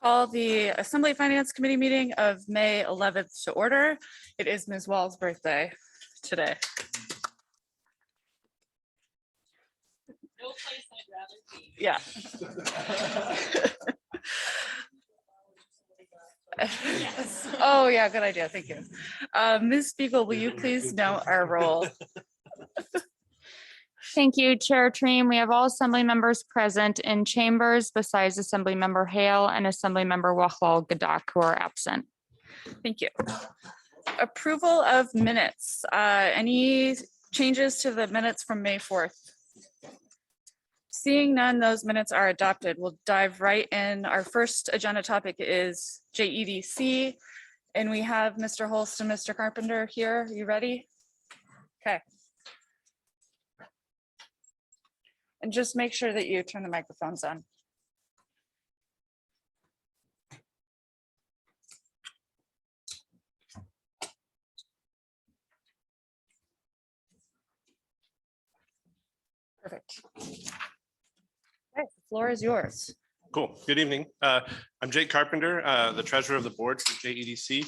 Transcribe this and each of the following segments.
Call the Assembly Finance Committee meeting of May 11th to order. It is Ms. Wall's birthday today. No place I'd rather be. Yeah. Oh, yeah, good idea. Thank you. Ms. Spiegel, will you please note our roll? Thank you, Chair Treem. We have all Assembly members present in chambers besides Assembly Member Hale and Assembly Member Wachlal Gadak, who are absent. Thank you. Approval of minutes. Any changes to the minutes from May 4th? Seeing none, those minutes are adopted. We'll dive right in. Our first agenda topic is JEDC, and we have Mr. Holst and Mr. Carpenter here. Are you ready? Okay. And just make sure that you turn the microphones on. Perfect. Okay, the floor is yours. Cool. Good evening. I'm Jake Carpenter, the treasurer of the board for JEDC.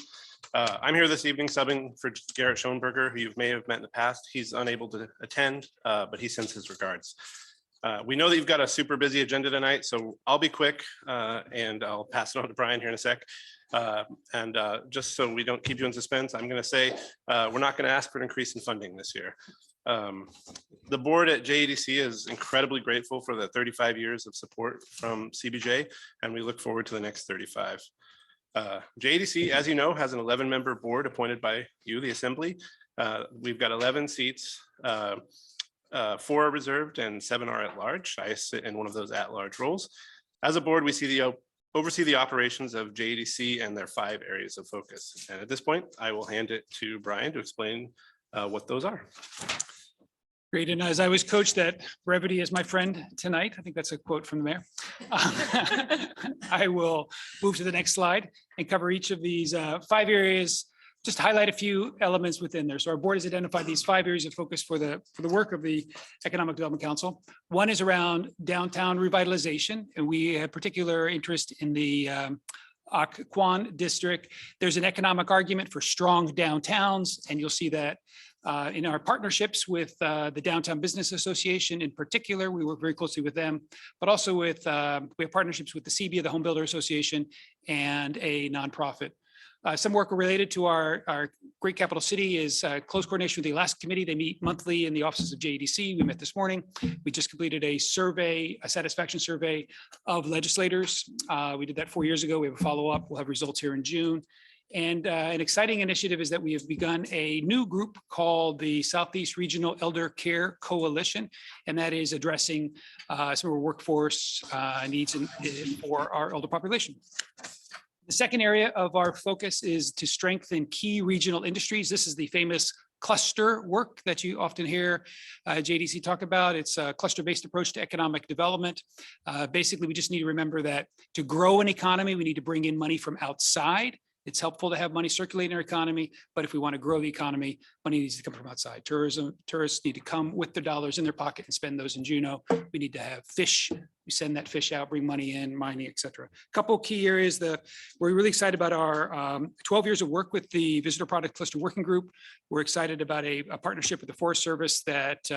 I'm here this evening subbing for Garrett Schoenberger, who you may have met in the past. He's unable to attend, but he sends his regards. We know that you've got a super busy agenda tonight, so I'll be quick and I'll pass it on to Brian here in a sec. Just so we don't keep you in suspense, I'm going to say we're not going to ask for an increase in funding this year. The board at JEDC is incredibly grateful for the 35 years of support from CBJ, and we look forward to the next 35. JEDC, as you know, has an 11-member board appointed by you, the Assembly. We've got 11 seats. 4 are reserved and 7 are at large. I sit in one of those at-large roles. As a board, we oversee the operations of JEDC and their 5 areas of focus. And at this point, I will hand it to Brian to explain what those are. Great, and as I was coached that brevity is my friend tonight, I think that's a quote from the mayor. I will move to the next slide and cover each of these 5 areas, just highlight a few elements within there. So our board has identified these 5 areas of focus for the work of the Economic Development Council. One is around downtown revitalization, and we have particular interest in the Occoquan district. There's an economic argument for strong downtowns, and you'll see that in our partnerships with the Downtown Business Association in particular. We work very closely with them, but also with we have partnerships with the CBA, the Home Builder Association, and a nonprofit. Some work related to our great capital city is close coordination with the Alaska Committee. They meet monthly in the offices of JEDC. We met this morning. We just completed a survey, a satisfaction survey of legislators. We did that 4 years ago. We have a follow-up. We'll have results here in June. And an exciting initiative is that we have begun a new group called the Southeast Regional Elder Care Coalition, and that is addressing some of our workforce needs for our elder population. The second area of our focus is to strengthen key regional industries. This is the famous cluster work that you often hear JEDC talk about. It's a cluster-based approach to economic development. Basically, we just need to remember that to grow an economy, we need to bring in money from outside. It's helpful to have money circulate in our economy, but if we want to grow the economy, money needs to come from outside. Tourists need to come with their dollars in their pocket and spend those in Juneau. We need to have fish. We send that fish out, bring money in, mining, et cetera. A couple key areas that we're really excited about our 12 years of work with the Visitor Product Cluster Working Group. We're excited about a partnership with the Forest Service that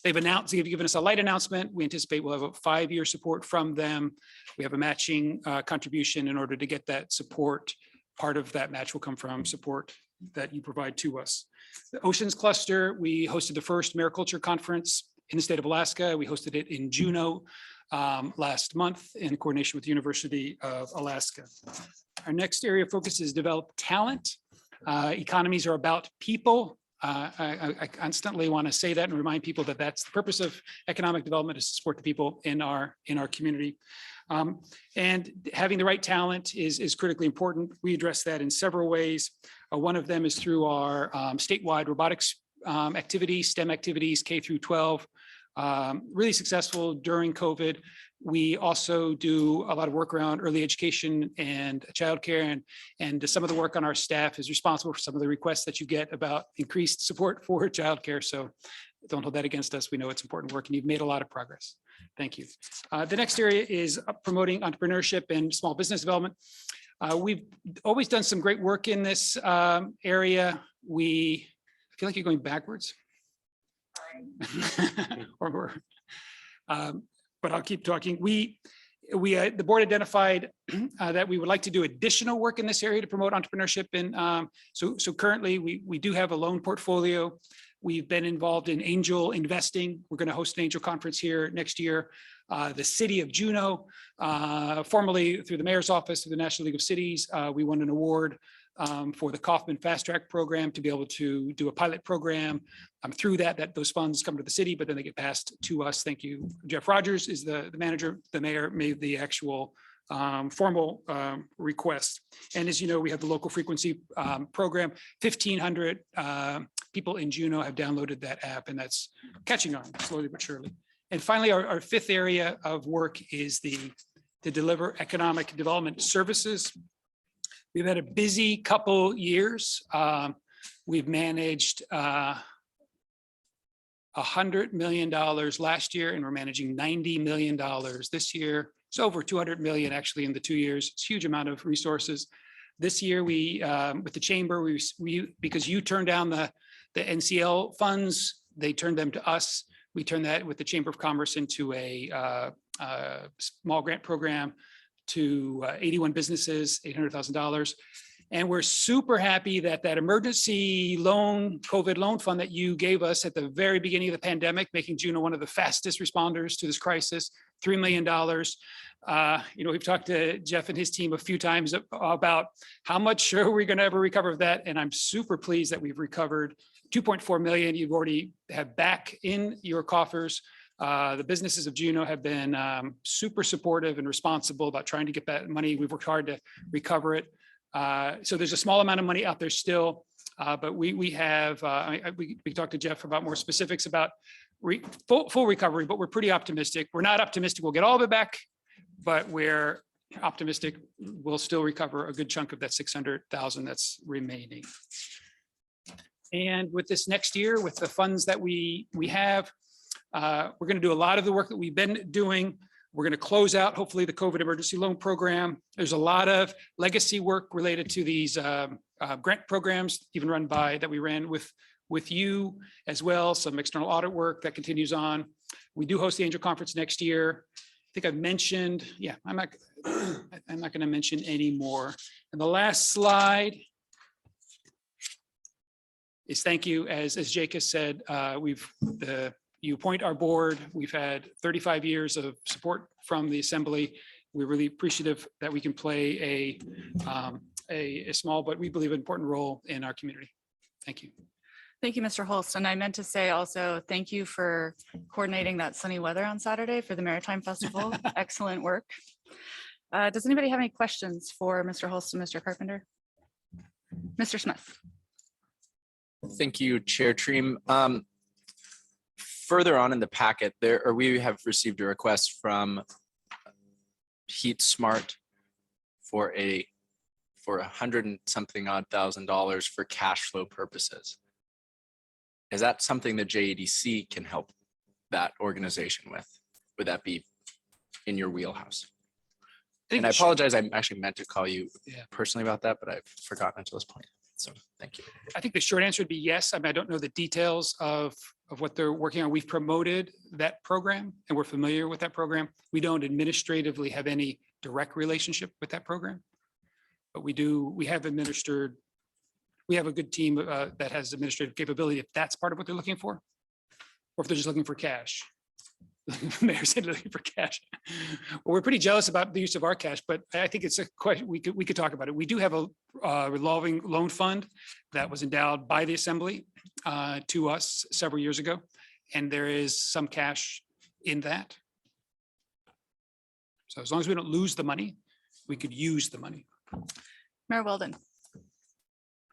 they've announced, they've given us a light announcement. We anticipate we'll have a 5-year support from them. We have a matching contribution in order to get that support. Part of that match will come from support that you provide to us. The Oceans Cluster, we hosted the first Mariculture Conference in the state of Alaska. We hosted it in Juneau last month in coordination with the University of Alaska. Our next area of focus is develop talent. Economies are about people. I constantly want to say that and remind people that that's the purpose of economic development, is to support the people in our community. And having the right talent is critically important. We address that in several ways. One of them is through our statewide robotics activities, STEM activities, K through 12, really successful during COVID. We also do a lot of work around early education and childcare, and some of the work on our staff is responsible for some of the requests that you get about increased support for childcare. So don't hold that against us. We know it's important work, and you've made a lot of progress. thank you. The next area is promoting entrepreneurship and small business development. We've always done some great work in this area. I feel like you're going backwards. But I'll keep talking. The board identified that we would like to do additional work in this area to promote entrepreneurship. And so currently we do have a loan portfolio. We've been involved in angel investing. We're going to host an angel conference here next year. The city of Juneau, formerly through the mayor's office, through the National League of Cities, we won an award for the Kauffman Fast Track program to be able to do a pilot program. Through that those funds come to the city, but then they get passed to us. Thank you. Jeff Rogers is the manager. The mayor made the actual formal request. And as you know, we have the local frequency program. 1,500 people in Juneau have downloaded that app, and that's catching on slowly but surely. And finally, our fifth area of work is to deliver economic development services. We've had a busy couple years. We've managed $100 million last year, and we're managing $90 million this year. It's over 200 million actually in the 2 years. It's a huge amount of resources. This year, we with the chamber, we because you turned down the NCL funds, they turned them to us. We turned that with the Chamber of Commerce into a small grant program to 81 businesses, $800,000. And we're super happy that emergency loan, COVID loan fund that you gave us at the very beginning of the pandemic, making Juneau one of the fastest responders to this crisis, $3 million. We've talked to Jeff and his team a few times about how much are we going to ever recover of that. And I'm super pleased that we've recovered 2.4 million. You've already have back in your coffers. The businesses of Juneau have been super supportive and responsible about trying to get that money. We've worked hard to recover it. So there's a small amount of money out there still, but we talked to Jeff about more specifics about full recovery, but we're pretty optimistic. We're not optimistic we'll get all of it back, but we're optimistic we'll still recover a good chunk of that 600,000 that's remaining. And with this next year, with the funds that we have, we're going to do a lot of the work that we've been doing. We're going to close out, hopefully, the COVID emergency loan program. There's a lot of legacy work related to these grant programs, even that we ran with you as well. Some external audit work that continues on. We do host the Angel Conference next year. I think I've mentioned, I'm not going to mention any more. And the last slide is thank you. As Jake has said, you appoint our board. We've had 35 years of support from the assembly. We're really appreciative that we can play a small, but we believe important role in our community. Thank you. Thank you, Mr. Holst. And I meant to say also, thank you for coordinating that sunny weather on Saturday for the Maritime Festival. Excellent work. Does anybody have any questions for Mr. Holst and Mr. Carpenter? Mr. Smith. Thank you, Chair Treem. Further on in the packet, we have received a request from Heat Smart for $100 and something odd thousand for cash flow purposes. Is that something that JEDC can help that organization with? Would that be in your wheelhouse? And I apologize, I actually meant to call you personally about that, but I've forgotten until this point. So thank you. I think the short answer would be yes. I mean, I don't know the details of what they're working on. We've promoted that program and we're familiar with that program. We don't administratively have any direct relationship with that program, but we have a good team that has administrative capability if that's part of what they're looking for, or if they're just looking for cash. Mayor said looking for cash. Well, we're pretty jealous about the use of our cash, but I think it's a question we could talk about it. We do have a revolving loan fund that was endowed by the assembly to us several years ago, and there is some cash in that. So as long as we don't lose the money, we could use the money. Mayor Weldon.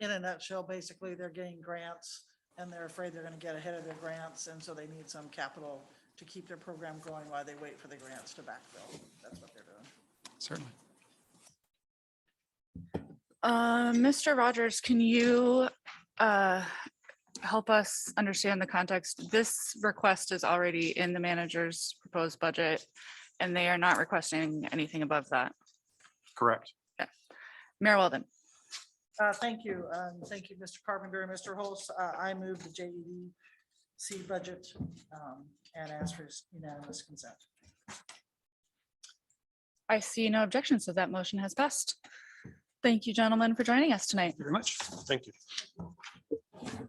In a nutshell, basically, they're getting grants and they're afraid they're going to get ahead of their grants. And so they need some capital to keep their program going while they wait for the grants to backfill. That's what they're doing. Certainly. Mr. Rogers, can you help us understand the context. This request is already in the manager's proposed budget, and they are not requesting anything above that. Correct. Mayor Weldon. Thank you. Thank you, Mr. Carpenter and Mr. Holst. I move the JEDC budget and ask for unanimous consent. I see no objections, so that motion has passed. Thank you, gentlemen, for joining us tonight. Very much. Thank you.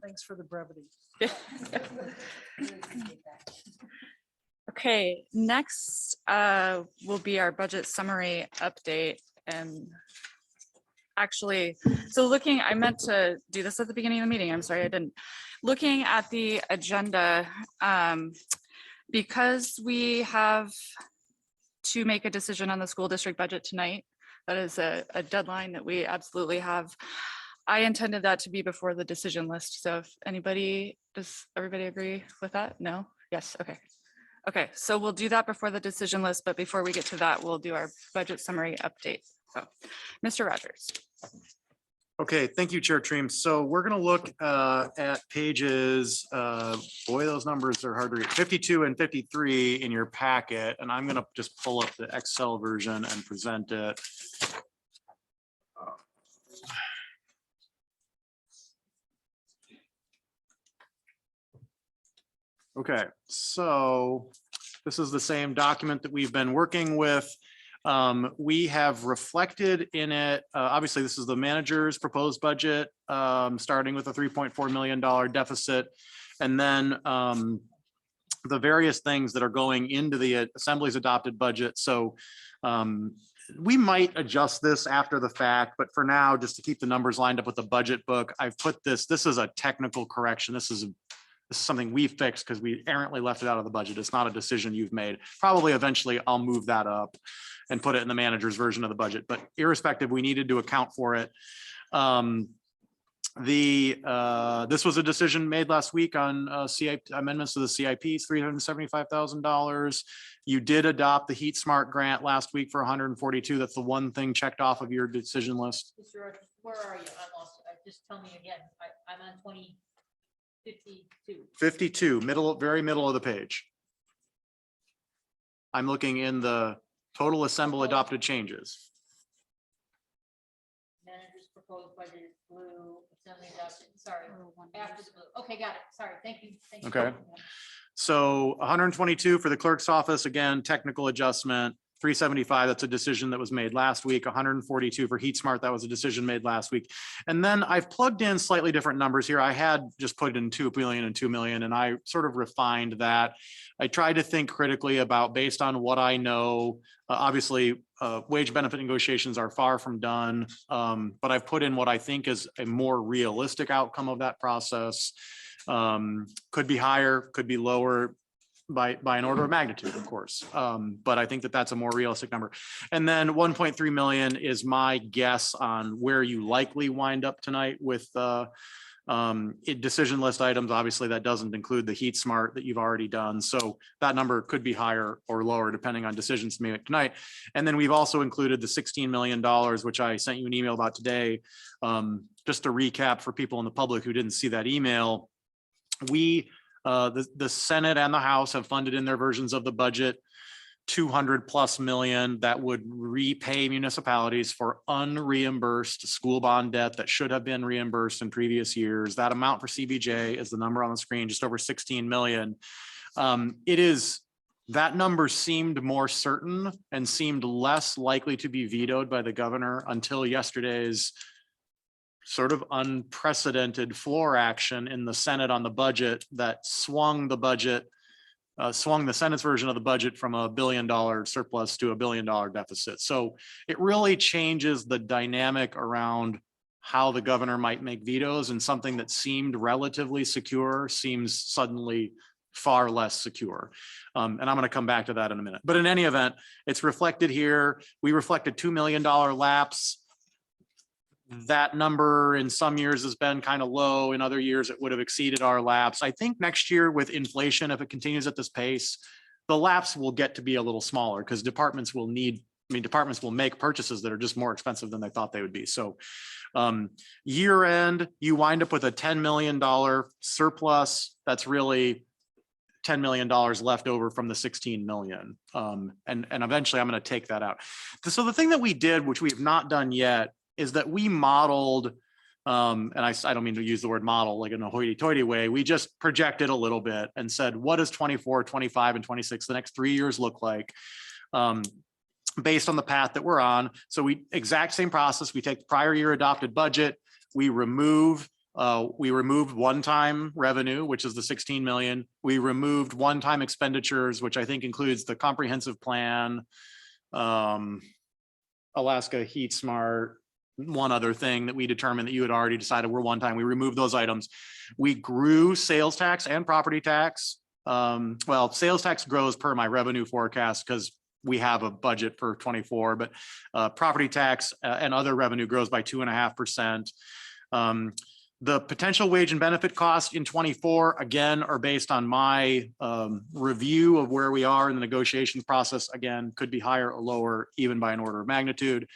Thanks for the brevity. Okay, next will be our budget summary update. And actually, so I meant to do this at the beginning of the meeting. I'm sorry, I didn't. Looking at the agenda, because we have to make a decision on the school district budget tonight, that is a deadline that we absolutely have. I intended that to be before the decision list. So if does everybody agree with that? No? Yes, okay. Okay, so we'll do that before the decision list, but before we get to that, we'll do our budget summary update. So, Mr. Rogers. Okay, thank you, Chair Treem. So we're going to look at pages, boy, those numbers are hard to read, 52 and 53 in your packet, and I'm going to just pull up the Excel version and present it. Okay, so this is the same document that we've been working with. We have reflected in it, obviously, this is the manager's proposed budget, starting with a $3.4 million deficit. And then the various things that are going into the Assembly's adopted budget. So we might adjust this after the fact, but for now, just to keep the numbers lined up with the budget book, I've put this is a technical correction. This is something we fixed because we errantly left it out of the budget. It's not a decision you've made. Probably eventually I'll move that up and put it in the manager's version of the budget, but irrespective, we needed to account for it. This was a decision made last week on CIP amendments to the CIP, $375,000. You did adopt the Heat Smart grant last week for 142. That's the one thing checked off of your decision list. Mr. Rogers, where are you? I lost it. Just tell me again. I'm on 2052. 52, very middle of the page. I'm looking in the total assemble adopted changes. Manager's proposed budget is blue, assembly adopted, sorry, after the blue. Okay, got it. Sorry, thank you. Thank you. Okay. So 122 for the clerk's office, again, technical adjustment. 375, that's a decision that was made last week. 142 for Heat Smart, that was a decision made last week. And then I've plugged in slightly different numbers here. I had just put in 2 million and 2 million, and I sort of refined that. I tried to think critically about, based on what I know, obviously wage benefit negotiations are far from done, but I've put in what I think is a more realistic outcome of that process. Could be higher, could be lower, by an order of magnitude, of course. But I think that that's a more realistic number. And then 1.3 million is my guess on where you likely wind up tonight with decision list items. Obviously, that doesn't include the Heat Smart that you've already done. So that number could be higher or lower depending on decisions made tonight. And then we've also included the $16 million, which I sent you an email about today. Just to recap for people in the public who didn't see that email, the Senate and the House have funded in their versions of the budget 200+ million that would repay municipalities for unreimbursed school bond debt that should have been reimbursed in previous years. That amount for CBJ is the number on the screen, just over 16 million. That number seemed more certain and seemed less likely to be vetoed by the governor until yesterday's sort of unprecedented floor action in the Senate on the budget that swung the budget, swung the Senate's version of the budget from $1 billion surplus to $1 billion deficit. So it really changes the dynamic around how the governor might make vetoes, and something that seemed relatively secure seems suddenly far less secure. And I'm going to come back to that in a minute. But in any event, it's reflected here. We reflected $2 million lapse. That number in some years has been kind of low. In other years, it would have exceeded our lapse. I think next year with inflation, if it continues at this pace, the lapse will get to be a little smaller because departments will need I mean, departments will make purchases that are just more expensive than they thought they would be. So year end, you wind up with a $10 million surplus. That's really $10 million left over from the 16 million. And eventually I'm going to take that out. So the thing that we did, which we have not done yet, is that we modeled, and I don't mean to use the word model like in a hoity-toity way. We just projected a little bit and said, what does 24, 25, and 26, the next 3 years look like? Based on the path that we're on. So we exact same process. We take the prior year adopted budget, we removed one-time revenue, which is the 16 million. We removed one-time expenditures, which I think includes the comprehensive plan, Alaska Heat Smart, one other thing that we determined that you had already decided were one time. We removed those items. We grew sales tax and property tax. Well, sales tax grows per my revenue forecast because we have a budget for 24, but property tax and other revenue grows by 2.5%. The potential wage and benefit costs in 24, again, are based on my review of where we are in the negotiations process. Again, could be higher or lower, even by an order of magnitude.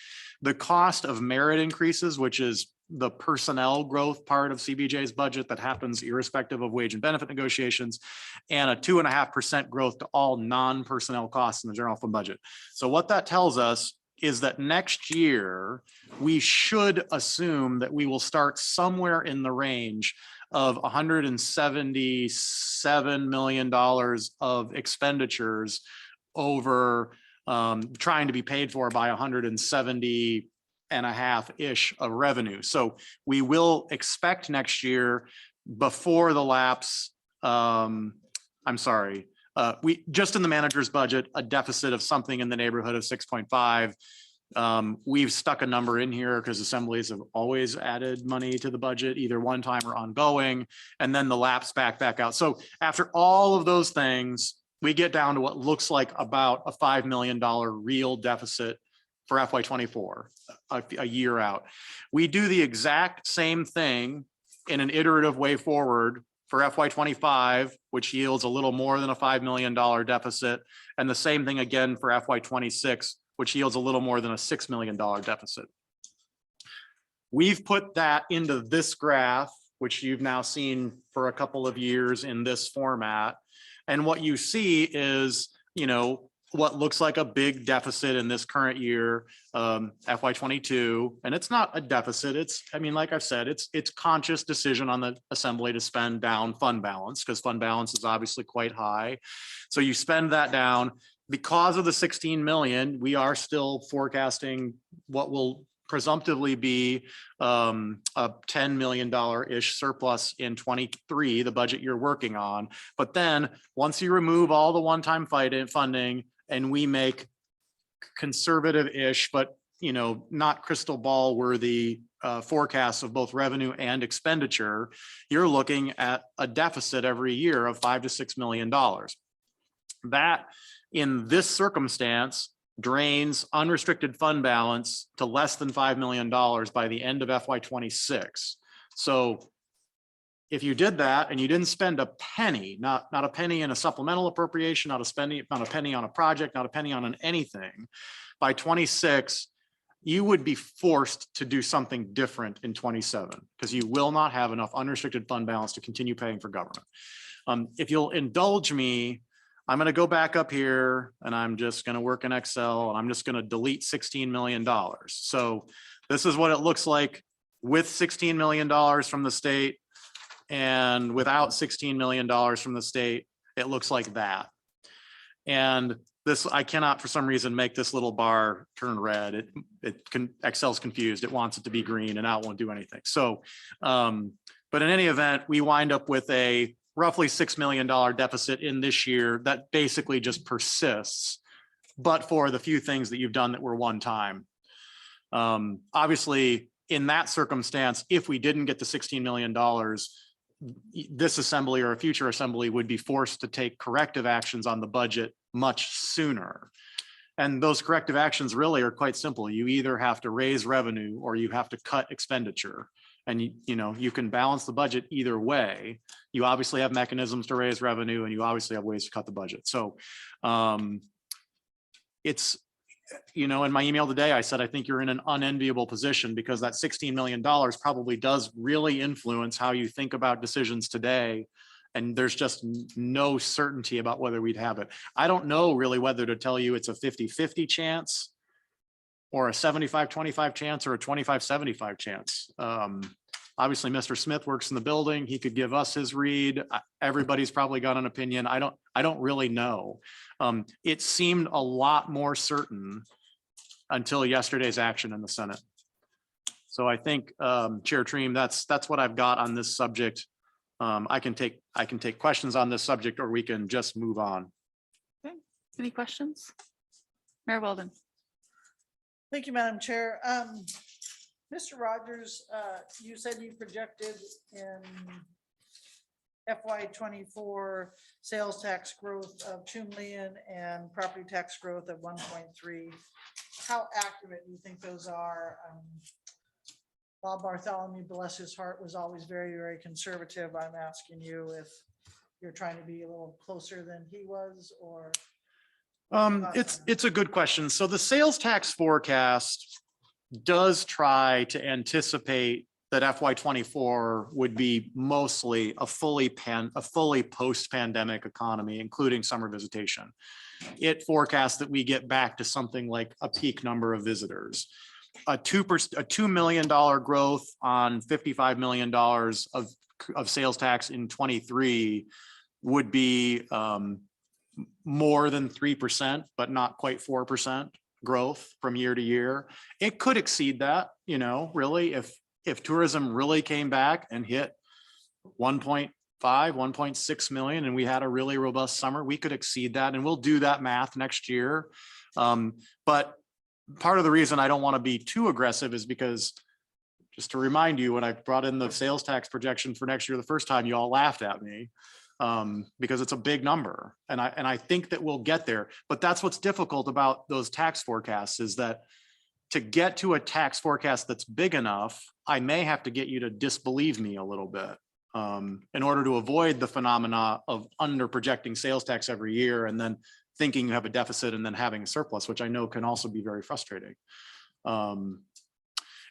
The cost of merit increases, which is the personnel growth part of CBJ's budget that happens irrespective of wage and benefit negotiations, and a 2.5% growth to all non-personnel costs in the general fund budget. So what that tells us is that next year, we should assume that we will start somewhere in the range of $177 million of expenditures over trying to be paid for by 170.5-ish of revenue. So we will expect next year before the lapse, we just in the manager's budget, a deficit of something in the neighborhood of 6.5. We've stuck a number in here because assemblies have always added money to the budget, either one time or ongoing, and then the lapse back out. So after all of those things, we get down to what looks like about a $5 million real deficit for FY24, a year out. We do the exact same thing in an iterative way forward for FY25, which yields a little more than a $5 million deficit. And the same thing again for FY26, which yields a little more than a $6 million deficit. We've put that into this graph, which you've now seen for a couple of years in this format. And what you see is, what looks like a big deficit in this current year, FY22, and it's not a deficit. It's, like I've said, it's conscious decision on the assembly to spend down fund balance because fund balance is obviously quite high. So you spend that down. Because of the 16 million, we are still forecasting what will presumptively be a $10 million-ish surplus in 23, the budget you're working on. But then once you remove all the one-time funding, and we make conservative-ish, but not crystal ball worthy forecasts of both revenue and expenditure, you're looking at a deficit every year of $5 to $6 million. That, in this circumstance, drains unrestricted fund balance to less than $5 million by the end of FY26. So if you did that and you didn't spend a penny, not a penny in a supplemental appropriation, not a penny on a project, not a penny on anything, by 26, you would be forced to do something different in 27 because you will not have enough unrestricted fund balance to continue paying for government. If you'll indulge me, I'm going to go back up here and I'm just going to work in Excel and I'm just going to delete $16 million. So this is what it looks like with $16 million from the state. And without $16 million from the state, it looks like that. And this, I cannot for some reason make this little bar turn red. Excel's confused. It wants it to be green and now it won't do anything. So, but in any event, we wind up with a roughly $6 million deficit in this year that basically just persists, but for the few things that you've done that were one time. Obviously, in that circumstance, if we didn't get the $16 million, this assembly or a future assembly would be forced to take corrective actions on the budget much sooner. And those corrective actions really are quite simple. You either have to raise revenue or you have to cut expenditure. And you can balance the budget either way. You obviously have mechanisms to raise revenue and you obviously have ways to cut the budget. So it's you know, in my email today, I said, I think you're in an unenviable position because that $16 million probably does really influence how you think about decisions today. And there's just no certainty about whether we'd have it. I don't know really whether to tell you it's a 50-50 chance or a 75-25 chance or a 25-75 chance. Obviously, Mr. Smith works in the building. He could give us his read. Everybody's probably got an opinion. I don't really know. It seemed a lot more certain until yesterday's action in the Senate. So I think, Chair Treem, that's what I've got on this subject. I can take questions on this subject, or we can just move on. Okay. Any questions? Mayor Weldon. Thank you, Madam Chair. Mr. Rogers, you said you projected in FY '24 sales tax growth of 2 million and property tax growth of 1.3. How accurate do you think those are? Bob Bartholomew, bless his heart, was always very, very conservative. I'm asking you if you're trying to be a little closer than he was, or? It's a good question. So the sales tax forecast does try to anticipate that FY '24 would be mostly a fully post-pandemic economy, including summer visitation. It forecasts that we get back to something like a peak number of visitors. A $2 million growth on $55 million of sales tax in 23 would be more than 3%, but not quite 4% growth from year to year. It could exceed that, you know, really, if tourism really came back and hit 1.5, 1.6 million, and we had a really robust summer, we could exceed that, and we'll do that math next year. But part of the reason I don't want to be too aggressive is because, just to remind you, when I brought in the sales tax projection for next year the first time, you all laughed at me because it's a big number, and I think that we'll get there. But that's what's difficult about those tax forecasts, is that to get to a tax forecast that's big enough, I may have to get you to disbelieve me a little bit in order to avoid the phenomena of under projecting sales tax every year and then thinking you have a deficit and then having a surplus, which I know can also be very frustrating. And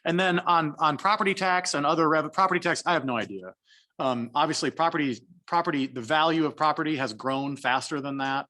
then on property tax and other property tax, I have no idea. Obviously, the value of property has grown faster than that.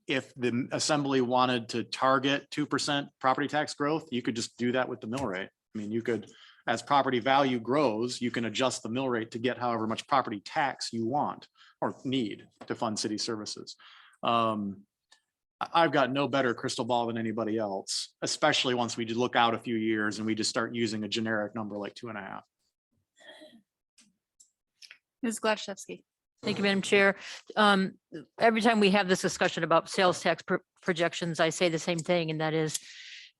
If the assembly wanted to target 2% property tax growth, you could just do that with the mill rate. I mean, you could, as property value grows, you can adjust the mill rate to get however much property tax you want or need to fund city services. I've got no better crystal ball than anybody else, especially once we look out a few years and we just start using a generic number like 2.5. Ms. Gladszewski. Thank you, Madam Chair. Every time we have this discussion about sales tax projections, I say the same thing, and that is,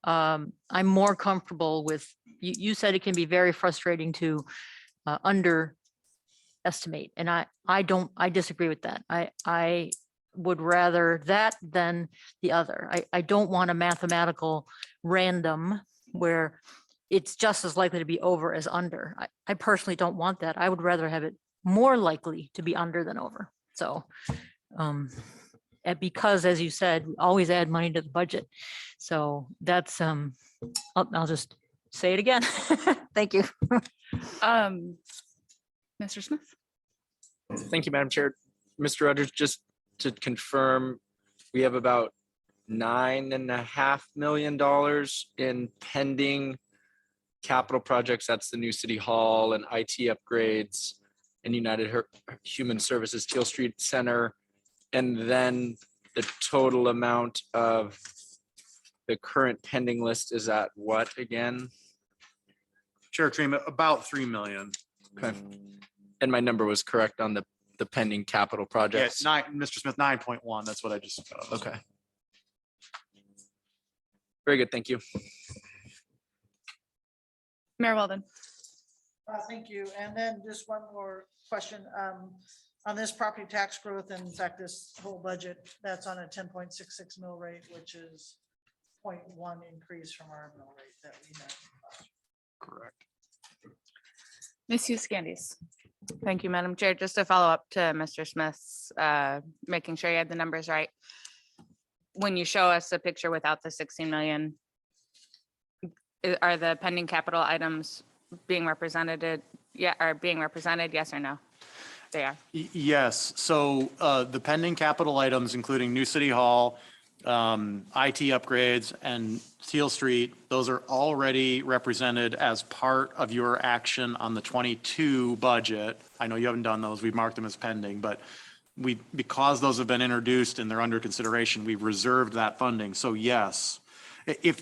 I'm more comfortable with, you said it can be very frustrating to underestimate, and I disagree with that. I would rather that than the other. I don't want a mathematical random where it's just as likely to be over as under. I personally don't want that. I would rather have it more likely to be under than over. So, because as you said, we always add money to the budget. So that's, I'll just say it again. Thank you. Mr. Smith. Thank you, Madam Chair. Mr. Rogers, just to confirm, we have about $9.5 million in pending capital projects. That's the new City Hall and IT upgrades and United Human Services Teal Street Center. And then the total amount of the current pending list is at what again? Chair Treem, about 3 million. Okay. And my number was correct on the pending capital projects. Yeah, Mr. Smith, 9.1. That's what I just. Okay. Very good. Thank you. Mayor Weldon. Thank you. And then just one more question. On this property tax growth, and in fact, this whole budget, that's on a 10.66 mill rate, which is 0.1 increase from our mill rate that we had. Correct. Ms. Hughes-Candies. Thank you, Madam Chair. Just to follow up to Mr. Smith's, making sure you had the numbers right. when you show us a picture without the 16 million, are the pending capital items being represented? Yeah, are being represented? Yes or no? They are. Yes, so the pending capital items, including new city hall, IT upgrades and Teal Street, those are already represented as part of your action on the 22 budget. I know you haven't done those, we've marked them as pending, but because those have been introduced and they're under consideration, we've reserved that funding. So yes,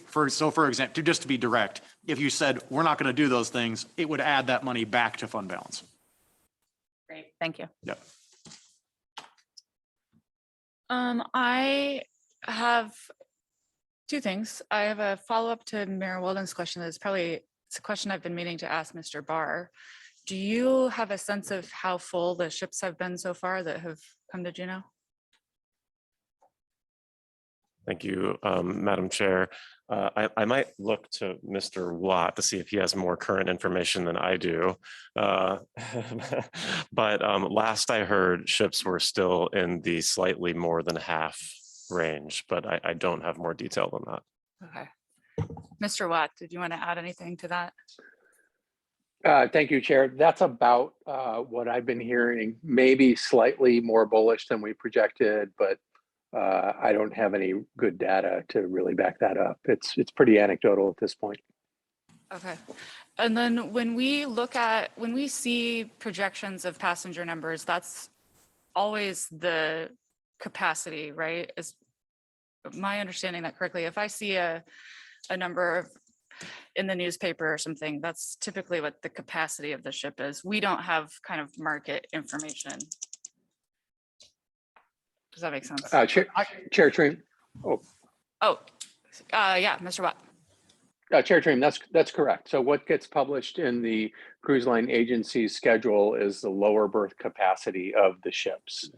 for example, just to be direct, if you said, we're not going to do those things, it would add that money back to fund balance. Great, thank you. Yep. I have two things. I have a follow-up to Mayor Walden's question. It's a question I've been meaning to ask Mr. Barr. Do you have a sense of how full the ships have been so far that have come to Juneau? Thank you, Madam Chair. I might look to Mr. Watt to see if he has more current information than I do. But last I heard, ships were still in the slightly more than half range, but I don't have more detail than that. Okay. Mr. Watt, did you want to add anything to that? Thank you, Chair. That's about what I've been hearing, maybe slightly more bullish than we projected, but I don't have any good data to really back that up. It's pretty anecdotal at this point. Okay. And then when we see projections of passenger numbers, that's always the capacity, right? Is my understanding that correctly? If I see a number in the newspaper or something, that's typically what the capacity of the ship is. We don't have kind of market information. Does that make sense? Chair Trim. Yeah, Mr. Watt. Chair Trim, that's correct. So what gets published in the cruise line agency's schedule is the lower berth capacity of the ships.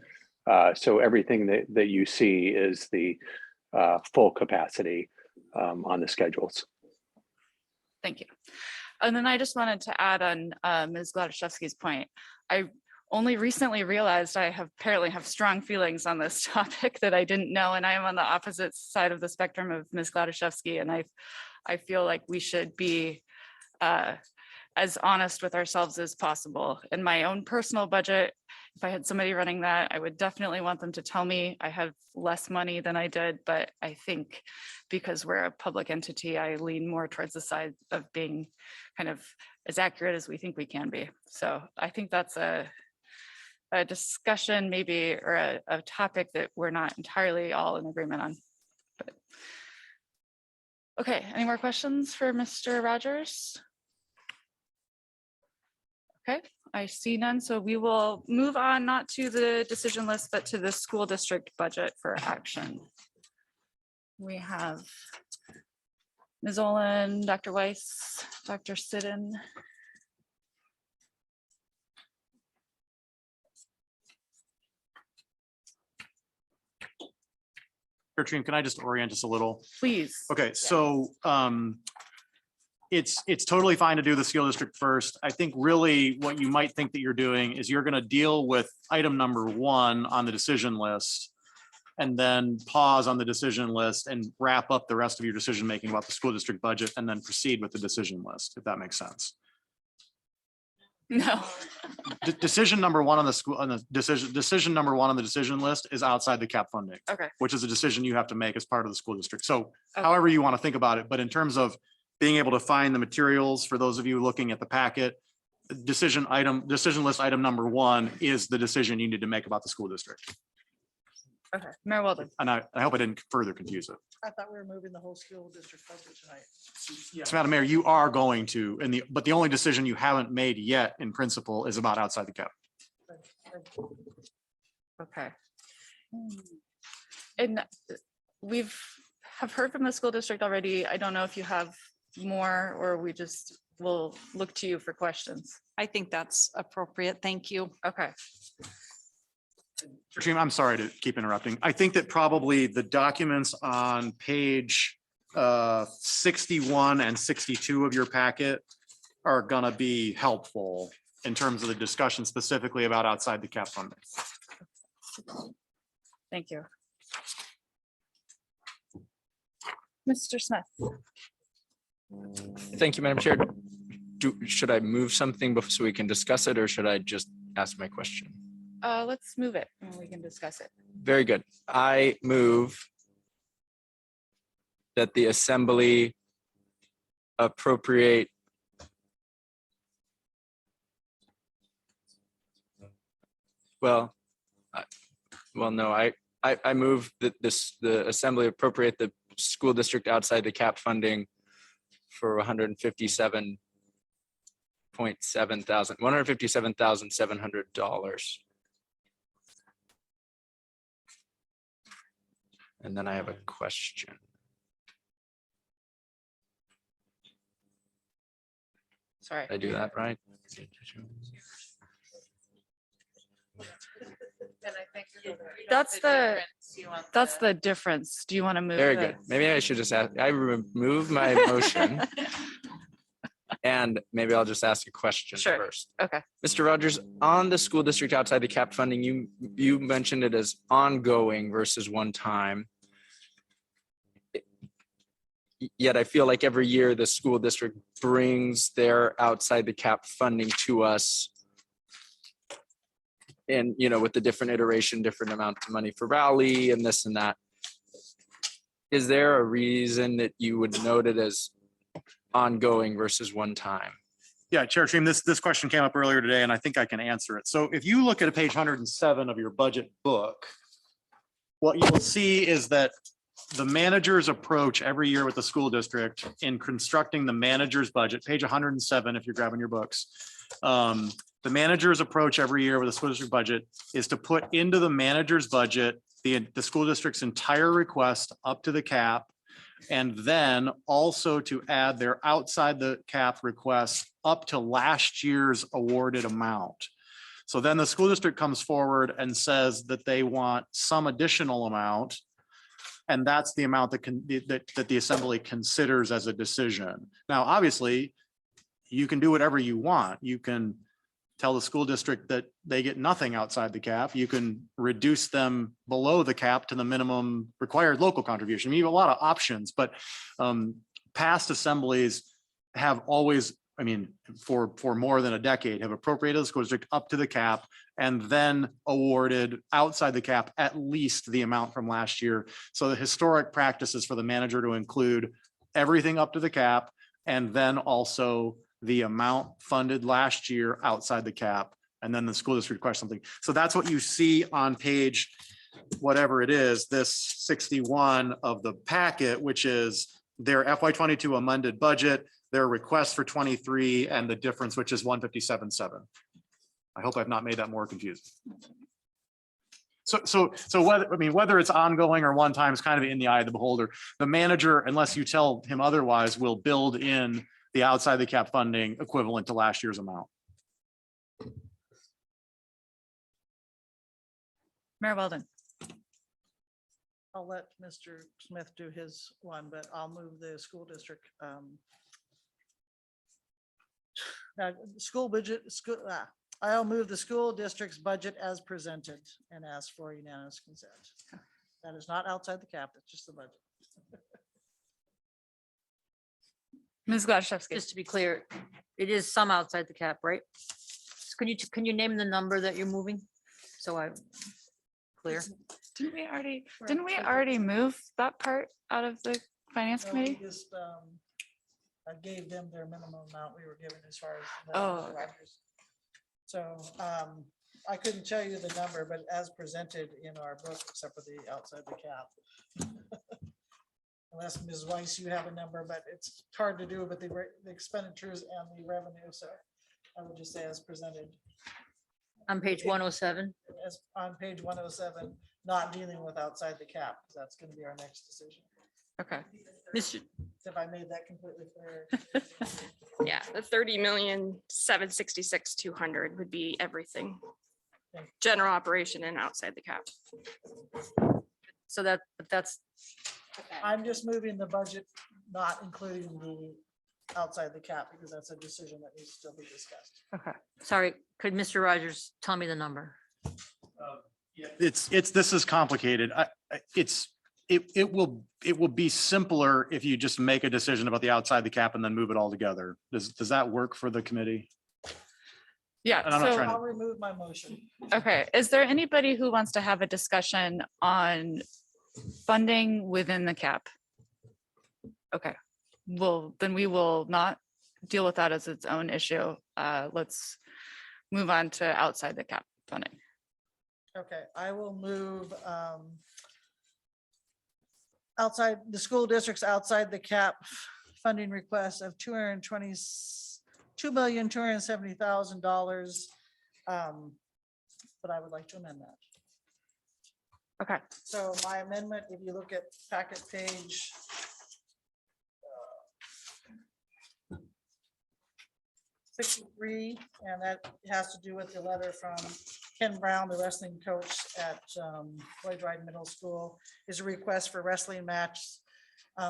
So everything that you see is the full capacity on the schedules. Thank you. And then I just wanted to add on Ms. Gladaszewski's point. I only recently realized I apparently have strong feelings on this topic that I didn't know, and I am on the opposite side of the spectrum of Ms. Gladaszewski, and I feel like we should be as honest with ourselves as possible. In my own personal budget, if I had somebody running that, I would definitely want them to tell me I have less money than I did, but I think because we're a public entity, I lean more towards the side of being kind of as accurate as we think we can be. So I think that's a discussion maybe, or a topic that we're not entirely all in agreement on. But okay, any more questions for Mr. Rogers? Okay, I see none. So we will move on, not to the decision list, but to the school district budget for action. We have Ms. Olin, Dr. Weiss, Dr. Siddon. Gertrude, can I just orient us a little? Please. Okay, so it's totally fine to do the school district first. I think really what you might think that you're doing is you're going to deal with item number 1 on the decision list and then pause on the decision list and wrap up the rest of your decision making about the school district budget and then proceed with the decision list, if that makes sense. No. Decision number 1 on the decision number 1 on the decision list is outside the cap funding. Okay. Which is a decision you have to make as part of the school district. So Okay. however you want to think about it, but in terms of being able to find the materials, for those of you looking at the packet, decision list item number 1 is the decision you need to make about the school district. Okay, Mayor Walden. And I hope I didn't further confuse it. I thought we were moving the whole school district budget tonight. Yes, Madam Mayor, you are going to, but the only decision you haven't made yet in principle is about outside the cap. Okay. And have heard from the school district already. I don't know if you have more, or we just will look to you for questions. I think that's appropriate. Thank you. Okay. Katrina, I'm sorry to keep interrupting. I think that probably the documents on page 61 and 62 of your packet are gonna be helpful in terms of the discussion specifically about outside the cap funding. Thank you. Mr. Smith. Thank you, Madam Chair. Should I move something so we can discuss it, or should I just ask my question? Let's move it and we can discuss it. Very good. I move that the Assembly appropriate well, no, I move that the Assembly appropriate the school district outside the cap funding for $157,700. And then I have a question. Sorry. Did I do that right? That's the difference. Do you want to move? Very the- good. Maybe I should just ask, I remove my motion. And maybe I'll just ask a question Sure. first. Okay. Mr. Rogers, on the school district outside the cap funding, you mentioned it as ongoing versus one time. Yet I feel like every year the school district brings their outside the cap funding to us. And, with the different iteration, different amount of money for Raleigh and this and that. Is there a reason that you would note it as ongoing versus one time? Yeah, Chair Stream, this question came up earlier today and I think I can answer it. So if you look at page 107 of your budget book, what you will see is that the manager's approach every year with the school district in constructing the manager's budget, page 107, if you're grabbing your books. The manager's approach every year with the school district budget is to put into the manager's budget the school district's entire request up to the cap, and then also to add their outside the cap request up to last year's awarded amount. So then the school district comes forward and says that they want some additional amount. And that's the amount that the Assembly considers as a decision. Now, obviously, you can do whatever you want. You can tell the school district that they get nothing outside the cap. You can reduce them below the cap to the minimum required local contribution. I mean, you have a lot of options, but past assemblies have always, for more than a decade, have appropriated the school district up to the cap and then awarded outside the cap at least the amount from last year. So the historic practice is for the manager to include everything up to the cap and then also the amount funded last year outside the cap, and then the school district requests something. So that's what you see on page, whatever it is, this 61 of the packet, which is their FY22 amended budget, their request for 23, and the difference, which is 157.7. I hope I've not made that more confusing. So whether it's ongoing or one time is kind of in the eye of the beholder. The manager, unless you tell him otherwise, will build in the outside the cap funding equivalent to last year's amount. Mayor Weldon. I'll let Mr. Smith do his one, but I'll move the school district. I'll move the school district's budget as presented and ask for unanimous consent. That is not outside the cap, it's just the budget. Ms. Gladszewski. Just to be clear, it is some outside the cap, right? Can you name the number that you're moving? So I'm clear. Didn't we already move that part out of the finance No, we committee? just, I gave them their minimum amount we were given as far as. Oh, okay. So I couldn't tell you the number, but as presented in our book, except for the outside the cap. Unless Ms. Weiss, you have a number, but it's hard to do with the expenditures and the revenue. So I would just say as presented. On page 107. As on page 107, not dealing with outside the cap, because that's going to be our next decision. Okay. Mr. If I made that completely clear. Yeah, the 30,766,200 would be everything. General operation and outside the cap. So that's. I'm just moving the budget, not including the outside the cap, because that's a decision that needs to still be discussed. Okay. Sorry, could Mr. Rogers tell me the number? This is complicated. it will be simpler if you just make a decision about the outside the cap and then move it all together. Does that work for the committee? Yeah, And I'm not so, trying I'll remove my motion. okay, is there anybody who wants to have a discussion on funding within the cap? Okay, well, then we will not deal with that as its own issue. Let's move on to outside the cap funding. Okay, I will move outside the school districts outside the cap funding request of $2,270,000. But I would like to amend that. Okay, So my amendment, if you look at packet page 63, and that has to do with the letter from Ken Brown, the wrestling coach at Floyd Dryden Middle School, is a request for wrestling match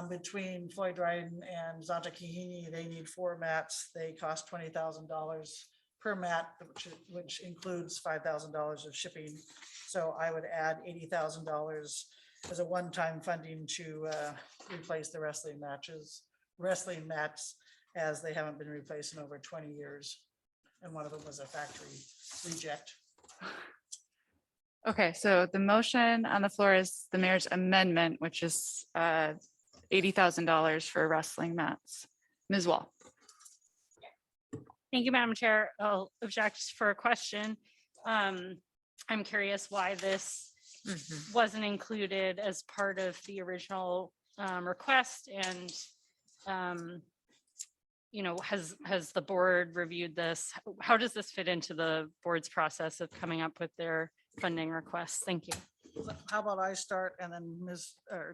between Floyd Dryden and Zonta Kahini. They need 4 mats. They cost $20,000 per mat, which includes $5,000 of shipping. So I would add $80,000 as a one-time funding to replace the wrestling mats, as they haven't been replaced in over 20 years. And one of them was a factory reject. okay, so the motion on the floor is the mayor's amendment, which is $80,000 for wrestling mats. Ms. Wall. Thank you, Madam Chair. I'll object for a question. I'm curious why this wasn't included as part of the original request, and has the board reviewed this? How does this fit into the board's process of coming up with their funding requests? Thank you. How about I start and then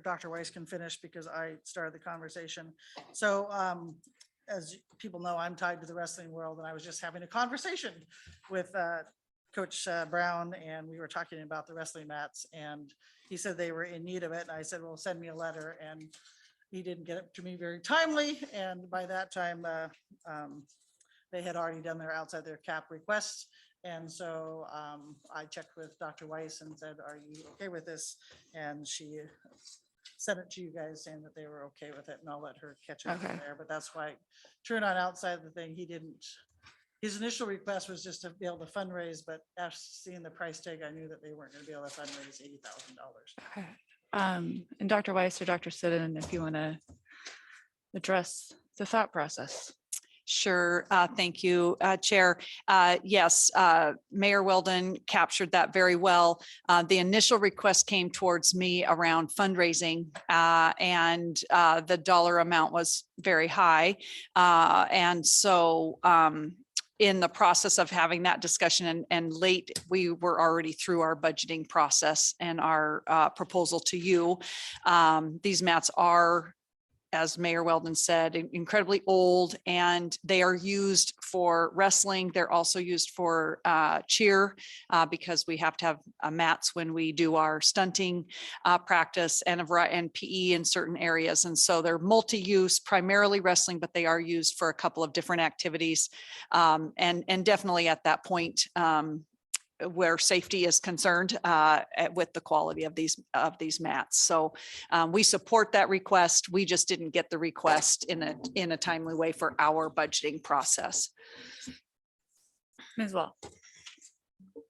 Dr. Weiss can finish, because I started the conversation. So as people know, I'm tied to the wrestling world, and I was just having a conversation with Coach Brown, and we were talking about the wrestling mats, and he said they were in need of it. And I said, well, send me a letter, and he didn't get it to me very timely. And by that time, they had already done their outside their cap requests. And so I checked with Dr. Weiss and said, are you okay with this? And she sent it to you guys saying that they were okay with it, and I'll let her catch up from Okay. there. But that's why turn on outside the thing. His initial request was just to be able to fundraise, but after seeing the price tag, I knew that they weren't going to be able to fundraise $80,000. Okay. And Dr. Weiss or Dr. Siddon, if you want to address the thought process. Sure. Thank you, Chair. Yes, Mayor Weldon captured that very well. The initial request came towards me around fundraising, and the dollar amount was very high. And so in the process of having that discussion and late, we were already through our budgeting process and our proposal to you. These mats are, as Mayor Weldon said, incredibly old, and they are used for wrestling. They're also used for cheer because we have to have mats when we do our stunting practice and PE in certain areas. And so they're multi-use, primarily wrestling, but they are used for a couple of different activities. And definitely at that point, where safety is concerned with the quality of these mats. So we support that request. We just didn't get the request in a timely way for our budgeting process. Ms. Wall.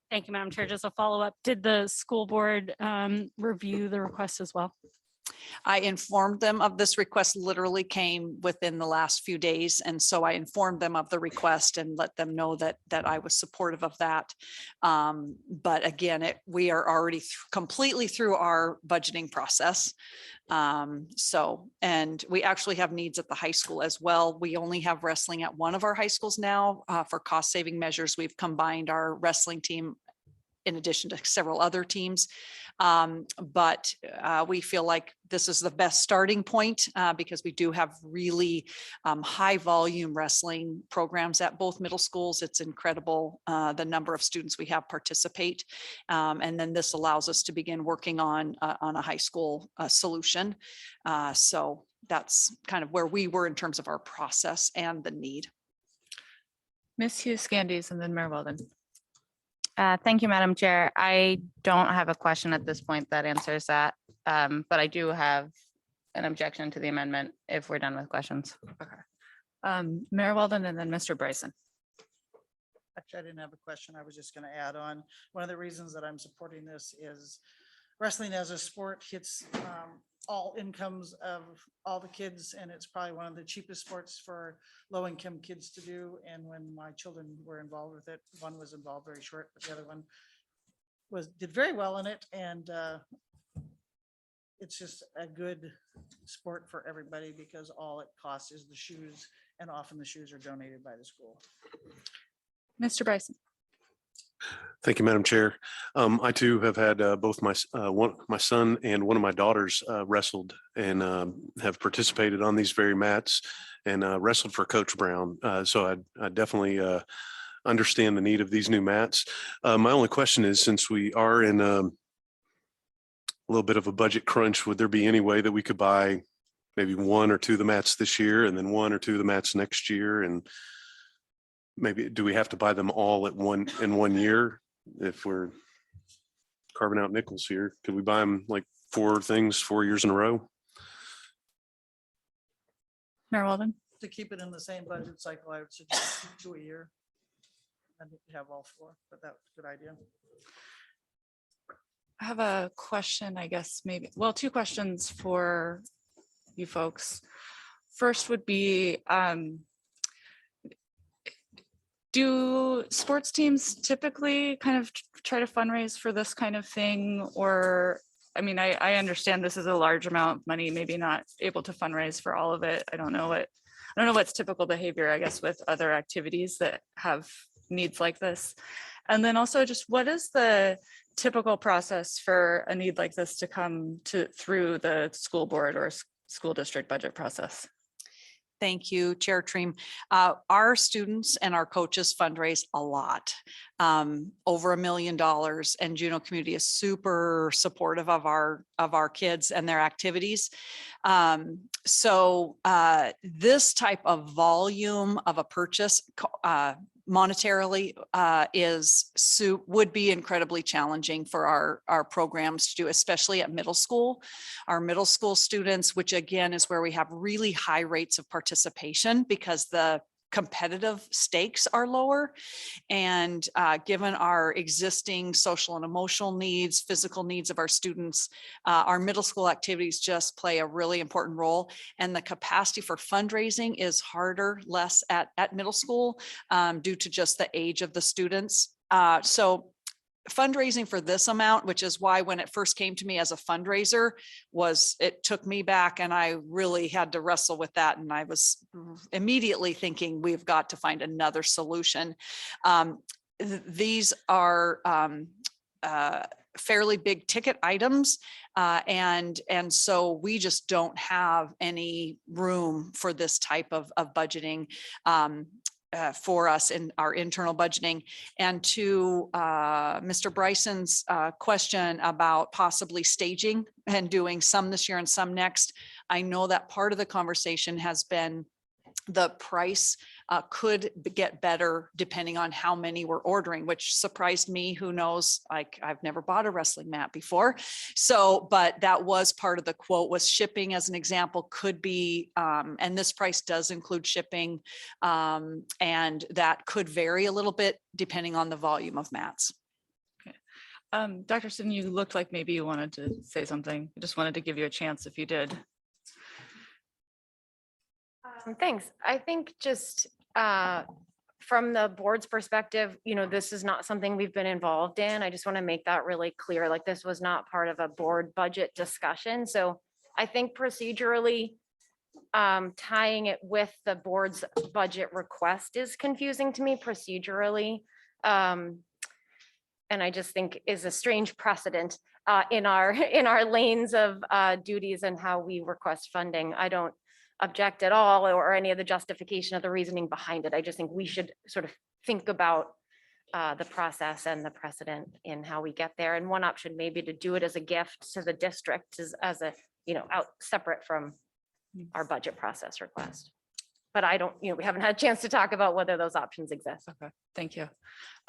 Thank you, Madam Chair. Just a follow-up. Did the school board review the request as well? I informed them of this request, literally came within the last few days. And so I informed them of the request and let them know that I was supportive of that. But again, we are already completely through our budgeting process. And we actually have needs at the high school as well. We only have wrestling at one of our high schools now. For cost saving measures, we've combined our wrestling team in addition to several other teams. But we feel like this is the best starting point because we do have really high volume wrestling programs at both middle schools. It's incredible the number of students we have participate. And then this allows us to begin working on a high school solution. So that's kind of where we were in terms of our process and the need. Ms. Hughes-Scandies and then Mayor Weldon. Thank you, Madam Chair. I don't have a question at this point that answers that. But I do have an objection to the amendment if we're done with questions. Mayor Weldon and then Mr. Bryson. Actually, I didn't have a question. I was just going to add on. One of the reasons that I'm supporting this is wrestling as a sport hits all incomes of all the kids, and it's probably one of the cheapest sports for low-income kids to do. And when my children were involved with it, one was involved very short, but the other one did very well in it. And it's just a good sport for everybody because all it costs is the shoes, and often the shoes are donated by the school. Mr. Bryson. Thank you, Madam Chair. I too have had both my son and one of my daughters wrestled and have participated on these very mats and wrestled for Coach Brown. So I definitely understand the need of these new mats. My only question is, since we are in a little bit of a budget crunch, would there be any way that we could buy maybe one or two of the mats this year and then one or two of the mats next year? And maybe do we have to buy them all in 1 year? If we're carving out nickels here, could we buy them like 4 things 4 years in a row? Mayor Weldon. To keep it in the same budget cycle, I would suggest 2 a year. And you have all 4, but that's a good idea. I have a question, I guess, maybe, well, 2 questions for you folks. First would be, do sports teams typically kind of try to fundraise for this kind of thing? Or, I mean, I understand this is a large amount of money, maybe not able to fundraise for all of it. I don't know what's typical behavior, I guess, with other activities that have needs like this. And then also just what is the typical process for a need like this to come through the school board or school district budget process? Thank you, Chair Treem. Our students and our coaches fundraise a lot, over $1 million, and Juneau community is super supportive of our kids and their activities. So this type of volume of a purchase monetarily would be incredibly challenging for our programs to do, especially at middle school. Our middle school students, which again is where we have really high rates of participation because the competitive stakes are lower. And given our existing social and emotional needs, physical needs of our students, our middle school activities just play a really important role. And the capacity for fundraising is less at middle school due to just the age of the students. So fundraising for this amount, which is why when it first came to me as a fundraiser, it took me back and I really had to wrestle with that. And I was immediately thinking we've got to find another solution. These are fairly big ticket items. And so we just don't have any room for this type of budgeting for us in our internal budgeting. And to Mr. Bryson's question about possibly staging and doing some this year and some next, I know that part of the conversation has been the price could get better depending on how many we're ordering, which surprised me. Who knows? Like, I've never bought a wrestling mat before. So, but that was part of the quote, was shipping as an example could be, and this price does include shipping, and that could vary a little bit depending on the volume of mats. Dr. Sin, you looked like maybe you wanted to say something. I just wanted to give you a chance if you did. Thanks. I think just from the board's perspective, this is not something we've been involved in. I just want to make that really clear. Like, this was not part of a board budget discussion. So I think procedurally, tying it with the board's budget request is confusing to me procedurally. And I just think is a strange precedent in our lanes of duties and how we request funding. I don't object at all or any of the justification of the reasoning behind it. I just think we should sort of think about the process and the precedent in how we get there. And one option may be to do it as a gift to the district as a, out separate from our budget process request. but I don't, we haven't had a chance to talk about whether those options exist. Okay, thank you.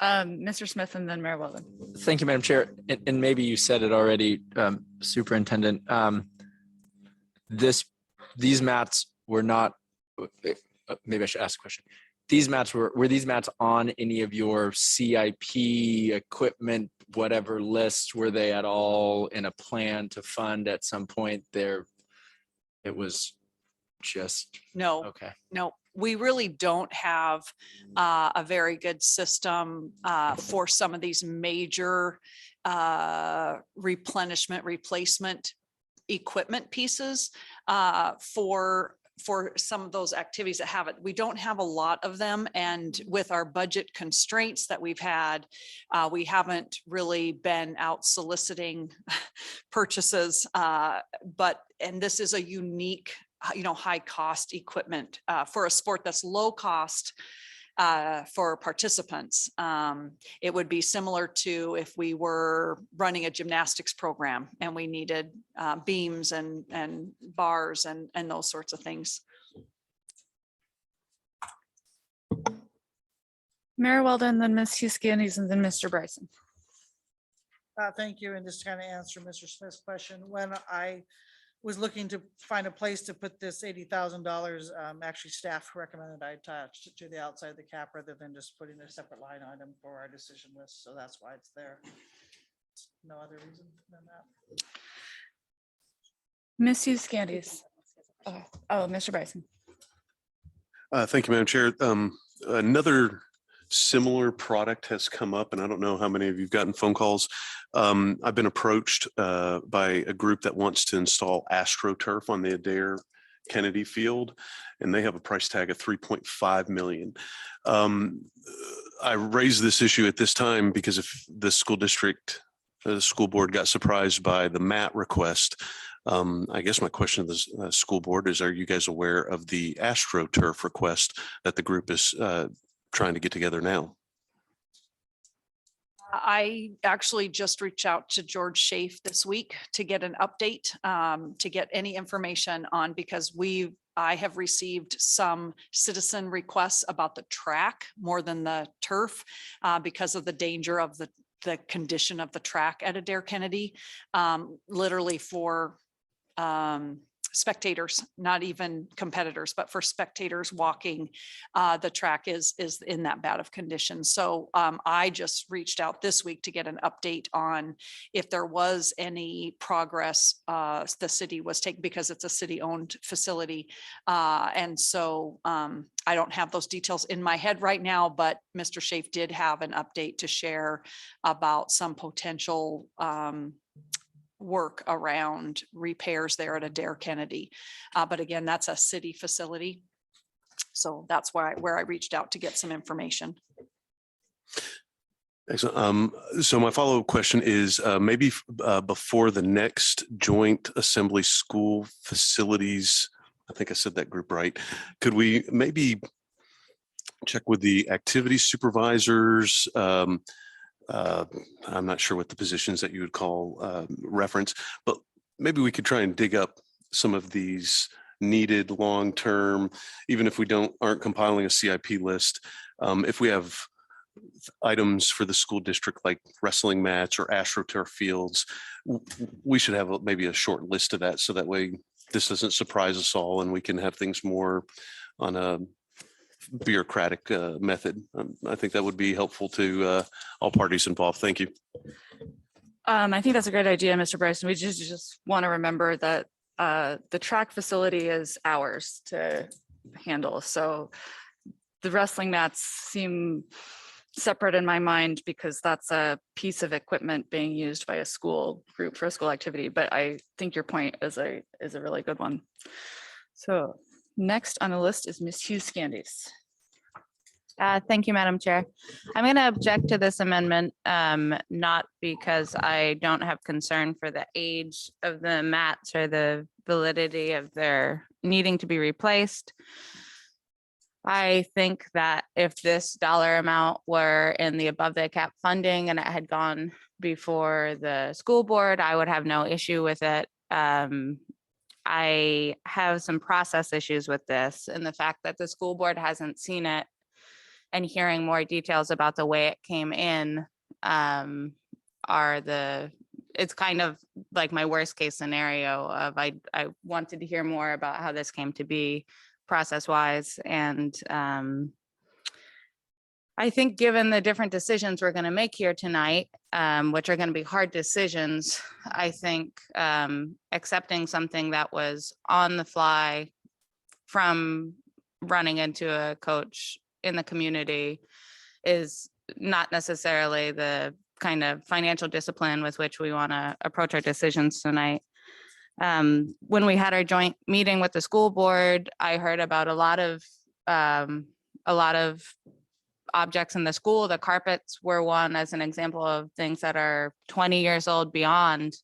Mr. Smith and then Mayor Weldon. Thank you, Madam Chair. And maybe you said it already, Superintendent. These mats were not, maybe I should ask a question. These mats were these mats on any of your CIP equipment, whatever list? Were they at all in a plan to fund at some point there? It was just, No, okay. no, we really don't have a very good system for some of these major replenishment, replacement equipment pieces for some of those activities that have it. We don't have a lot of them. And with our budget constraints that we've had, we haven't really been out soliciting purchases. And this is a unique, high cost equipment for a sport that's low cost for participants. It would be similar to if we were running a gymnastics program and we needed beams and bars and those sorts of things. Mayor Weldon, then Ms. Huskinis, and then Mr. Bryson. Thank you. And just to kind of answer Mr. Smith's question, when I was looking to find a place to put this $80,000, actually staff recommended I attach it to the outside of the cap rather than just putting a separate line item for our decision list. So that's why it's there. No other reason than that. Ms. Huskinis. Okay. Oh, Mr. Bryson. Thank you, Madam Chair. Another similar product has come up, and I don't know how many of you've gotten phone calls. I've been approached by a group that wants to install AstroTurf on the Adair Kennedy Field, and they have a price tag of $3.5 million. I raised this issue at this time because if the school district, the school board got surprised by the mat request, I guess my question to the school board is, are you guys aware of the AstroTurf request that the group is trying to get together now? I actually just reached out to George Schaaf this week to get an update, to get any information on, because I have received some citizen requests about the track more than the turf because of the danger of the condition of the track at Adair Kennedy, literally for spectators, not even competitors, but for spectators walking, the track is in that bad of condition. So I just reached out this week to get an update on if there was any progress the city was taking, because it's a city-owned facility. And so I don't have those details in my head right now, but Mr. Schaaf did have an update to share about some potential work around repairs there at Adair Kennedy. But again, that's a city facility. So that's where I reached out to get some information. Excellent. So my follow-up question is maybe before the next joint assembly school facilities, I think I said that group right, could we maybe check with the activity supervisors? I'm not sure what the positions that you would call reference, but maybe we could try and dig up some of these needed long-term, even if we aren't compiling a CIP list. If we have items for the school district like wrestling mats or AstroTurf fields, we should have maybe a short list of that, so that way this doesn't surprise us all and we can have things more on a bureaucratic method. I think that would be helpful to all parties involved. Thank you. I think that's a great idea, Mr. Bryson. We just want to remember that the track facility is ours to handle. So the wrestling mats seem separate in my mind because that's a piece of equipment being used by a school group for a school activity. But I think your point is a really good one. So next on the list is Ms. Huskinis. Thank you, Madam Chair. I'm going to object to this amendment, not because I don't have concern for the age of the mats or the validity of their needing to be replaced. I think that if this dollar amount were in the above the cap funding and it had gone before the school board, I would have no issue with it. I have some process issues with this and the fact that the school board hasn't seen it and hearing more details about the way it came in it's kind of like my worst case scenario of I wanted to hear more about how this came to be process wise. And I think given the different decisions we're going to make here tonight, which are going to be hard decisions, I think accepting something that was on the fly from running into a coach in the community is not necessarily the kind of financial discipline with which we want to approach our decisions tonight. When we had our joint meeting with the school board, I heard about a lot of objects in the school. The carpets were one as an example of things that are 20 years old beyond,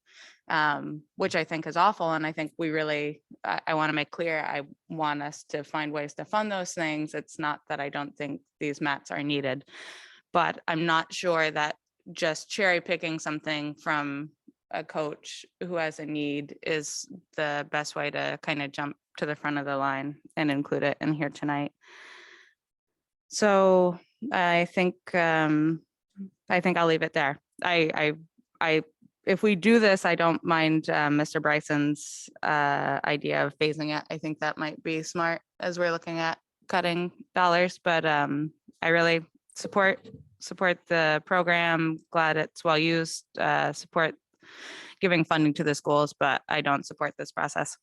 which I think is awful. And I think we really, I want to make clear, I want us to find ways to fund those things. It's not that I don't think these mats are needed, but I'm not sure that just cherry picking something from a coach who has a need is the best way to kind of jump to the front of the line and include it in here tonight. So I think I'll leave it there. If we do this, I don't mind Mr. Bryson's idea of phasing it. I think that might be smart as we're looking at cutting dollars, but I really support the program. Glad it's well used, support giving funding to the schools, but I don't support this process.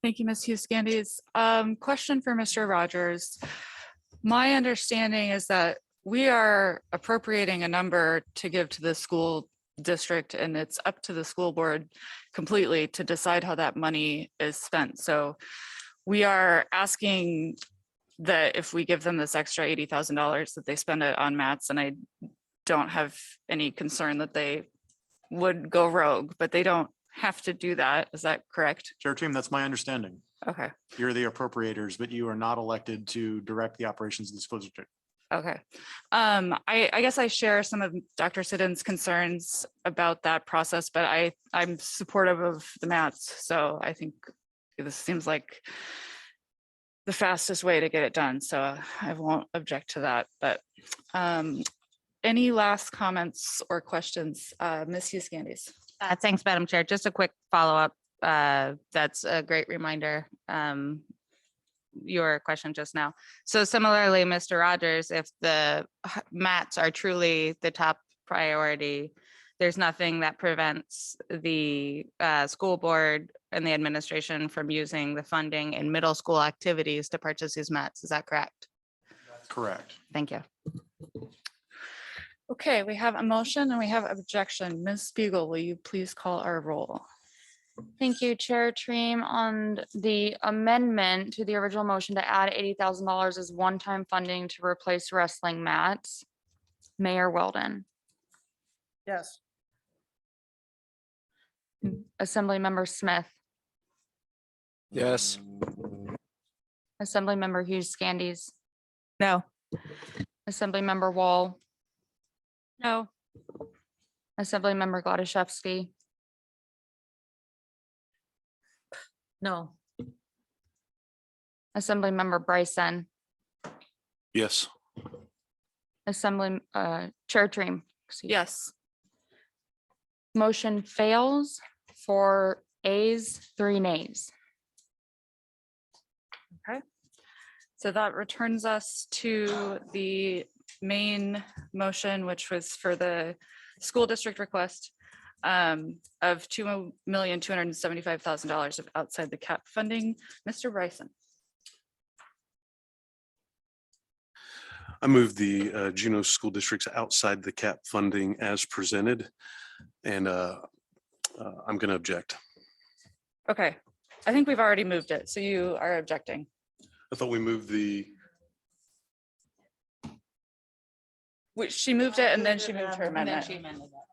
Thank you, Ms. Hughes-Gandes. Question for Mr. Rogers. My understanding is that we are appropriating a number to give to the school district, and it's up to the school board completely to decide how that money is spent. So we are asking that if we give them this extra $80,000 that they spend it on mats, and I don't have any concern that they would go rogue, but they don't have to do that. Is that correct? Chair Team, that's my understanding. Okay. You're the appropriators, but you are not elected to direct the operations of the school district. Okay. I guess I share some of Dr. Siddon's concerns about that process, but I'm supportive of the mats. So I think this seems like the fastest way to get it done. So I won't object to that, but any last comments or questions? Ms. Hughes-Gandes. Thanks, Madam Chair. Just a quick follow-up. That's a great reminder. Your question just now. So similarly, Mr. Rogers, if the mats are truly the top priority, there's nothing that prevents the school board and the administration from using the funding in middle school activities to purchase these mats. Is that correct? That's correct. Thank you. Okay, we have a motion and we have objection. Ms. Spiegel, will you please call our roll? Thank you, Chair Treem. On the amendment to the original motion to add $80,000 as one-time funding to replace wrestling mats, Mayor Weldon, Yes. Assemblymember Smith, Yes. Assemblymember Hughes-Gandes, No. Assemblymember Wall, No. Assemblymember Gladysevsky, No. Assemblymember Bryson, Yes. Chair Treem. Yes. Motion fails, 4 ayes, 3 nays. Okay. So that returns us to the main motion, which was for the school district request of $2,275,000 of outside the cap funding. Mr. Bryson. I move the Juneau School District's outside the cap funding as presented, and I'm going to object. Okay, I think we've already moved it, so you are objecting. I thought we moved the, She moved it and then she moved her And then amendment. she amended that.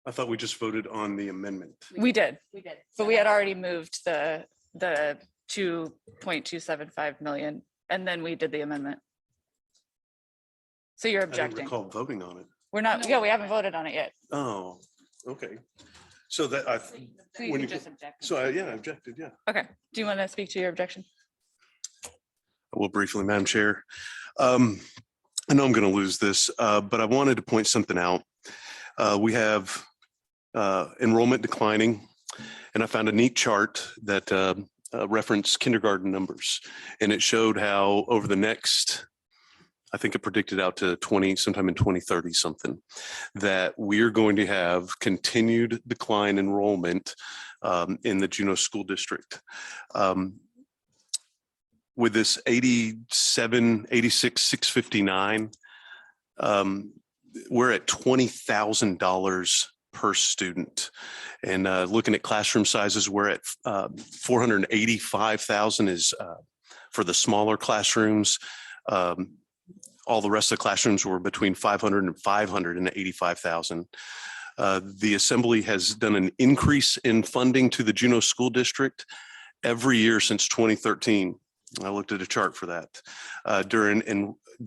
I thought we just voted on the amendment. We did, We did. but we had already moved the 2.275 million, and then we did the amendment. So you're I don't objecting. recall voting on it. We're not, yeah, we haven't voted on it yet. Oh, okay. So that I, So you when can you, just object. so yeah, I objected, yeah. Okay, do you want to speak to your objection? I will briefly, Madam Chair. I know I'm going to lose this, but I wanted to point something out. We have enrollment declining, and I found a neat chart that referenced kindergarten numbers, and it showed how over the next, I think it predicted out to sometime in 2030 something, that we're going to have continued decline enrollment in the Juneau School District. With this 87, 86, 659, we're at $20,000 per student. And looking at classroom sizes, we're at 485,000 is for the smaller classrooms. All the rest of the classrooms were between 500 and 585,000. The Assembly has done an increase in funding to the Juneau School District every year since 2013. I looked at a chart for that.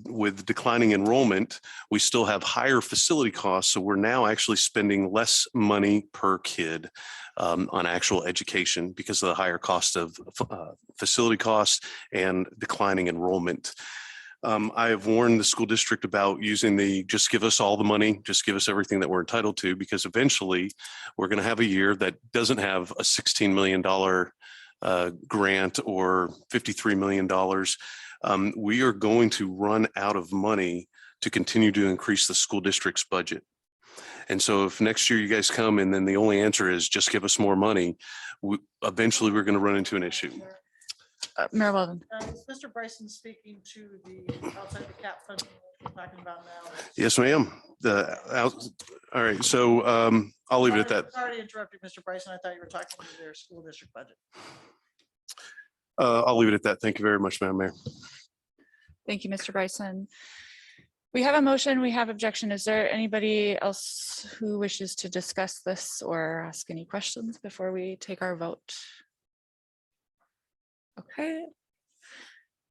With declining enrollment, we still have higher facility costs. So we're now actually spending less money per kid on actual education because of the higher cost of facility costs and declining enrollment. I have warned the school district about using the just give us all the money, just give us everything that we're entitled to, because eventually we're going to have a year that doesn't have a $16 million grant or $53 million. We are going to run out of money to continue to increase the school district's budget. And so if next year you guys come and then the only answer is just give us more money, eventually we're going to run into an issue. Mayor Weldon. Is Mr. Bryson speaking to the outside the cap funding we're talking about now? Yes, ma'am. All right, so I'll leave it at that. Sorry to interrupt you, Mr. Bryson. I thought you were talking to their school district budget. I'll leave it at that. Thank you very much, Madam Mayor. Thank you, Mr. Bryson. We have a motion, we have objection. Is there anybody else who wishes to discuss this or ask any questions before we take our vote? Okay.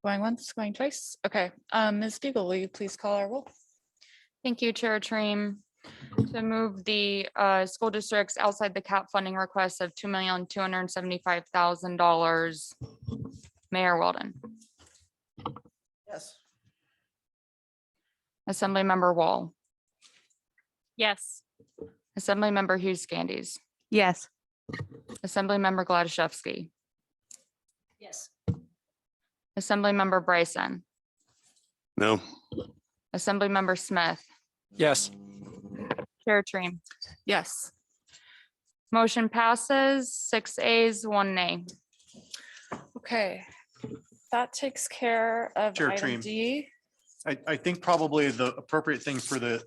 Going once, going twice. Okay, Ms. Beagle, will you please call our roll? Thank you, Chair Treem. To move the school districts outside the cap funding request of $2,275,000. Mayor Weldon. Yes. Assemblymember Wall. Yes. Assemblymember Hughes Scandies. Yes. Assemblymember Gladishevsky. Yes. Assemblymember Bryson. No. Assemblymember Smith. Yes. Chair Treem. Yes. Motion passes 6 ayes, 1 nay. Okay, that takes care of Chair item Treem. D. I think probably the appropriate thing for the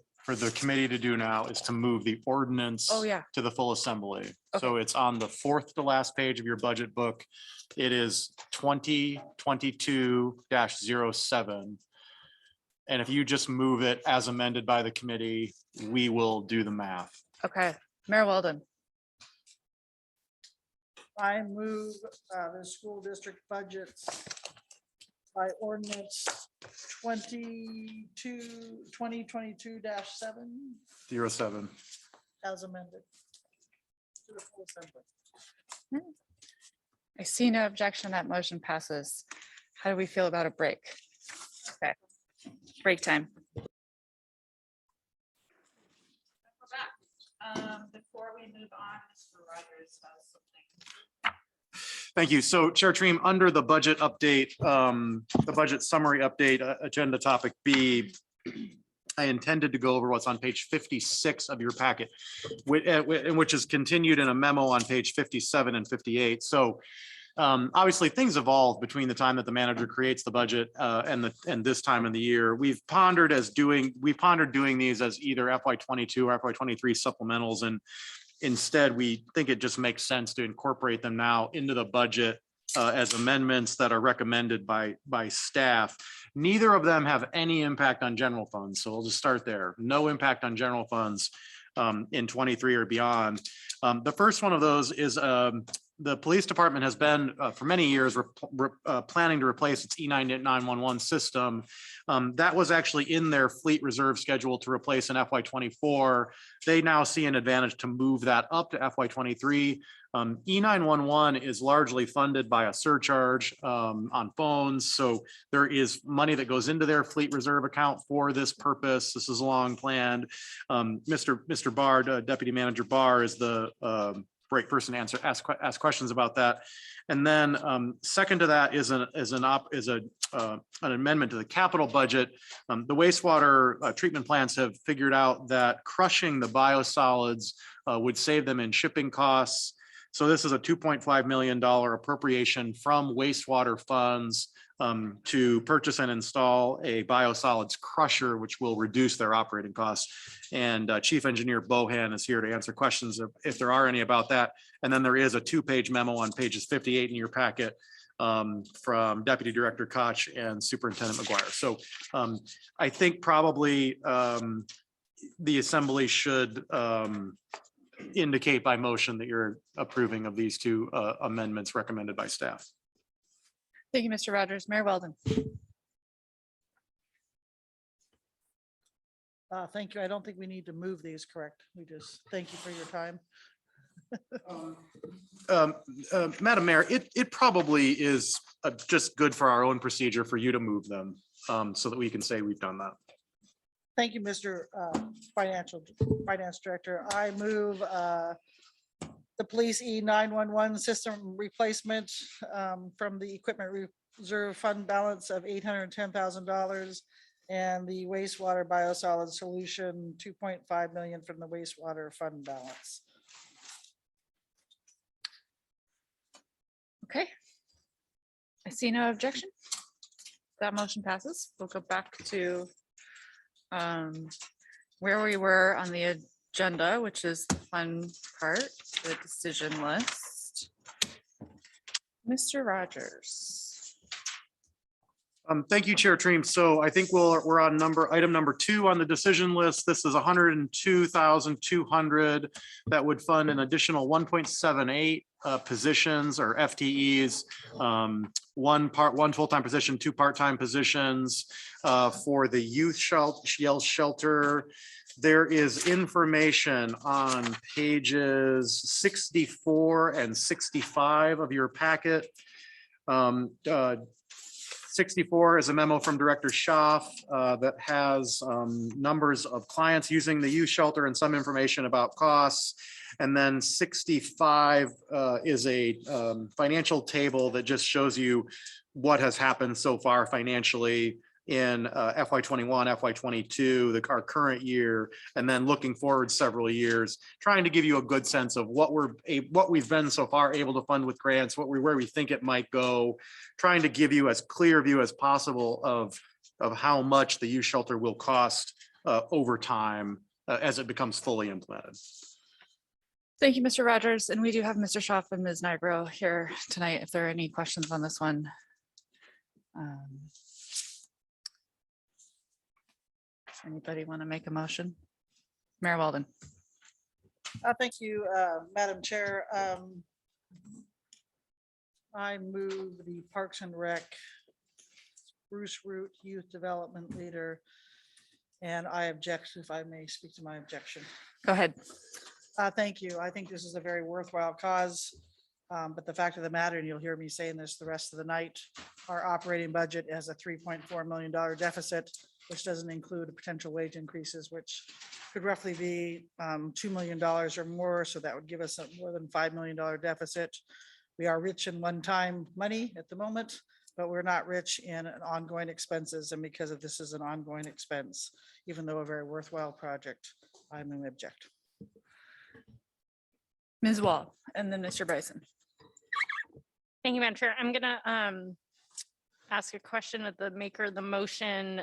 committee to do now is to move the ordinance Oh, yeah. to the full assembly. So it's on the fourth to last page of your budget book. It is 2022-07. And if you just move it as amended by the committee, we will do the math. Okay, Mayor Weldon. I move the school district budgets by ordinance 2022-7 07. as amended to the full assembly. I see no objection. That motion passes. How do we feel about a break? Okay, break time. Before we move on, Mr. Rogers has something. Thank you. So Chair Treem, under the budget update, the budget summary update, agenda topic B, I intended to go over what's on page 56 of your packet, which is continued in a memo on page 57 and 58. So obviously things evolve between the time that the manager creates the budget and this time of the year. We've pondered doing these as either FY22 or FY23 supplementals, and instead we think it just makes sense to incorporate them now into the budget as amendments that are recommended by staff. Neither of them have any impact on general funds, so we'll just start there. No impact on general funds in 23 or beyond. The first one of those is the police department has been for many years planning to replace its E911 system. That was actually in their fleet reserve schedule to replace in FY24. They now see an advantage to move that up to FY23. E911 is largely funded by a surcharge on phones. So there is money that goes into their fleet reserve account for this purpose. This is long planned. Mr. Barr, Deputy Manager Barr is the right person to ask questions about that. And then second to that is an amendment to the capital budget. The wastewater treatment plants have figured out that crushing the biosolids would save them in shipping costs. So this is a $2.5 million appropriation from wastewater funds to purchase and install a biosolids crusher, which will reduce their operating costs. And Chief Engineer Bohan is here to answer questions if there are any about that. And then there is a 2-page memo on pages 58 in your packet from Deputy Director Koch and Superintendent McGuire. So I think probably the Assembly should indicate by motion that you're approving of these two amendments recommended by staff. Thank you, Mr. Rogers. Mayor Weldon. Thank you. I don't think we need to move these, correct? We just thank you for your time. Madam Mayor, it probably is just good for our own procedure for you to move them so that we can say we've done that. Thank you, Mr. Finance Director. I move the police E911 system replacement from the equipment reserve fund balance of $810,000 and the wastewater biosolid solution 2.5 million from the wastewater fund balance. Okay. I see no objection. That motion passes. We'll go back to where we were on the agenda, which is the fun part, the decision list. Mr. Rogers. Thank you, Chair Treem. So I think we're on item number 2 on the decision list. This is 102,200 that would fund an additional 1.78 positions or FTEs, one full-time position, 2 part-time positions for the youth shelter. There is information on pages 64 and 65 of your packet. 64 is a memo from Director Schaaf that has numbers of clients using the youth shelter and some information about costs. And then 65 is a financial table that just shows you what has happened so far financially in FY21, FY22, our current year, and then looking forward several years, trying to give you a good sense of what we've been so far able to fund with grants, where we think it might go, trying to give you as clear view as possible of how much the youth shelter will cost over time as it becomes fully implemented. Thank you, Mr. Rogers. And we do have Mr. Schaaf and Ms. Nigro here tonight if there are any questions on this one. Anybody want to make a motion? Mayor Weldon. Thank you, Madam Chair. I move the Parks and Rec Bruce Root Youth Development Leader, and I object, if I may speak to my objection. Go ahead. Thank you. I think this is a very worthwhile cause. But the fact of the matter, and you'll hear me saying this the rest of the night, our operating budget has a $3.4 million deficit, which doesn't include potential wage increases, which could roughly be $2 million or more. So that would give us a more than $5 million deficit. We are rich in one-time money at the moment, but we're not rich in ongoing expenses. And because of this is an ongoing expense, even though a very worthwhile project, I'm going to object. Ms. Wall, and then Mr. Bryson. Thank you, Madam Chair. I'm gonna ask a question of the maker of the motion.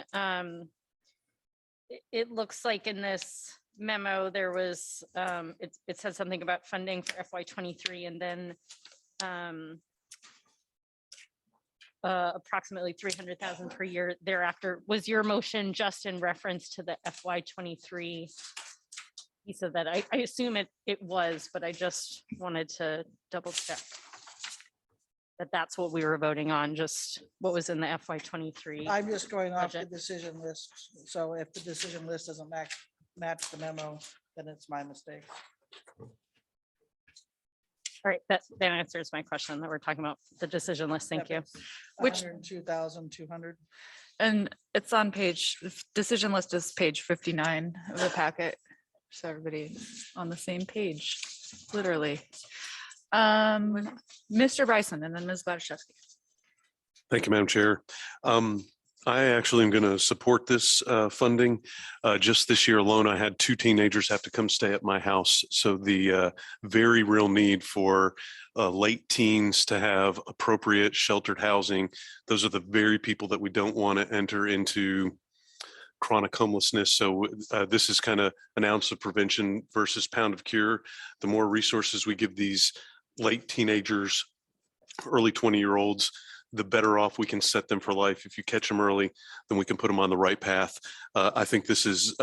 It looks like in this memo, there was, it said something about funding for FY23 and then approximately 300,000 per year thereafter. Was your motion just in reference to the FY23 piece of that? I assume it was, but I just wanted to double check. that's what we were voting on, just what was in the FY 23. I'm just going off the budget. decision list. So if the decision list doesn't match the memo, then it's my mistake. All right, that answers my question that we're talking about, the decision list. Thank you. Which 102,200. And it's on page, decision list is page 59 of the packet. So everybody on the same page, literally. Mr. Bryson and then Ms. Gladys. Thank you, Madam Chair. I actually am going to support this funding. Just this year alone, I had 2 teenagers have to come stay at my house. So the very real need for late teens to have appropriate sheltered housing. Those are the very people that we don't want to enter into chronic homelessness. So this is kind of an ounce of prevention versus pound of cure. The more resources we give these late teenagers, early 20-year-olds, the better off we can set them for life. If you catch them early, then we can put them on the right path. I think this is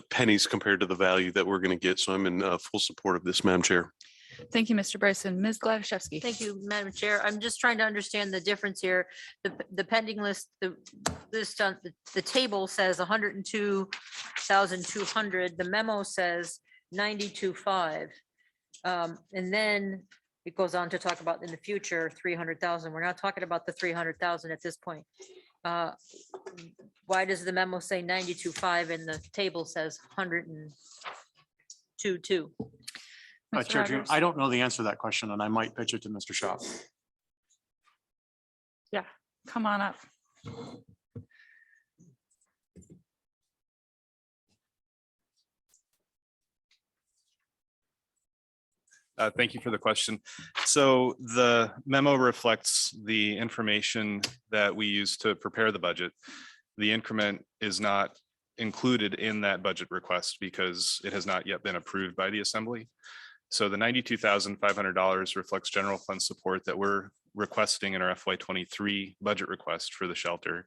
pennies compared to the value that we're going to get. So I'm in full support of this, Madam Chair. Thank you, Mr. Bryson. Ms. Gladys. Thank you, Madam Chair. I'm just trying to understand the difference here. The pending list, the list on the table says 102,200. The memo says 92.5. And then it goes on to talk about in the future, 300,000. We're not talking about the 300,000 at this point. Why does the memo say 92.5 and the table says 102.2? Chair June, I don't know the answer to that question, and I might pitch it to Mr. Shaw. Yeah, come on up. Thank you for the question. So the memo reflects the information that we use to prepare the budget. The increment is not included in that budget request because it has not yet been approved by the Assembly. So the $92,500 reflects general fund support that we're requesting in our FY23 budget request for the shelter.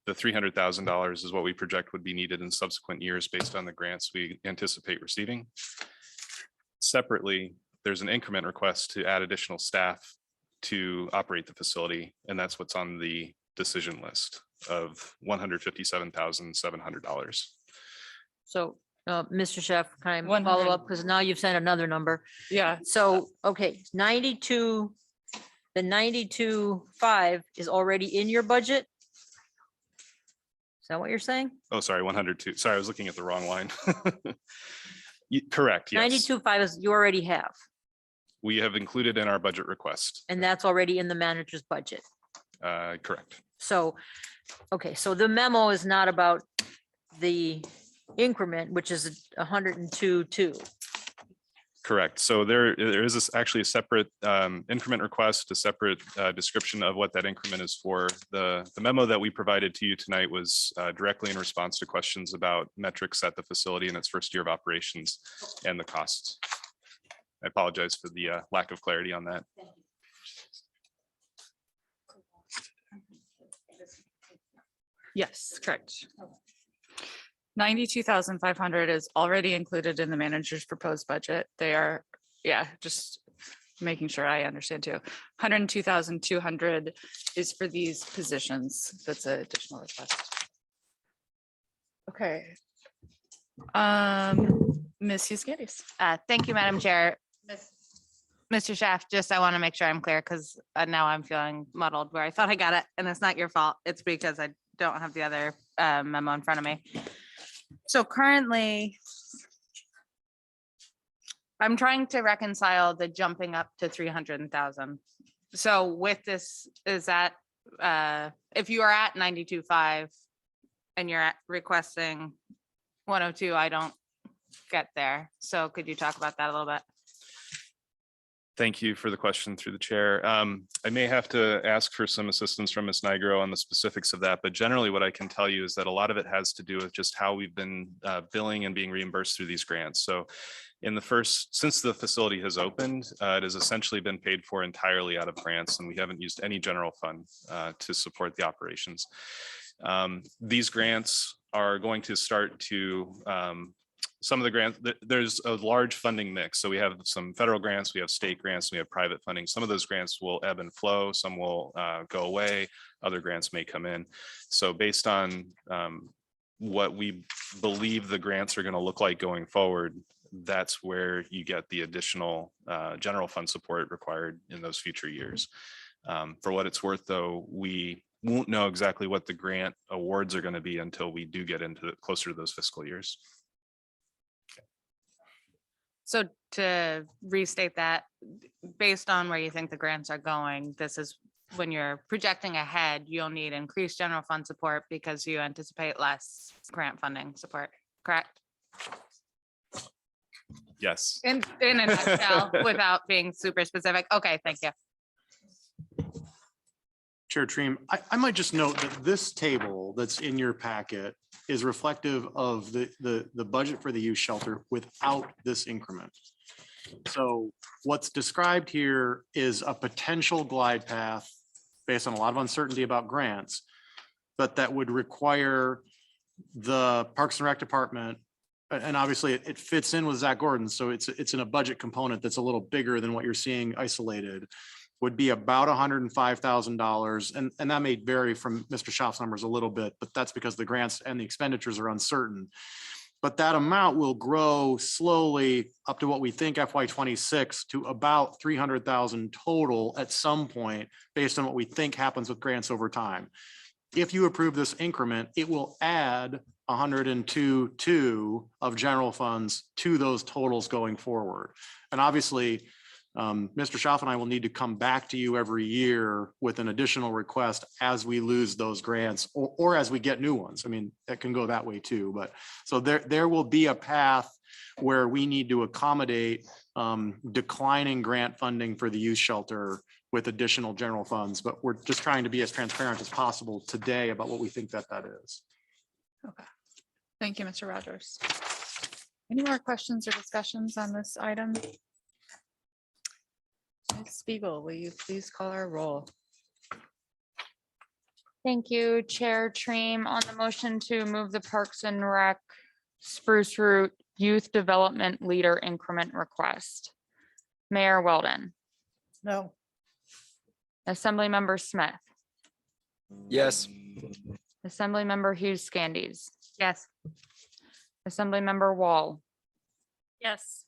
The $300,000 is what we project would be needed in subsequent years based on the grants we anticipate receiving. Separately, there's an increment request to add additional staff to operate the facility, and that's what's on the decision list of $157,700. So, Mr. Chef, can I follow up? Because now you've sent another number. Yeah. So, okay, 92, the 92.5 is already in your budget? Is that what you're saying? Oh, sorry, 102. Sorry, I was looking at the wrong line. Correct, yes. 92.5 is you already have, We have included in our budget request. and that's already in the manager's budget. Correct. So, okay, so the memo is not about the increment, which is 102.2. Correct. So there is actually a separate increment request, a separate description of what that increment is for. The memo that we provided to you tonight was directly in response to questions about metrics at the facility in its first year of operations and the costs. I apologize for the lack of clarity on that. Yes, correct. 92,500 is already included in the manager's proposed budget. They are, yeah, just making sure I understand too. 102,200 is for these positions. That's an additional request. Okay. Ms. Hughes. Thank you, Madam Chair. Mr. Schaaf, just I want to make sure I'm clear because now I'm feeling muddled where I thought I got it and it's not your fault. It's because I don't have the other memo in front of me. So currently, I'm trying to reconcile the jumping up to 300,000. So with this, is that if you are at 92.5 and you're requesting 102, I don't get there. So could you talk about that a little bit? Thank you for the question through the chair. I may have to ask for some assistance from Ms. Nigro on the specifics of that, but generally what I can tell you is that a lot of it has to do with just how we've been billing and being reimbursed through these grants. So since the facility has opened, it has essentially been paid for entirely out of grants, and we haven't used any general fund to support the operations. These grants are going to start to some of the grants, there's a large funding mix. So we have some federal grants, we have state grants, we have private funding. Some of those grants will ebb and flow, some will go away, other grants may come in. So based on what we believe the grants are going to look like going forward, that's where you get the additional general fund support required in those future years. For what it's worth, though, we won't know exactly what the grant awards are going to be until we do get into closer to those fiscal years. So to restate that, based on where you think the grants are going, this is when you're projecting ahead, you'll need increased general fund support because you anticipate less grant funding support, correct? Yes. In a nutshell, without being super specific. Okay, thank you. Chair Treem, I might just note that this table that's in your packet is reflective of the budget for the youth shelter without this increment. So what's described here is a potential glide path based on a lot of uncertainty about grants, but that would require the Parks and Rec Department, and obviously it fits in with Zach Gordon, so it's in a budget component that's a little bigger than what you're seeing isolated, would be about $105,000. And that may vary from Mr. Schaaf's numbers a little bit, but that's because the grants and the expenditures are uncertain. But that amount will grow slowly up to what we think FY26 to about 300,000 total at some point, based on what we think happens with grants over time. If you approve this increment, it will add 102.2 of general funds to those totals going forward. And obviously, Mr. Schaaf and I will need to come back to you every year with an additional request as we lose those grants or as we get new ones. I mean, that can go that way too. But so there will be a path where we need to accommodate declining grant funding for the youth shelter with additional general funds. But we're just trying to be as transparent as possible today about what we think that is. Okay. Thank you, Mr. Rogers. Any more questions or discussions on this item? Ms. Spiegel, will you please call our roll? Thank you, Chair Treem. On the motion to move the Parks and Rec Spruce Root Youth Development Leader Increment Request. Mayor Weldon. No. Assemblymember Smith. Yes. Assemblymember Hughes Scandies. Yes. Assemblymember Wall. Yes.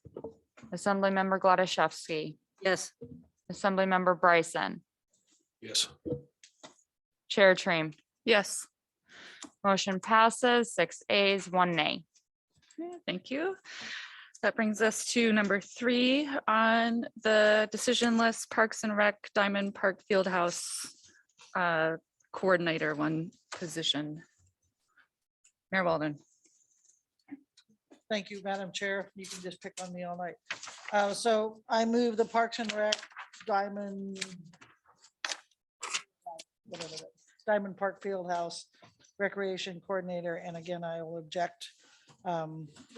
Assemblymember Gladishevsky. Yes. Assemblymember Bryson. Yes. Chair Treem. Yes. Motion passes 6 ayes, 1 nay. Okay, thank you. That brings us to number 3 on the decision list, Parks and Rec Diamond Park Fieldhouse Coordinator 1 position. Mayor Walden. Thank you, Madam Chair. You can just pick on me all night. So I move the Parks and Rec Diamond Park Fieldhouse Recreation Coordinator. And again, I will object.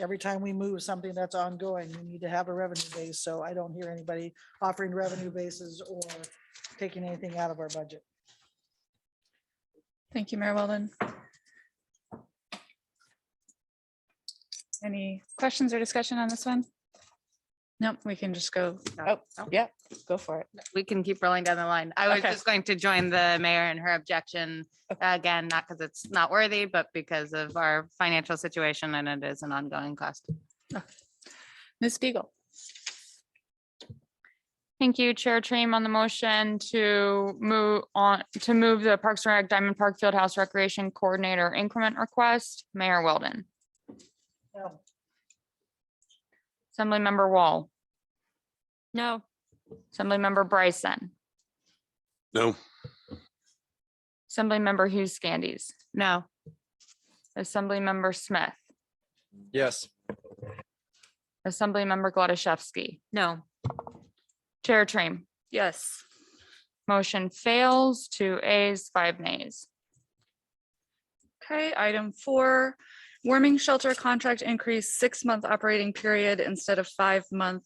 Every time we move something that's ongoing, we need to have a revenue base. So I don't hear anybody offering revenue bases or taking anything out of our budget. Thank you, Mayor Weldon. Any questions or discussion on this one? Nope, we can just go. Oh, yeah, go for it. We can keep rolling down the line. I was Okay. just going to join the mayor in her objection. Again, not because it's not worthy, but because of our financial situation and it is an ongoing cost. Ms. Spiegel. Thank you, Chair Treem, on the motion to move the Parks and Rec Diamond Park Fieldhouse Recreation Coordinator increment request. Mayor Weldon. No. Assemblymember Wall. No. Assemblymember Bryson. No. Assemblymember Hughes Scandies. No. Assemblymember Smith. Yes. Assemblymember Gladishevsky. No. Chair Treem. Yes. Motion fails, 2 ayes, 5 nays. Okay, item 4, warming shelter contract increase 6-month operating period instead of 5-month,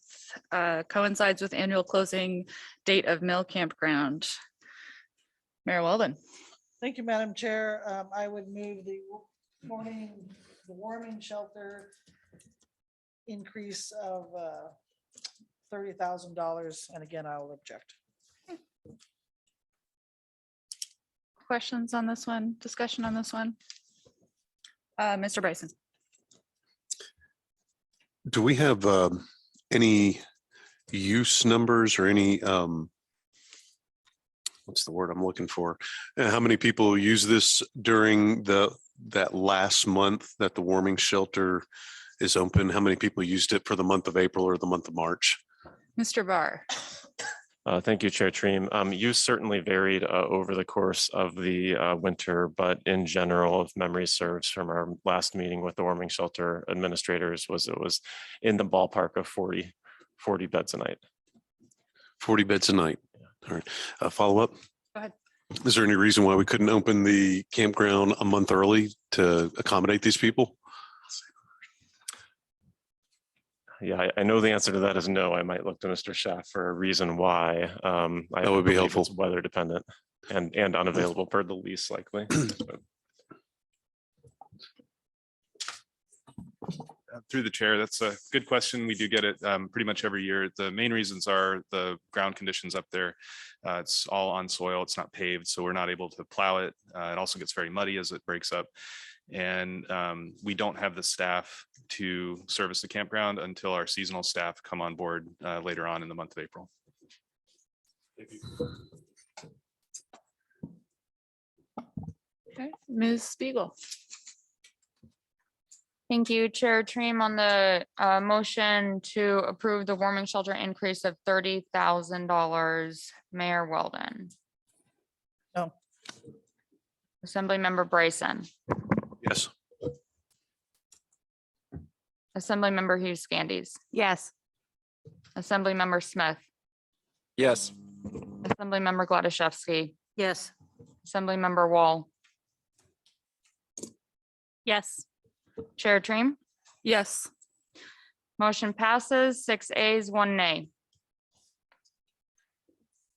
coincides with annual closing date of Mill Campground. Mayor Weldon. Thank you, Madam Chair. I would move the warming shelter increase of $30,000. And again, I will object. Questions on this one? Discussion on this one? Mr. Bryson? Do we have any use numbers or any, what's the word I'm looking for? How many people use this during that last month that the warming shelter is open? How many people used it for the month of April or the month of March? Mr. Barr? Thank you, Chair Treem. Use certainly varied over the course of the winter, but in general, if memory serves from our last meeting with the warming shelter administrators, it was in the ballpark of 40 beds a night. 40 beds a night. All right. Follow up. Go ahead. Is there any reason why we couldn't open the campground a month early to accommodate these people? Yeah, I know the answer to that is no. I might look to Mr. Schaff for a reason why. That would be believe helpful. it's weather dependent and unavailable per the lease likely. Through the chair, that's a good question. We do get it pretty much every year. The main reasons are the ground conditions up there. It's all on soil. It's not paved, so we're not able to plow it. It also gets very muddy as it breaks up. And we don't have the staff to service the campground until our seasonal staff come on board later on in the month of April. Okay, Ms. Spiegel? Thank you, Chair Treem, on the motion to approve the warming shelter increase of $30,000. Mayor Weldon. No. Assemblymember Bryson. Yes. Assemblymember Hughes Scandies. Yes. Assemblymember Smith. Yes. Assemblymember Gladysevsky. Yes. Assemblymember Wall. Yes. Chair Treem. Yes. Motion passes 6 ayes, 1 nay.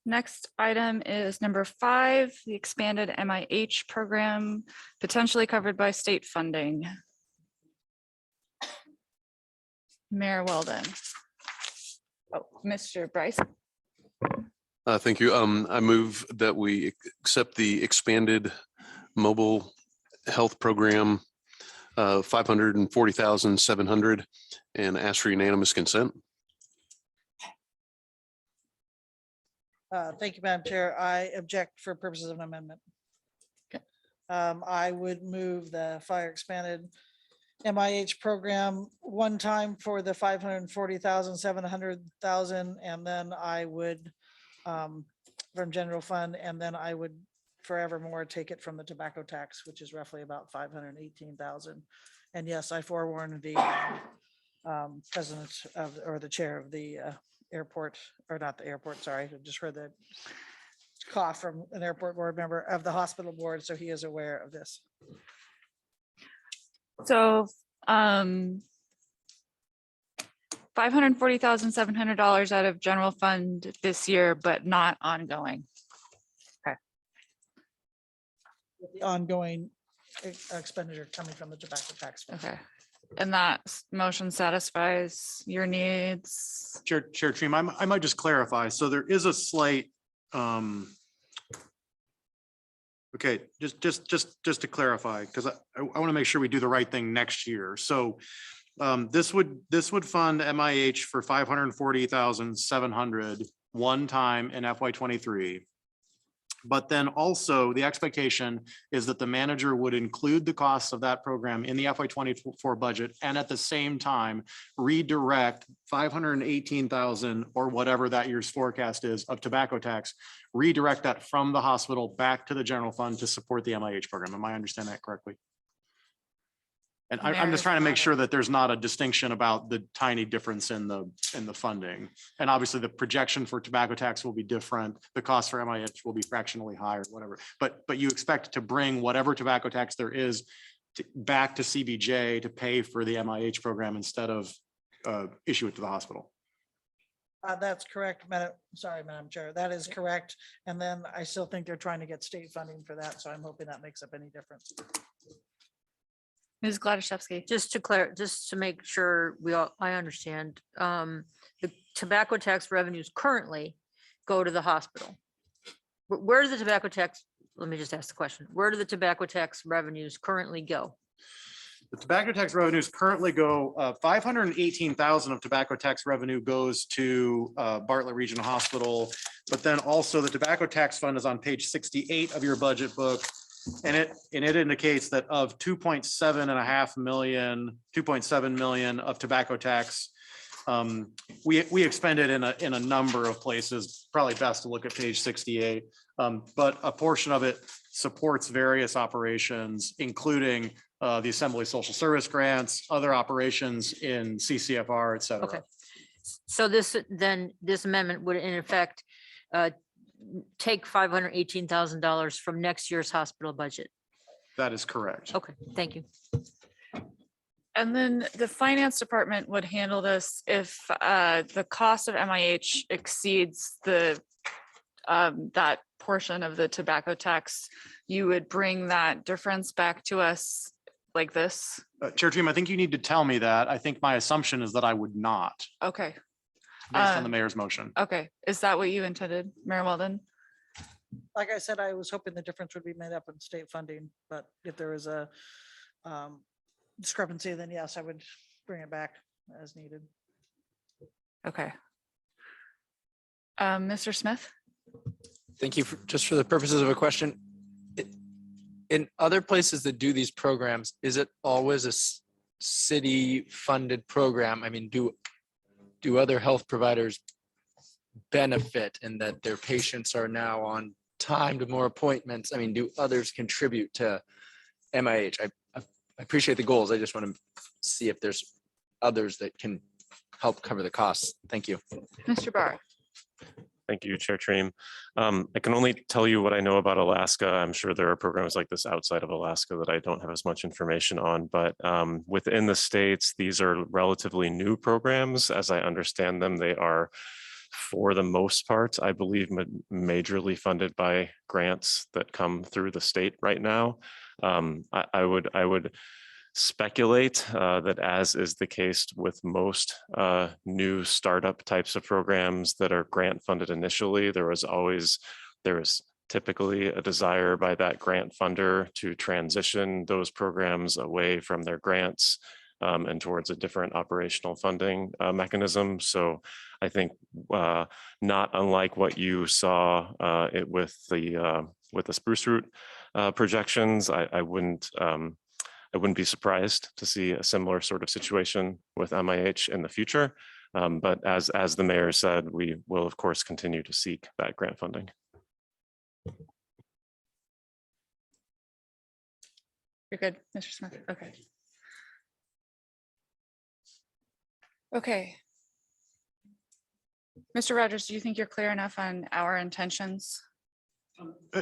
Next item is number 5, the expanded MIH program potentially covered by state funding. Mayor Weldon. Oh, Mr. Bryce? Thank you. I move that we accept the expanded mobile health program, 540,700, and ask for unanimous consent. Thank you, Madam Chair. I object for purposes of an amendment. I would move the fire expanded MIH program one time for the 540,000, 700,000, and then I would from general fund, and then I would forevermore take it from the tobacco tax, which is roughly about 518,000. And yes, I forewarned the president of, or the chair of the airport, or not the airport, sorry, I just heard the cough from an airport board member of the hospital board, so he is aware of this. So $540,700 out of general fund this year, but not ongoing. Okay. With the ongoing expenditure coming from the tobacco tax. Okay. And that motion satisfies your needs. Chair Treem, I might just clarify. So there is a slight, okay, just to clarify, because I want to make sure we do the right thing next year. So this would fund MIH for 540,700 one time in FY23. But then also the expectation is that the manager would include the costs of that program in the FY24 budget, and at the same time redirect 518,000 or whatever that year's forecast is of tobacco tax, redirect that from the hospital back to the general fund to support the MIH program. Am I understanding that correctly? And I'm just trying to make sure that there's not a distinction about the tiny difference in the funding. And obviously the projection for tobacco tax will be different. The cost for MIH will be fractionally higher, whatever. But you expect to bring whatever tobacco tax there is back to CBJ to pay for the MIH program instead of issue it to the hospital. That's correct, Madam Chair. That is correct. And then I still think they're trying to get state funding for that. So I'm hoping that makes up any difference. Ms. Gladys. Just to make sure I understand, the tobacco tax revenues currently go to the hospital. Where do the tobacco tax, let me just ask the question, where do the tobacco tax revenues currently go? The tobacco tax revenues currently go, 518,000 of tobacco tax revenue goes to Bartlett Regional Hospital. But then also the tobacco tax fund is on page 68 of your budget book. And it indicates that of 2.7 million of tobacco tax, we expended in a number of places, probably best to look at page 68. But a portion of it supports various operations, including the Assembly Social Service grants, other operations in CCFR, et cetera. Okay. So this amendment would in effect take $518,000 from next year's hospital budget. That is correct. Okay, thank you. And then the finance department would handle this if the cost of MIH exceeds the that portion of the tobacco tax. You would bring that difference back to us like this. Chair Dream, I think you need to tell me that. I think my assumption is that I would not, Okay. based on the mayor's motion. Okay, is that what you intended, Mayor Weldon? Like I said, I was hoping the difference would be made up in state funding, but if there is a discrepancy, then yes, I would bring it back as needed. Okay. Mr. Smith? Thank you. Just for the purposes of a question, in other places that do these programs, is it always a city funded program? I mean, do other health providers benefit in that their patients are now on time to more appointments? I mean, do others contribute to MIH? I appreciate the goals. I just want to see if there's others that can help cover the costs. Thank you. Mr. Barr? Thank you, Chair Treem. I can only tell you what I know about Alaska. I'm sure there are programs like this outside of Alaska that I don't have as much information on, but within the states, these are relatively new programs. As I understand them, they are, for the most part, I believe, majorly funded by grants that come through the state right now. I would speculate that, as is the case with most new startup types of programs that are grant funded initially, there is typically a desire by that grant funder to transition those programs away from their grants and towards a different operational funding mechanism. So I think not unlike what you saw with the Spruce Root projections, I wouldn't be surprised to see a similar sort of situation with MIH in the future. But as the mayor said, we will of course continue to seek that grant funding. You're good, Mr. Smith. Okay. Okay. Mr. Rogers, do you think you're clear enough on our intentions?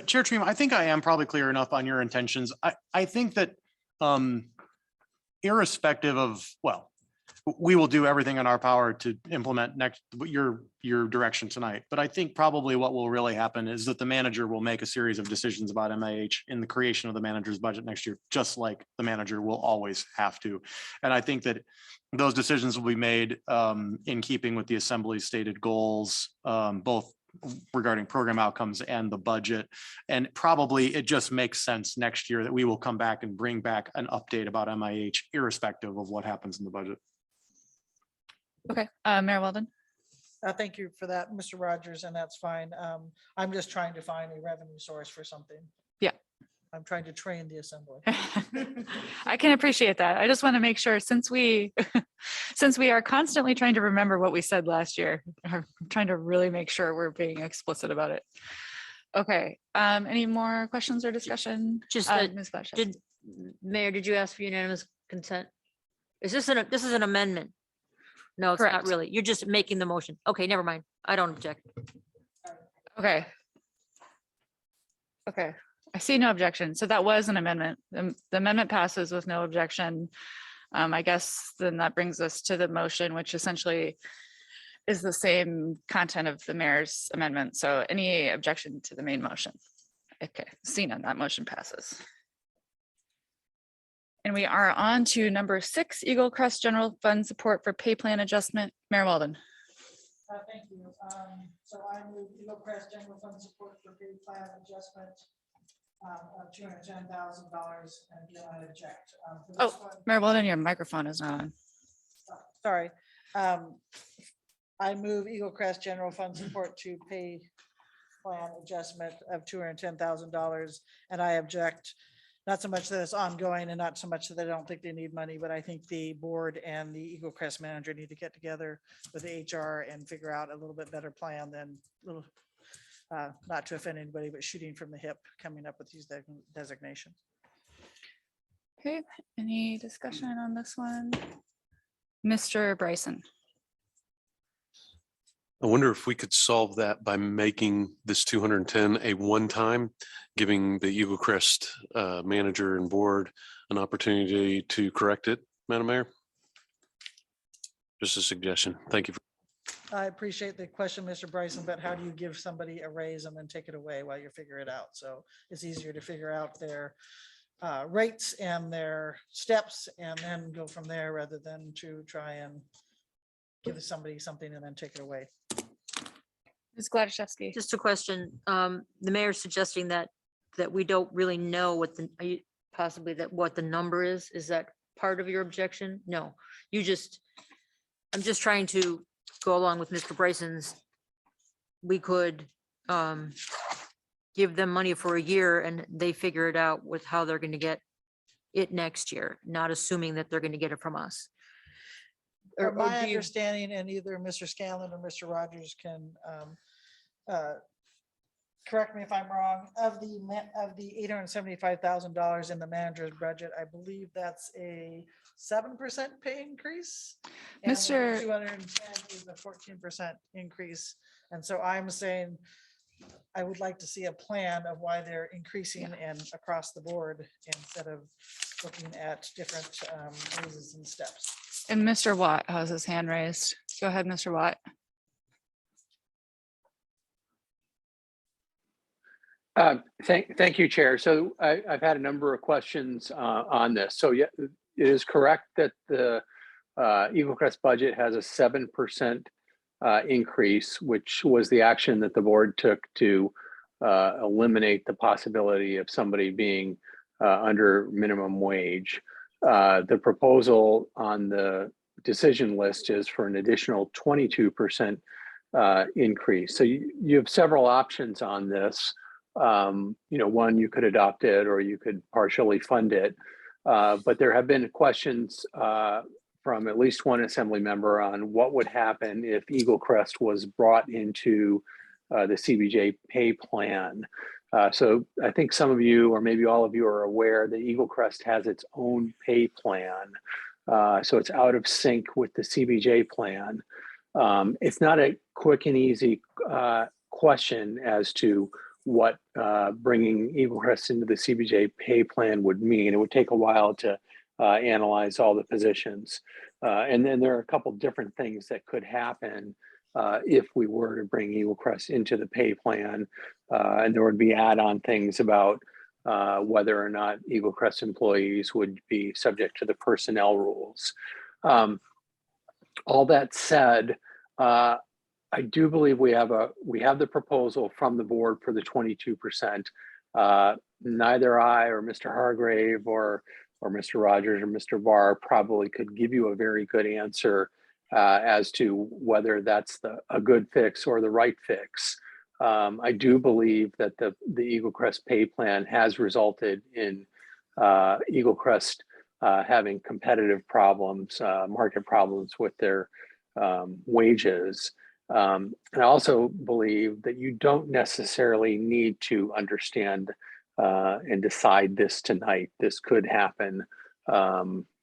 Chair Treem, I think I am probably clear enough on your intentions. I think that irrespective of, well, we will do everything in our power to implement your direction tonight. But I think probably what will really happen is that the manager will make a series of decisions about MIH in the creation of the manager's budget next year, just like the manager will always have to. And I think that those decisions will be made in keeping with the Assembly's stated goals, both regarding program outcomes and the budget. And probably it just makes sense next year that we will come back and bring back an update about MIH irrespective of what happens in the budget. Okay, Mayor Weldon. Thank you for that, Mr. Rogers, and that's fine. I'm just trying to find a revenue source for something. Yeah. I'm trying to train the Assembly. I can appreciate that. I just want to make sure, since we are constantly trying to remember what we said last year, I'm trying to really make sure we're being explicit about it. Okay, any more questions or discussion? Just Ms. Flesch. Mayor, did you ask for unanimous consent? Is this this is an amendment? No, it's not Correct. really. You're just making the motion. Okay, never mind. I don't object. Okay. Okay, I see no objection. So that was an amendment. The amendment passes with no objection. I guess then that brings us to the motion, which essentially is the same content of the mayor's amendment. So any objection to the main motion? Okay, seeing none, that motion passes. And we are on to number 6, Eagle Crest General Fund Support for Pay Plan Adjustment. Mayor Walden. Thank you. So I move Eagle Crest General Fund Support for Pay Plan Adjustment of $210,000 and do not object. For this Oh, one- Mayor Walden, your microphone is not on. Sorry. I move Eagle Crest General Fund Support to pay plan adjustment of $210,000. And I object, not so much that it's ongoing and not so much that they don't think they need money, but I think the board and the Eagle Crest manager need to get together with the HR and figure out a little bit better plan than little, not to offend anybody, but shooting from the hip, coming up with these designations. Okay, any discussion on this one? Mr. Bryson. I wonder if we could solve that by making this 210 a one-time, giving the Eagle Crest manager and board an opportunity to correct it, Madam Mayor. Just a suggestion. Thank you. I appreciate the question, Mr. Bryson, but how do you give somebody a raise and then take it away while you figure it out? So it's easier to figure out their rates and their steps and then go from there rather than to try and give somebody something and then take it away. Ms. Gladysevsky. Just a question. The mayor's suggesting that we don't really know what possibly what the number is. Is that part of your objection? No, I'm just trying to go along with Mr. Bryson's. We could give them money for a year and they figure it out with how they're going to get it next year, not assuming that they're going to get it from us. Or My do you- understanding, and either Mr. Scanlon or Mr. Rogers can correct me if I'm wrong, of the $875,000 in the manager's budget, I believe that's a 7% pay increase. And the Mr. 210 is a 14% increase. And so I'm saying, I would like to see a plan of why they're increasing and across the board instead of looking at different raises and steps. And Mr. Watt has his hand raised. Go ahead, Mr. Watt. Thank you, Chair. So I've had a number of questions on this. So yeah, it is correct that the Eagle Crest budget has a 7% increase, which was the action that the board took to eliminate the possibility of somebody being under minimum wage. The proposal on the decision list is for an additional 22% increase. So you have several options on this. One, you could adopt it or you could partially fund it. But there have been questions from at least one assembly member on what would happen if Eagle Crest was brought into the CBJ pay plan. So I think some of you, or maybe all of you, are aware that Eagle Crest has its own pay plan. So it's out of sync with the CBJ plan. It's not a quick and easy question as to what bringing Eagle Crest into the CBJ pay plan would mean. It would take a while to analyze all the positions. And then there are a couple different things that could happen if we were to bring Eagle Crest into the pay plan. And there would be add-on things about whether or not Eagle Crest employees would be subject to the personnel rules. All that said, I do believe we have the proposal from the board for the 22%. Neither I or Mr. Hargrave or Mr. Rogers or Mr. Barr probably could give you a very good answer as to whether that's a good fix or the right fix. I do believe that the Eagle Crest pay plan has resulted in Eagle Crest having competitive problems, market problems with their wages. And I also believe that you don't necessarily need to understand and decide this tonight. This could happen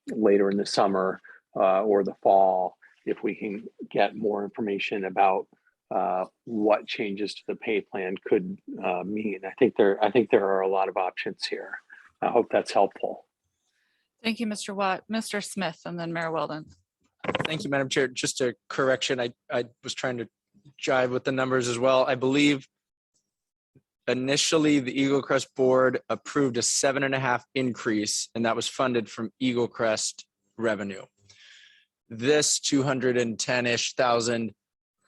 later in the summer or the fall if we can get more information about what changes to the pay plan could mean. I think there are a lot of options here. I hope that's helpful. Thank you, Mr. Watt. Mr. Smith, and then Mayor Weldon. Thank you, Madam Chair. Just a correction. I was trying to jive with the numbers as well. I believe initially the Eagle Crest board approved a 7.5 increase, and that was funded from Eagle Crest revenue. This 210-ish thousand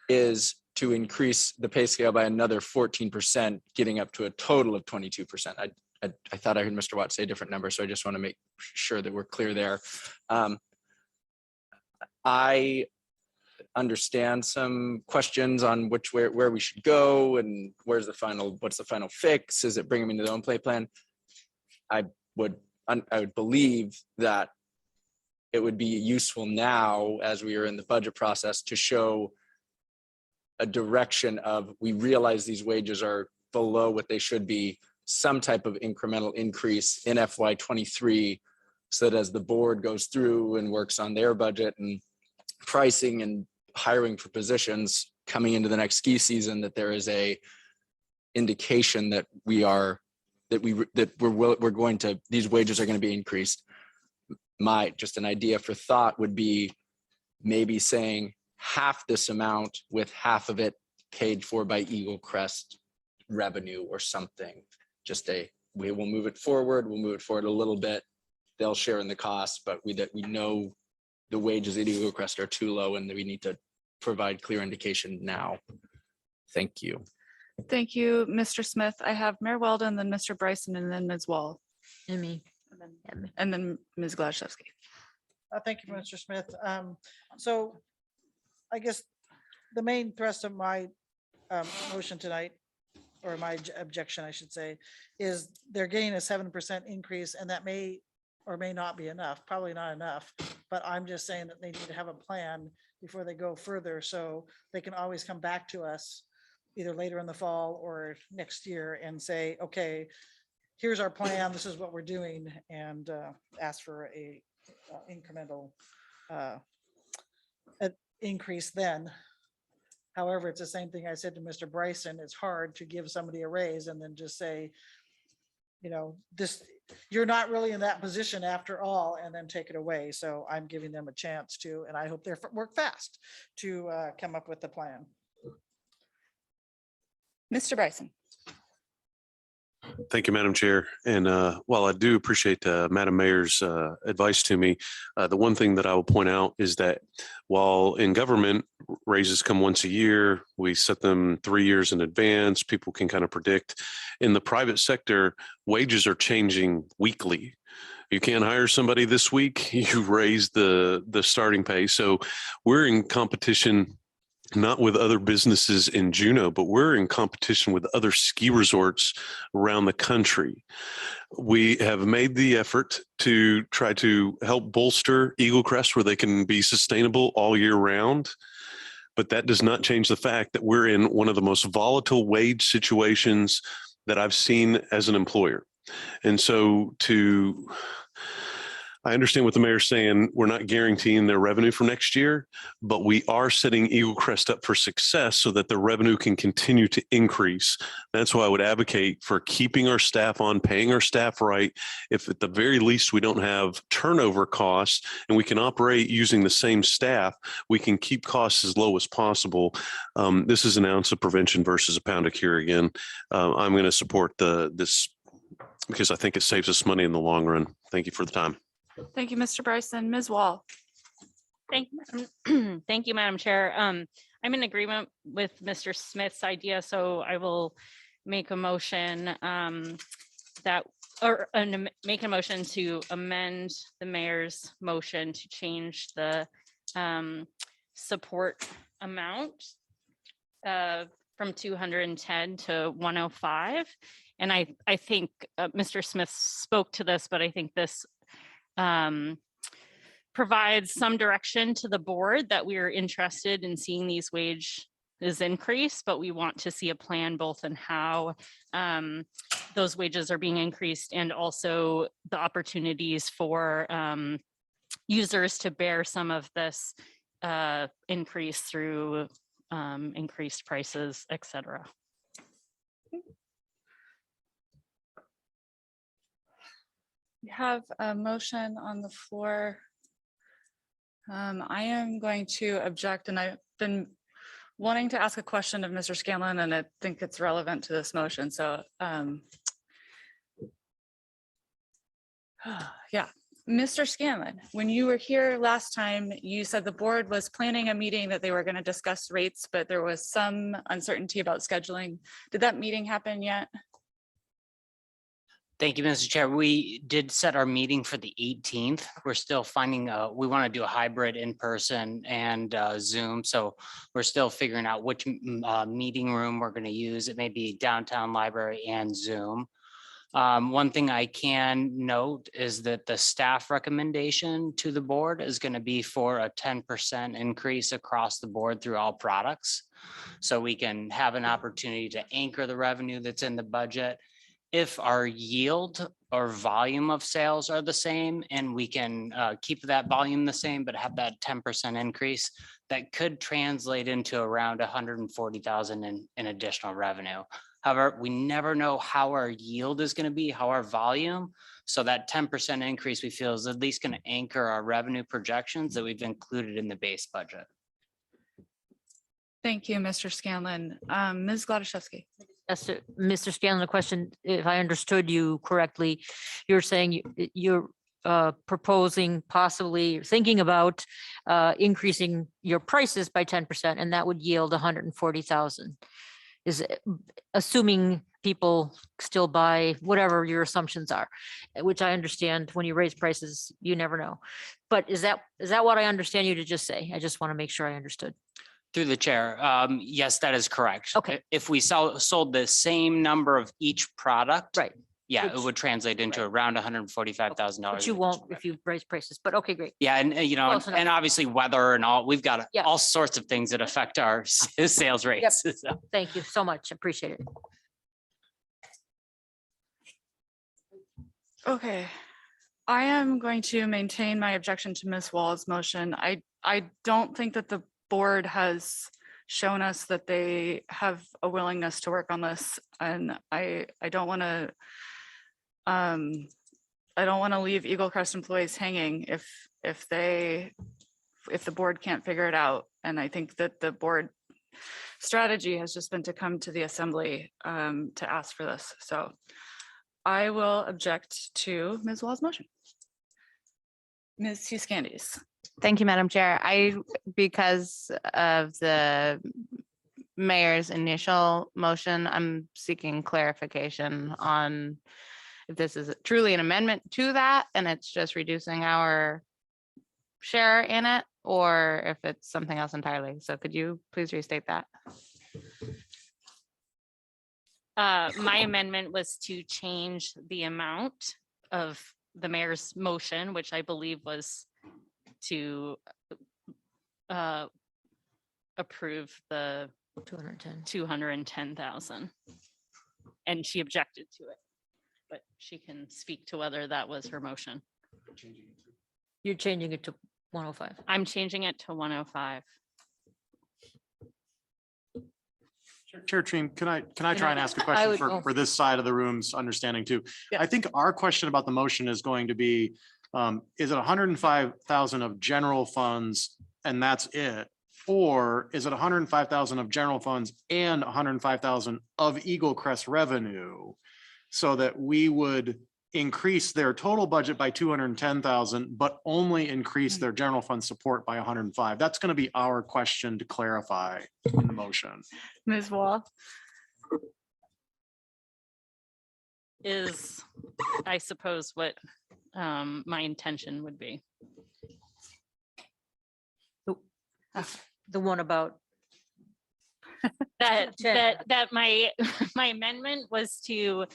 is to increase the pay scale by another 14%, getting up to a total of 22%. I thought I heard Mr. Watt say a different number, so I just want to make sure that we're clear there. I understand some questions on where we should go and what's the final fix? Is it bringing them into their own play plan? I would believe that it would be useful now, as we are in the budget process, to show a direction of, we realize these wages are below what they should be, some type of incremental increase in FY23, so that as the board goes through and works on their budget and pricing and hiring for positions coming into the next ski season, that there is a indication that we're going to, these wages are going to be increased. Just an idea for thought would be maybe saying half this amount with half of it paid for by Eagle Crest revenue or something. We will move it forward. We'll move it forward a little bit. They'll share in the cost, but we know the wages at Eagle Crest are too low and that we need to provide clear indication now. Thank you. Thank you, Mr. Smith. I have Mayor Weldon, then Mr. Bryson, and then Ms. Wall. And me. And then Ms. Glaszewski. Thank you, Mr. Smith. So I guess the main thrust of my motion tonight, or my objection, I should say, is they're getting a 7% increase, and that may or may not be enough, probably not enough, but I'm just saying that they need to have a plan before they go further, so they can always come back to us either later in the fall or next year and say, okay, here's our plan, this is what we're doing, and ask for a incremental increase then. However, it's the same thing I said to Mr. Bryson. It's hard to give somebody a raise and then just say, you're not really in that position after all, and then take it away. So I'm giving them a chance to, and I hope they work fast to come up with the plan. Mr. Bryson. Thank you, Madam Chair. And while I do appreciate Madam Mayor's advice to me, the one thing that I will point out is that while in government raises come once a year, we set them 3 years in advance, people can kind of predict. In the private sector, wages are changing weekly. You can't hire somebody this week, you raise the starting pay. So we're in competition, not with other businesses in Juneau, but we're in competition with other ski resorts around the country. We have made the effort to try to help bolster Eagle Crest where they can be sustainable all year round. But that does not change the fact that we're in one of the most volatile wage situations that I've seen as an employer. And so I understand what the mayor's saying. We're not guaranteeing their revenue for next year, but we are setting Eagle Crest up for success so that the revenue can continue to increase. That's why I would advocate for keeping our staff on, paying our staff right. If at the very least we don't have turnover costs and we can operate using the same staff, we can keep costs as low as possible. This is an ounce of prevention versus a pound of cure again. I'm going to support this because I think it saves us money in the long run. Thank you for the time. Thank you, Mr. Bryson. Ms. Wall. Thank you, thank you, Madam Chair. I'm in agreement with Mr. Smith's idea, so I will make a motion make a motion to amend the mayor's motion to change the support amount from 210 to 105. And I think Mr. Smith spoke to this, but I think this provides some direction to the board that we're interested in seeing these wages increase, but we want to see a plan both in how those wages are being increased and also the opportunities for users to bear some of this increase through increased prices, et cetera. We have a motion on the floor. I am going to object, and I've been wanting to ask a question of Mr. Scanlon, and I think it's relevant to this motion. So yeah, Mr. Scanlon, when you were here last time, you said the board was planning a meeting that they were going to discuss rates, but there was some uncertainty about scheduling. Did that meeting happen yet? Thank you, Mr. Chair. We did set our meeting for the 18th. We're still finding, we want to do a hybrid in person and Zoom. So we're still figuring out which meeting room we're going to use. It may be downtown library and Zoom. One thing I can note is that the staff recommendation to the board is going to be for a 10% increase across the board through all products. So we can have an opportunity to anchor the revenue that's in the budget. If our yield or volume of sales are the same and we can keep that volume the same, but have that 10% increase, that could translate into around 140,000 in additional revenue. However, we never know how our yield is going to be, how our volume. So that 10% increase we feel is at least going to anchor our revenue projections that we've included in the base budget. Thank you, Mr. Scanlon. Ms. Gladysewski. Yes, Mr. Scanlon, a question, if I understood you correctly, you're saying you're proposing, possibly thinking about increasing your prices by 10%, and that would yield 140,000. Is assuming people still buy whatever your assumptions are, which I understand when you raise prices, you never know. But is that what I understand you to just say? I just want to make sure I understood. Through the chair, yes, that is correct. Okay. If we sold the same number of each product, right? Yeah, it would translate into around $145,000. But you won't if you raise prices. But okay, great. Yeah, and you know, and obviously weather and all. We've got all sorts of things that affect our sales rates. Yep. So. Thank you so much. Appreciate it. Okay, I am going to maintain my objection to Ms. Wall's motion. I don't think that the board has shown us that they have a willingness to work on this, and I don't want to leave Eagle Crest employees hanging if the board can't figure it out. And I think that the board strategy has just been to come to the assembly to ask for this. So I will object to Ms. Wall's motion. Ms. Hughes-Candies. Thank you, Madam Chair. Because of the mayor's initial motion, I'm seeking clarification on if this is truly an amendment to that and it's just reducing our share in it, or if it's something else entirely. So could you please restate that? My amendment was to change the amount of the mayor's motion, which I believe was to approve the 210,000. And she objected to it, but she can speak to whether that was her motion. You're changing it to 105. I'm changing it to 105. Chair Treem, can I try and ask a question for this side of the room's understanding too? I think our question about the motion is going to be, is it 105,000 of general funds and that's it? Or is it 105,000 of general funds and 105,000 of Eagle Crest revenue? So that we would increase their total budget by 210,000, but only increase their general fund support by 105. That's going to be our question to clarify in the motion. Ms. Wall. Is, I suppose, what my intention would be. The one about that my amendment was to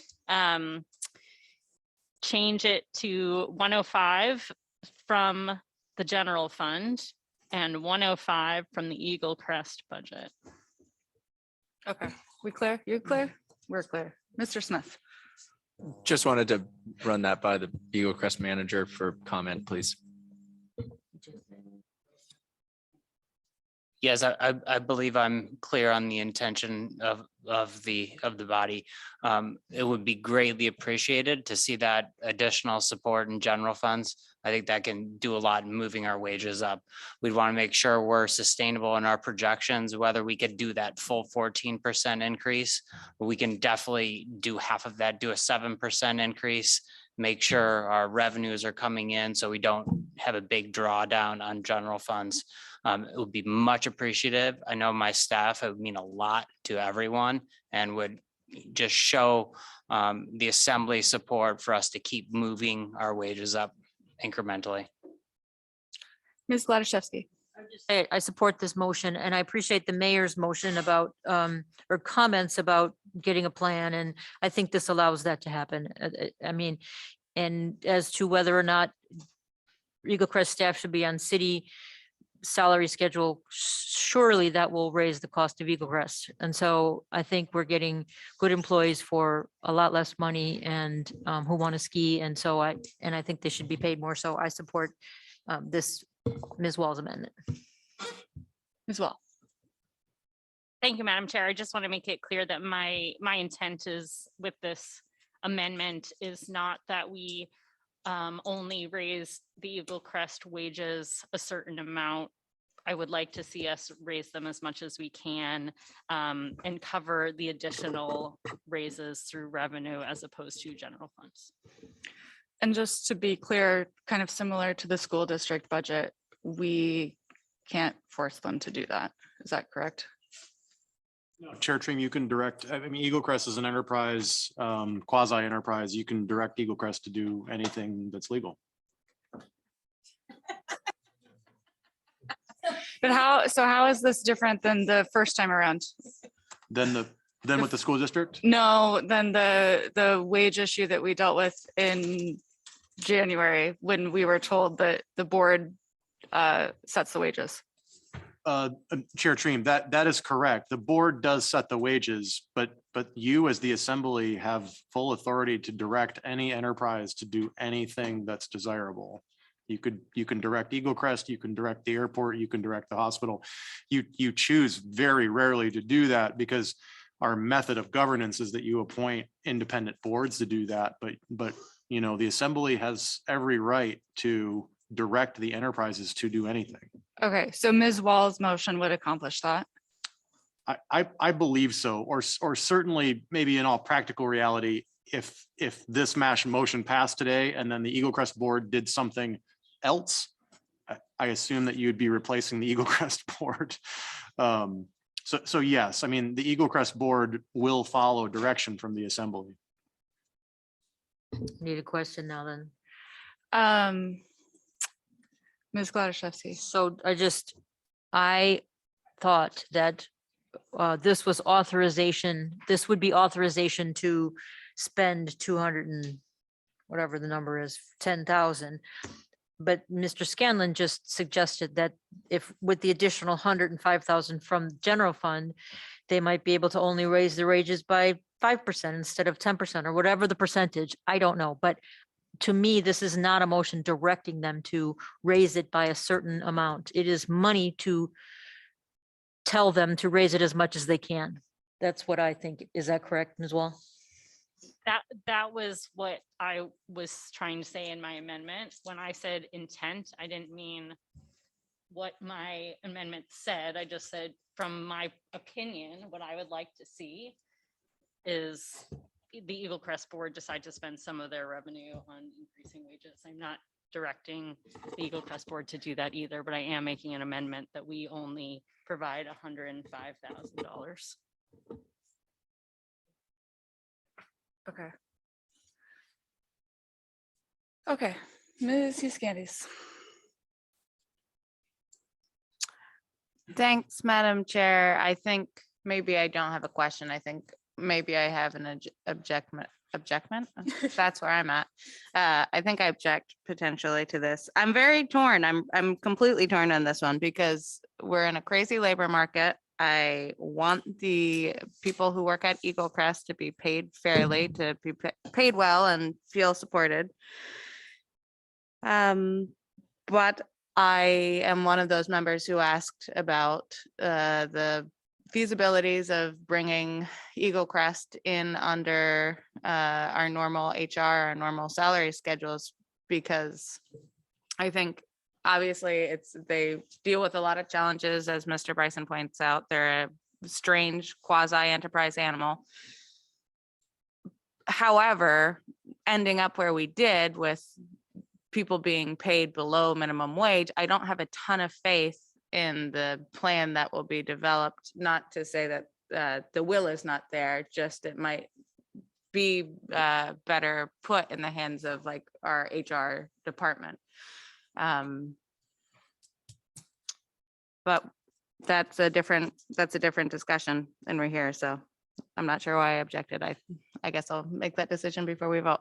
change it to 105 from the general fund and 105 from the Eagle Crest budget. Okay, we clear? You're clear? We're clear. Mr. Smith. Just wanted to run that by the Eagle Crest manager for comment, please. Yes, I believe I'm clear on the intention of the body. It would be greatly appreciated to see that additional support in general funds. I think that can do a lot in moving our wages up. We'd want to make sure we're sustainable in our projections, whether we could do that full 14% increase. We can definitely do half of that, do a 7% increase, make sure our revenues are coming in so we don't have a big drawdown on general funds. It would be much appreciative. I know my staff, it would mean a lot to everyone and would just show the assembly support for us to keep moving our wages up incrementally. Ms. Gladys. I support this motion and I appreciate the mayor's motion about, or comments about getting a plan. And I think this allows that to happen. I mean, and as to whether or not Eagle Crest staff should be on city salary schedule, surely that will raise the cost of Eagle Crest. And so I think we're getting good employees for a lot less money and who want to ski. And so I think they should be paid more. So I support this Ms. Wall's amendment. Ms. Wall. Thank you, Madam Chair. I just want to make it clear that my intent is with this amendment is not that we only raise the Eagle Crest wages a certain amount. I would like to see us raise them as much as we can and cover the additional raises through revenue as opposed to general funds. And just to be clear, kind of similar to the school district budget, we can't force them to do that. Is that correct? Chair Treem, you can direct, I mean, Eagle Crest is an enterprise, quasi enterprise. You can direct Eagle Crest to do anything that's legal. But how is this different than the first time around? Then with the school district? No, than the wage issue that we dealt with in January when we were told that the board sets the wages. Chair Treem, that is correct. The board does set the wages, but you as the assembly have full authority to direct any enterprise to do anything that's desirable. You can direct Eagle Crest, you can direct the airport, you can direct the hospital. You choose very rarely to do that because our method of governance is that you appoint independent boards to do that. But you know, the assembly has every right to direct the enterprises to do anything. Okay, so Ms. Wall's motion would accomplish that. I believe so, or certainly maybe in all practical reality, if this motion passed today and then the Eagle Crest board did something else, I assume that you would be replacing the Eagle Crest board. So yes, I mean, the Eagle Crest board will follow direction from the assembly. Need a question now then. Ms. Gladys. So I thought that this was authorization, this would be authorization to spend 200 and whatever the number is, 10,000. But Mr. Scanlon just suggested that if with the additional 105,000 from the general fund, they might be able to only raise the wages by 5% instead of 10% or whatever the percentage. I don't know, but to me, this is not a motion directing them to raise it by a certain amount. It is money to tell them to raise it as much as they can. That's what I think. Is that correct, Ms. Wall? That was what I was trying to say in my amendment. When I said intent, I didn't mean what my amendment said. I just said, from my opinion, what I would like to see is the Eagle Crest board decide to spend some of their revenue on increasing wages. I'm not directing the Eagle Crest board to do that either, but I am making an amendment that we only provide $105,000. Okay. Okay, Ms. Euskandis. Thanks, Madam Chair. I think maybe I don't have a question. I think maybe I have an objectment. That's where I'm at. I think I object potentially to this. I'm very torn. I'm completely torn on this one because we're in a crazy labor market. I want the people who work at Eagle Crest to be paid fairly, to be paid well and feel supported. But I am one of those members who asked about the feasibilities of bringing Eagle Crest in under our normal HR, our normal salary schedules, because I think obviously they deal with a lot of challenges, as Mr. Bryson points out. They're a strange quasi-enterprise animal. However, ending up where we did with people being paid below minimum wage, I don't have a ton of faith in the plan that will be developed. Not to say that the will is not there, just it might be better put in the hands of like our HR department. But that's a different discussion, and we're here, so I'm not sure why I objected. I guess I'll make that decision before we vote.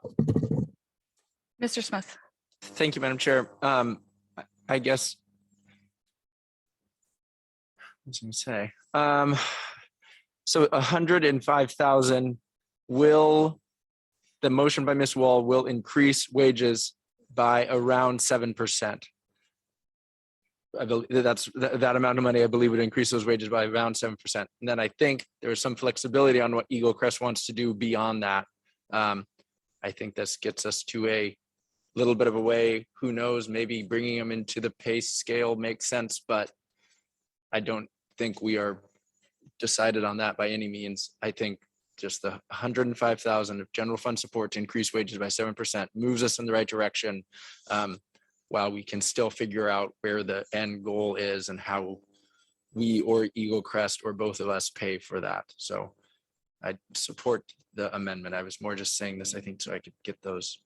Mr. Smith. Thank you, Madam Chair. I guess. What was I gonna say? So 105,000 will, the motion by Ms. Wall will increase wages by around 7%. I believe that amount of money, I believe, would increase those wages by around 7%. And then I think there is some flexibility on what Eagle Crest wants to do beyond that. I think this gets us to a little bit of a way. Who knows? Maybe bringing them into the pay scale makes sense, but I don't think we are decided on that by any means. I think just the 105,000 of general fund support to increase wages by 7% moves us in the right direction. While we can still figure out where the end goal is and how we or Eagle Crest or both of us pay for that. So I support the amendment. I was more just saying this, I think, so I could get those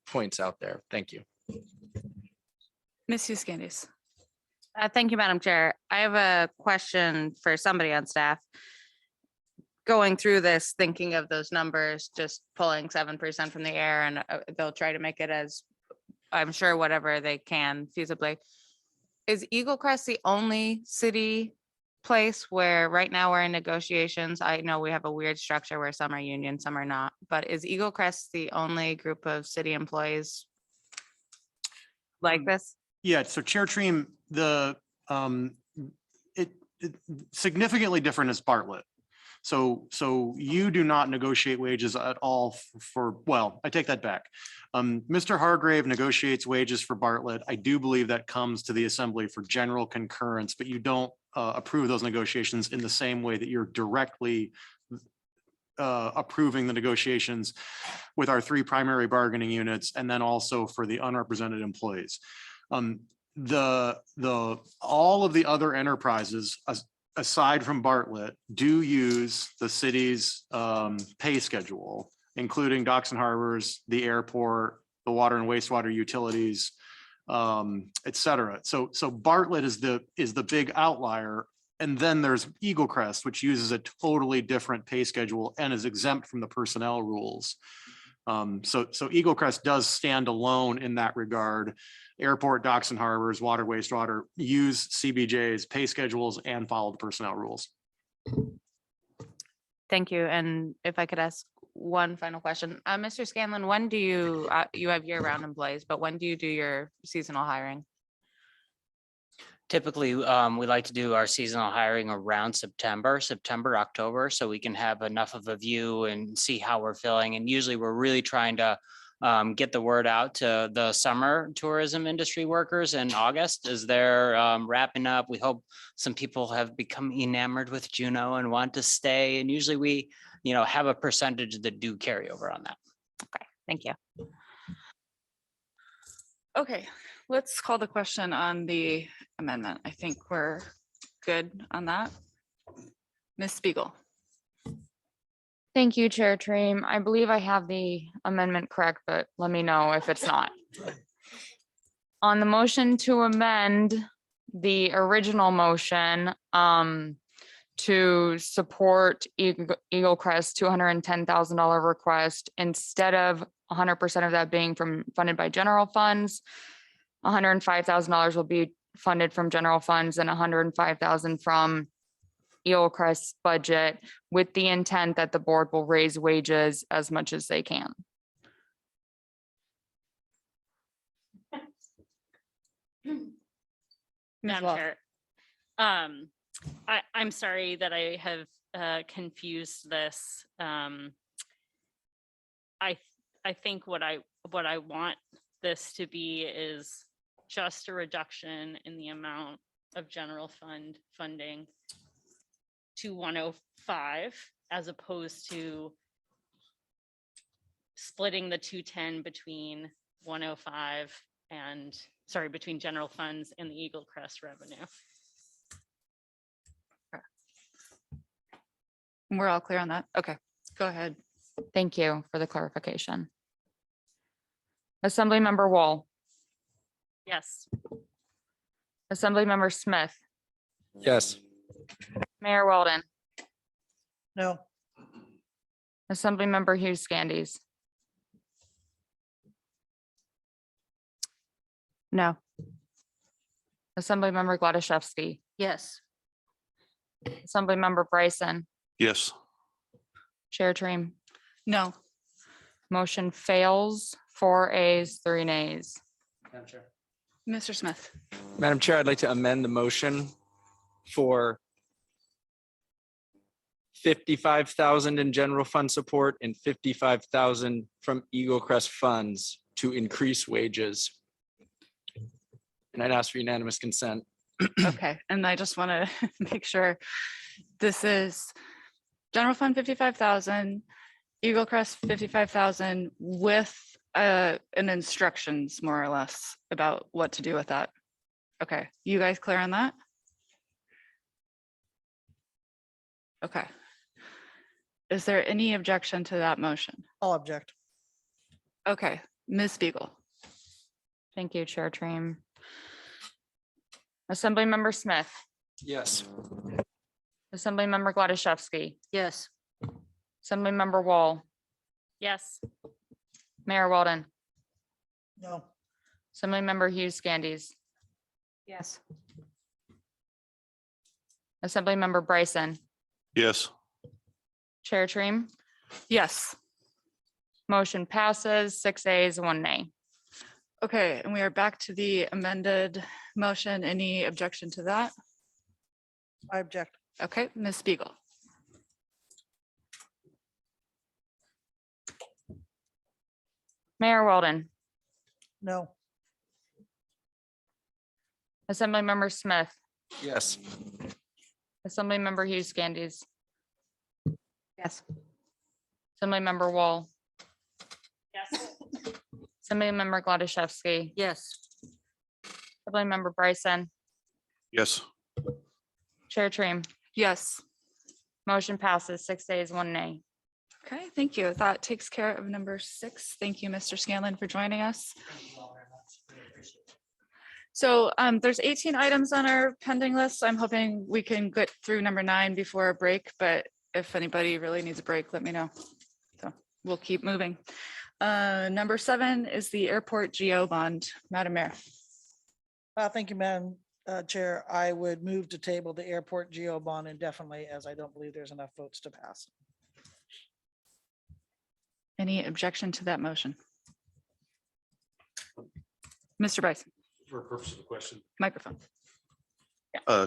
points out there. Thank you. Ms. Euskandis. Thank you, Madam Chair. I have a question for somebody on staff. Going through this, thinking of those numbers, just pulling 7% from the air, and they'll try to make it as, I'm sure, whatever they can feasibly. Is Eagle Crest the only city place where right now we're in negotiations? I know we have a weird structure where some are union, some are not, but is Eagle Crest the only group of city employees like this? Yeah, so Chair Treem, it significantly different is Bartlett. So you do not negotiate wages at all for, well, I take that back. Mr. Hargrave negotiates wages for Bartlett. I do believe that comes to the assembly for general concurrence, but you don't approve those negotiations in the same way that you're directly approving the negotiations with our 3 primary bargaining units, and then also for the unrepresented employees. All of the other enterprises, aside from Bartlett, do use the city's pay schedule, including docks and harbors, the airport, the water and wastewater utilities, et cetera. So Bartlett is the big outlier. And then there's Eagle Crest, which uses a totally different pay schedule and is exempt from the personnel rules. So Eagle Crest does stand alone in that regard. Airport, docks and harbors, water, wastewater use CBJ's pay schedules and follow the personnel rules. Thank you. And if I could ask one final question, Mr. Scanlon, when do you, you have year-round employees, but when do you do your seasonal hiring? Typically, we like to do our seasonal hiring around September, October, so we can have enough of a view and see how we're feeling. And usually we're really trying to get the word out to the summer tourism industry workers in August as they're wrapping up. We hope some people have become enamored with Juneau and want to stay. And usually we, have a percentage that do carry over on that. Okay, thank you. Okay, let's call the question on the amendment. I think we're good on that. Ms. Spiegel. Thank you, Chair Treem. I believe I have the amendment correct, but let me know if it's not. On the motion to amend the original motion to support Eagle Crest $210,000 request, instead of 100% of that being funded by general funds, $105,000 will be funded from general funds and $105,000 from Eagle Crest's budget, with the intent that the board will raise wages as much as they can. Madam Wall. Chair. I'm sorry that I have confused this. I think what I want this to be is just a reduction in the amount of general fund funding to 105 as opposed to splitting the 210 between 105 and, sorry, between general funds and the Eagle Crest revenue. We're all clear on that. Okay, go ahead. Thank you for the clarification. Assemblymember Wall, Yes. Assemblymember Smith, Yes. Mayor Weldon, No, Assemblymember Hughes Scandies, No. Assemblymember Gladysevsky, Yes. Assemblymember Bryson, Yes. Chair Treem. No. Motion fails, 4 ayes, 3 nays. Mr. Smith. Madam Chair, I'd like to amend the motion for 55,000 in general fund support and 55,000 from Eagle Crest funds to increase wages. And I'd ask for unanimous consent. Okay, and I just want to make sure this is general fund 55,000, Eagle Crest 55,000 with an instructions more or less about what to do with that. Okay, you guys clear on that? Okay. Is there any objection to that motion? I'll object. Okay, Ms. Spiegel. Thank you, Chair Treem. Assemblymember Smith, Yes. Assemblymember Gladysevsky, Yes. Assemblymember Wall, Yes. Mayor Weldon, No, Assemblymember Hughes Scandies, Yes. Assemblymember Bryson, Yes. Chair Treem. Yes. Motion passes, 6 ayes, 1 nay. Okay, and we are back to the amended motion. Any objection to that? I object. Okay, Ms. Spiegel. Mayor Weldon, No, Assemblymember Smith, Yes. Assemblymember Hughes Scandies, Yes. Assemblymember Wall, Yes. Assemblymember Gladysevsky, Yes. Assemblymember Bryson, Yes. Chair Treem. Yes. Motion passes, 6 ayes, 1 nay. Okay, thank you. That takes care of number 6. Thank you, Mr. Scanlon, for joining us. So there's 18 items on our pending list. I'm hoping we can get through number 9 before a break, but if anybody really needs a break, let me know. So we'll keep moving. Number 7 is the airport GO bond. Madam Mayor. thank you, Madam Chair. I would move to table the airport GO bond indefinitely, as I don't believe there's enough votes to pass. Any objection to that motion? Mr. Bryson, For purpose of the question. microphone.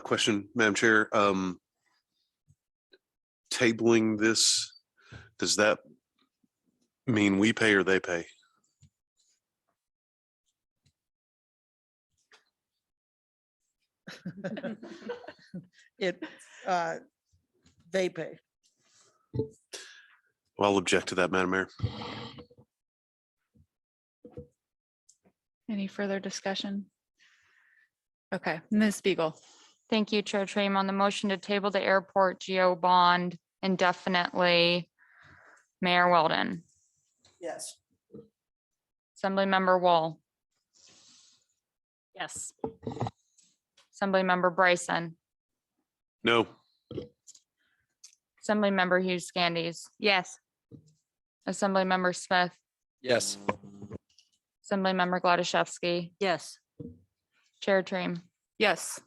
Question, Madam Chair. Tabling this, does that mean we pay or they pay? It, they pay. Well, I'll object to that, Madam Mayor. Any further discussion? Okay, Ms. Spiegel. Thank you, Chair Treem. On the motion to table the airport GO bond indefinitely, Mayor Weldon, Yes. Assemblymember Wall, Yes. Assemblymember Bryson, No. Assemblymember Hughes Scandies, Yes. Assemblymember Smith, Yes. Assemblymember Gladysevsky, Yes. Chair Treem. Yes.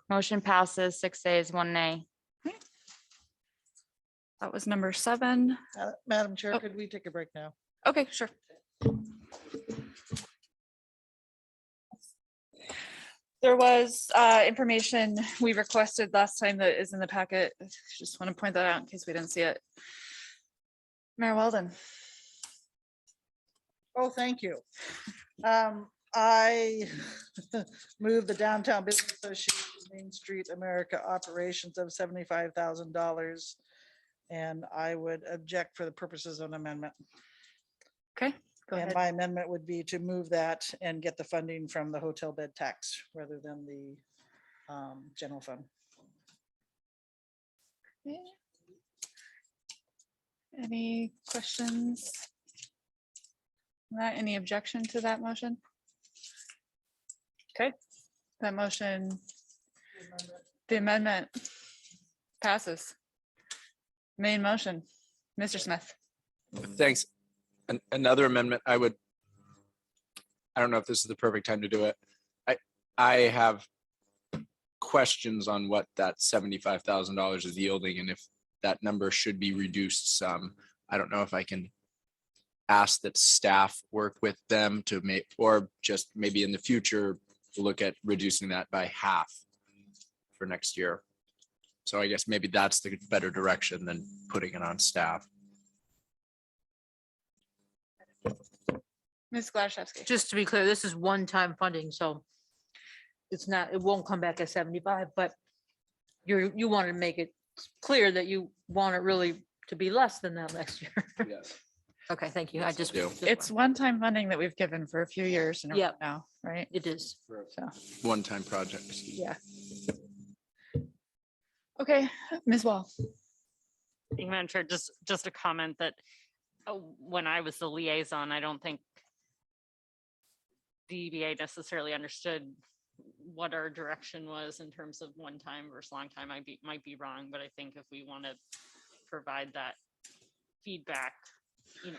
Motion passes, 6 ayes, 1 nay. That was number 7. Madam Chair, Oh. could we take a break now? Okay, sure. There was information we requested last time that is in the packet. Just want to point that out in case we didn't see it. Mayor Weldon. Oh, thank you. I moved the Downtown Business Association Main Street America operations of $75,000. And I would object for the purposes of an amendment. Okay, go And ahead. my amendment would be to move that and get the funding from the hotel bed tax rather than the general fund. Okay. Any questions? Not any objection to that motion? Okay, that motion, the amendment passes. Main motion, Mr. Smith. Thanks. Another amendment, I don't know if this is the perfect time to do it. I have questions on what that $75,000 is yielding and if that number should be reduced some. I don't know if I can ask that staff work with them to make, or just maybe in the future, look at reducing that by half for next year. So I guess maybe that's the better direction than putting it on staff. Ms. Glaszewski. Just to be clear, this is one-time funding, so it's not, it won't come back at 75, but you want to make it clear that you want it really to be less than that next year. Yes. Okay, thank you. I just. It's one-time funding that we've given for a few years in a row Yep. now, right? It is. So, One-time projects. yeah. Okay, Ms. Wall. Thank you, Madam Chair. Just a comment that when I was the liaison, I don't think the EBA necessarily understood what our direction was in terms of one time versus long time. I might be wrong, but I think if we want to provide that feedback,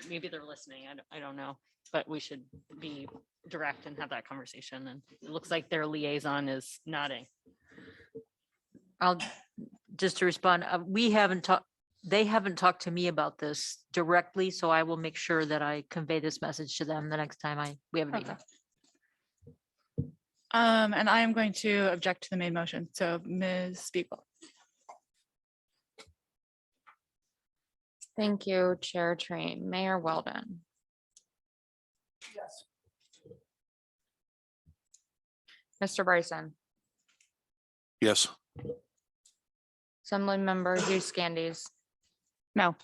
maybe they're listening. I don't know, but we should be direct and have that conversation. And it looks like their liaison is nodding. I'll just to respond, they haven't talked to me about this directly, so I will make sure that I convey this message to them the next time we have a meeting. And I am going to object to the main motion. So Ms. Spiegel. Thank you, Chair Train. Mayor Weldon. Yes. Mr. Bryson. Yes. Assembly Member Hughes Candies. No.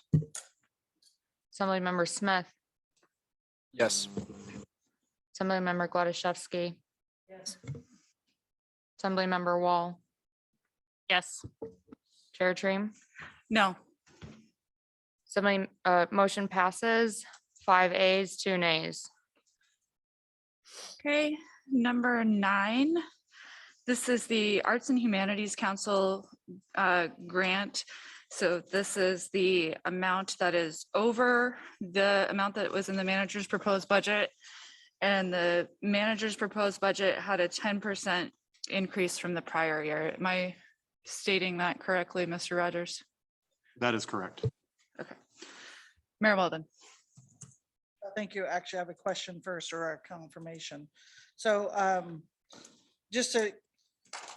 Assembly Member Smith. Yes. Assembly Member Gladysevsky. Yes. Assembly Member Wall. Yes. Chair Treem. No. Assembly, motion passes 5 ayes, 2 nays. Okay, number 9. This is the Arts and Humanities Council grant. So this is the amount that is over the amount that was in the manager's proposed budget. And the manager's proposed budget had a 10% increase from the prior year. Am I stating that correctly, Mr. Rogers? That is correct. Okay. Mayor Weldon. Thank you. Actually, I have a question first or a confirmation. So just to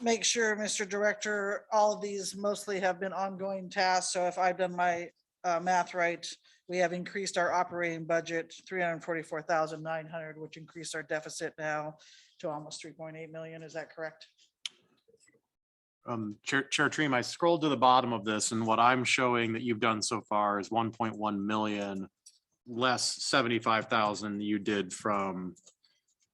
make sure, Mr. Director, all of these mostly have been ongoing tasks. So if I've done my math right, we have increased our operating budget 344,900, which increased our deficit now to almost 3.8 million. Is that correct? Chair Treem, I scrolled to the bottom of this and what I'm showing that you've done so far is 1.1 million less 75,000 you did from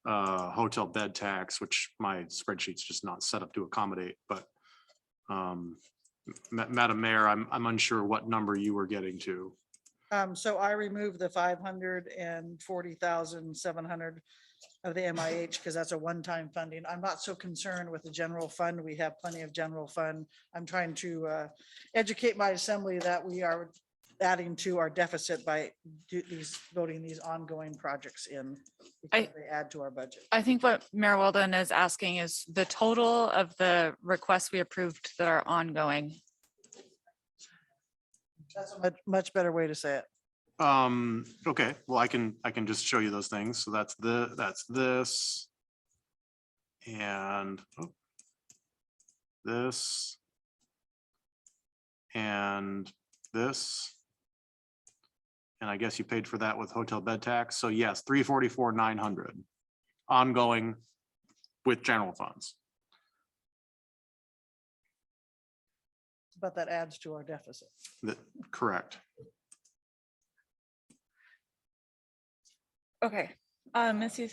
hotel bed tax, which my spreadsheet's just not set up to accommodate, but Madam Mayor, I'm unsure what number you were getting to. So I removed the 540,700 of the MIH because that's a one-time funding. I'm not so concerned with the general fund. We have plenty of general fund. I'm trying to educate my assembly that we are adding to our deficit by voting these ongoing projects in. Because they add to our budget. I think what Mayor Weldon is asking is the total of the requests we approved that are ongoing. That's a much better way to say it. Okay, well, I can just show you those things. So that's this. and this and this. And I guess you paid for that with hotel bed tax. So yes, 344,900 ongoing with general funds. But that adds to our deficit. Correct. Okay, Missy.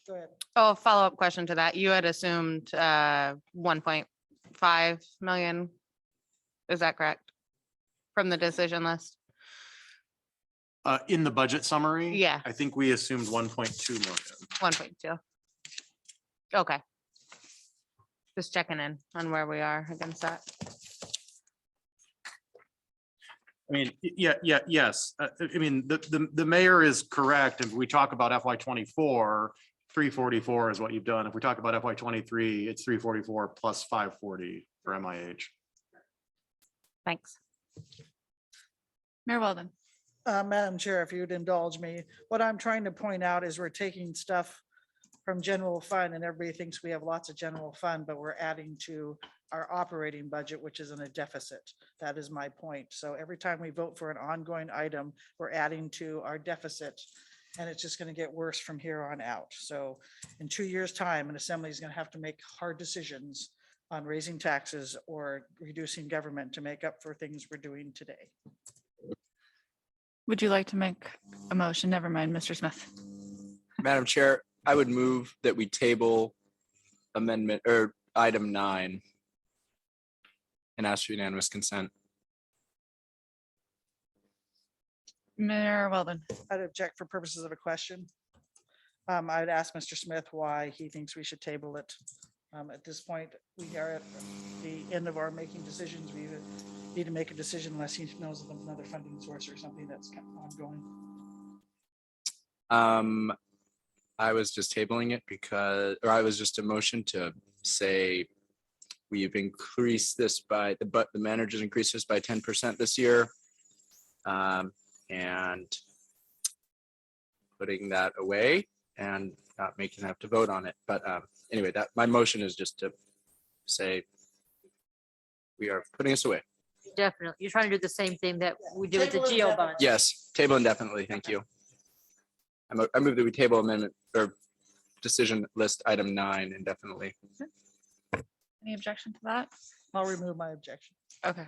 Go ahead. Oh, follow-up question to that. You had assumed 1.5 million. Is that correct? From the decision list? In the budget summary. Yeah. I think we assumed 1.2 million. 1.2. Okay. Just checking in on where we are against that. I mean, yes. I mean, the mayor is correct. If we talk about FY 24, 344 is what you've done. If we talk about FY 23, it's 344 plus 540 for MIH. Thanks. Mayor Weldon. Madam Chair, if you'd indulge me, what I'm trying to point out is we're taking stuff from general fund and everybody thinks we have lots of general fund, but we're adding to our operating budget, which is in a deficit. That is my point. So every time we vote for an ongoing item, we're adding to our deficit. And it's just going to get worse from here on out. So in 2 years' time, an assembly is going to have to make hard decisions on raising taxes or reducing government to make up for things we're doing today. Would you like to make a motion? Never mind, Mr. Smith. Madam Chair, I would move that we table amendment or item 9 and ask for unanimous consent. Mayor Weldon. I'd object for purposes of a question. I'd ask Mr. Smith why he thinks we should table it. At this point, we are at the end of our making decisions. We need to make a decision unless he knows of another funding source or something that's kind of ongoing. I was just tabling it because, or I was just a motion to say we've increased this by the managers increased this by 10% this year. And putting that away and not making them have to vote on it. But anyway, that my motion is just to say we are putting this away. Definitely. You're trying to do the same thing that we do with the geo bond. Yes, table indefinitely. Thank you. I move that we table amendment or decision list item 9 indefinitely. Any objection to that? I'll remove my objection. Okay.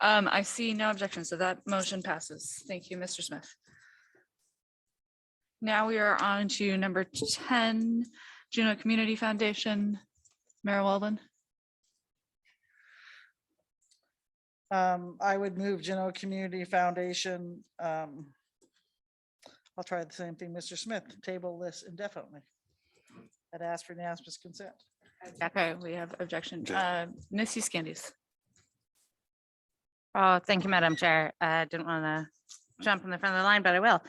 I see no objection, so that motion passes. Thank you, Mr. Smith. Now we are on to number 10, Juneau Community Foundation. Mayor Weldon. I would move Juneau Community Foundation. I'll try the same thing, Mr. Smith, table this indefinitely. I'd ask for unanimous consent. Okay, we have objection. Missy Scandies. Oh, thank you, Madam Chair. I didn't want to jump in the front of the line, but I will.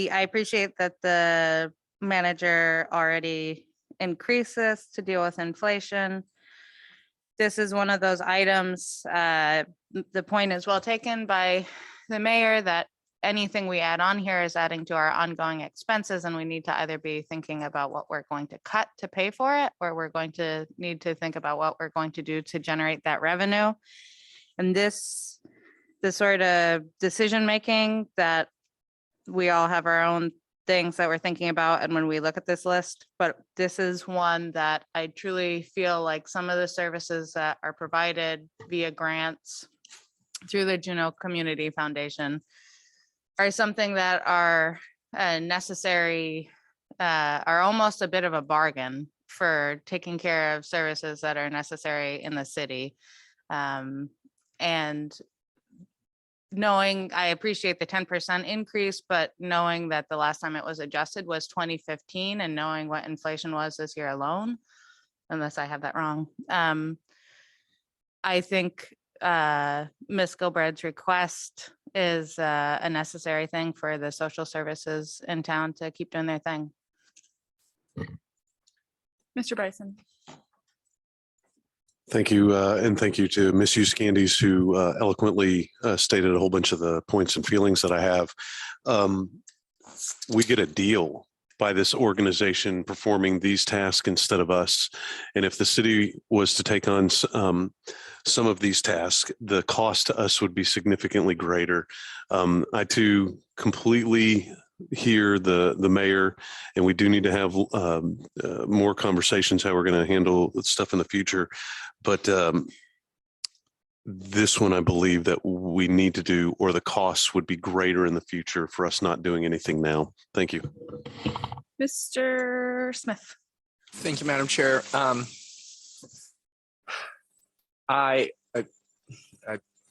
I appreciate that the manager already increased this to deal with inflation. This is one of those items, the point is well taken by the mayor that anything we add on here is adding to our ongoing expenses, and we need to either be thinking about what we're going to cut to pay for it, or we're going to need to think about what we're going to do to generate that revenue. And the sort of decision-making that we all have our own things that we're thinking about, and when we look at this list, but this is one that I truly feel like some of the services that are provided via grants through the Juneau Community Foundation are something that are necessary, are almost a bit of a bargain for taking care of services that are necessary in the city. And knowing, I appreciate the 10% increase, but knowing that the last time it was adjusted was 2015, and knowing what inflation was this year alone, unless I have that wrong. I think Ms. Gilbread's request is a necessary thing for the social services in town to keep doing their thing. Mr. Bryson. Thank you, and thank you to Ms. Candies, who eloquently stated a whole bunch of the points and feelings that I have. We get a deal by this organization performing these tasks instead of us. And if the city was to take on some of these tasks, the cost to us would be significantly greater. I too completely hear the mayor, and we do need to have more conversations how we're going to handle stuff in the future. But this one, I believe that we need to do, or the costs would be greater in the future for us not doing anything now. Thank you. Mr. Smith. Thank you, Madam Chair. I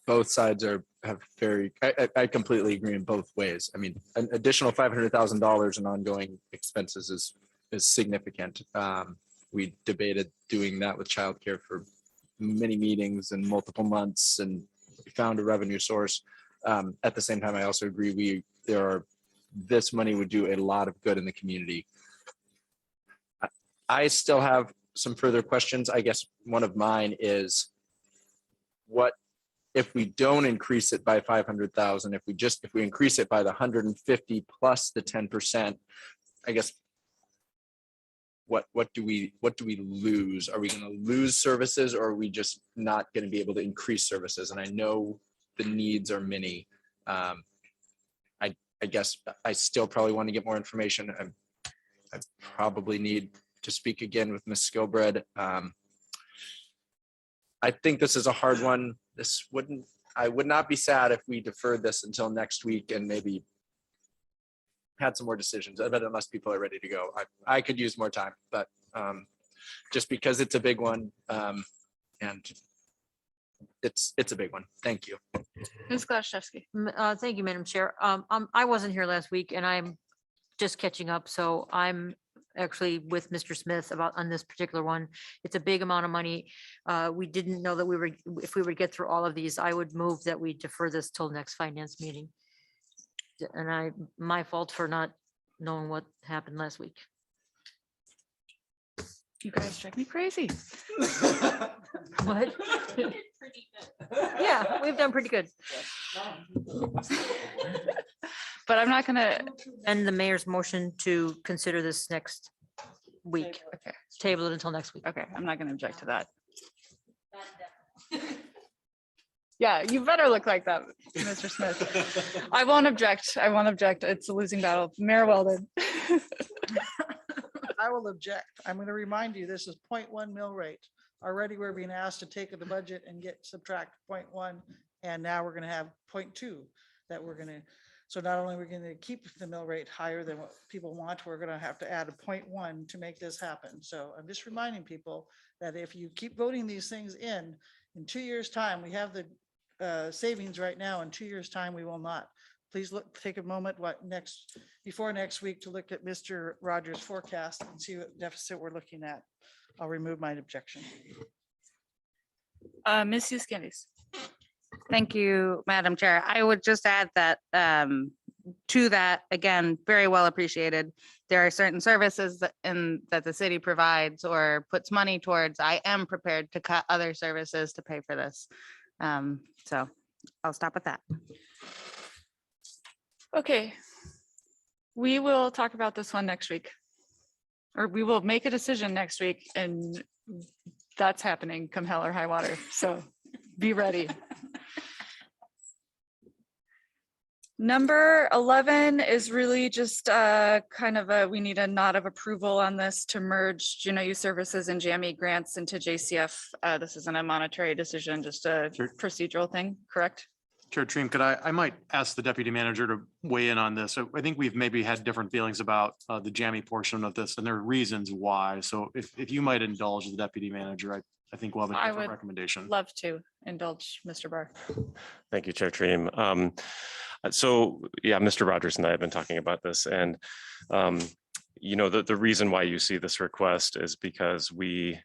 both sides have very, I completely agree in both ways. I mean, an additional $500,000 in ongoing expenses is significant. We debated doing that with childcare for many meetings and multiple months, and we found a revenue source. At the same time, I also agree this money would do a lot of good in the community. I still have some further questions. I guess one of mine is, what if we don't increase it by 500,000? If we increase it by the 150 plus the 10%, I guess what do we lose? Are we going to lose services, or are we just not going to be able to increase services? And I know the needs are many. I guess I still probably want to get more information. I probably need to speak again with Ms. Skilbred. I think this is a hard one. I would not be sad if we deferred this until next week and maybe had some more decisions. I bet unless people are ready to go, I could use more time, but just because it's a big one, and it's a big one. Thank you. Ms. Glaszewski. Thank you, Madam Chair. I wasn't here last week and I'm just catching up. So I'm actually with Mr. Smith on this particular one. It's a big amount of money. We didn't know that if we would get through all of these, I would move that we defer this till next finance meeting. And my fault for not knowing what happened last week. You guys drive me crazy. What? Yeah, we've done pretty good. But I'm not gonna. And the mayor's motion to consider this next week. Okay. Table it until next week. Okay, I'm not gonna object to that. Yeah, you better look like that, Mr. Smith. I won't object. I won't object. It's a losing battle. Mayor Weldon. I will object. I'm going to remind you, this is 0.1 mill rate. Already we're being asked to take the budget and subtract 0.1, and now we're going to have 0.2 that we're going to. So not only are we going to keep the mill rate higher than what people want, we're going to have to add a 0.1 to make this happen. So I'm just reminding people that if you keep voting these things in 2 years' time, we have the savings right now. In 2 years' time, we will not. Please take a moment before next week to look at Mr. Rogers' forecast and see what deficit we're looking at. I'll remove my objection. Ms. Euskendis. Thank you, Madam Chair. I would just add that to that, again, very well appreciated. There are certain services that the city provides or puts money towards. I am prepared to cut other services to pay for this. So I'll stop with that. Okay. We will talk about this one next week. Or we will make a decision next week, and that's happening come hell or high water. So be ready. Number 11 is really just kind of we need a nod of approval on this to merge Juneau Youth Services and JAMI grants into JCF. This isn't a monetary decision, just a procedural thing, correct? Chair Treem, could I might ask the deputy manager to weigh in on this. So I think we've maybe had different feelings about the JAMI portion of this, and there are reasons why. So if you might indulge the deputy manager, I think we'll have a different recommendation. Love to indulge Mr. Barr. Thank you, Chair Treem. So yeah, Mr. Rogers and I have been talking about this, and you know, the reason why you see this request is because we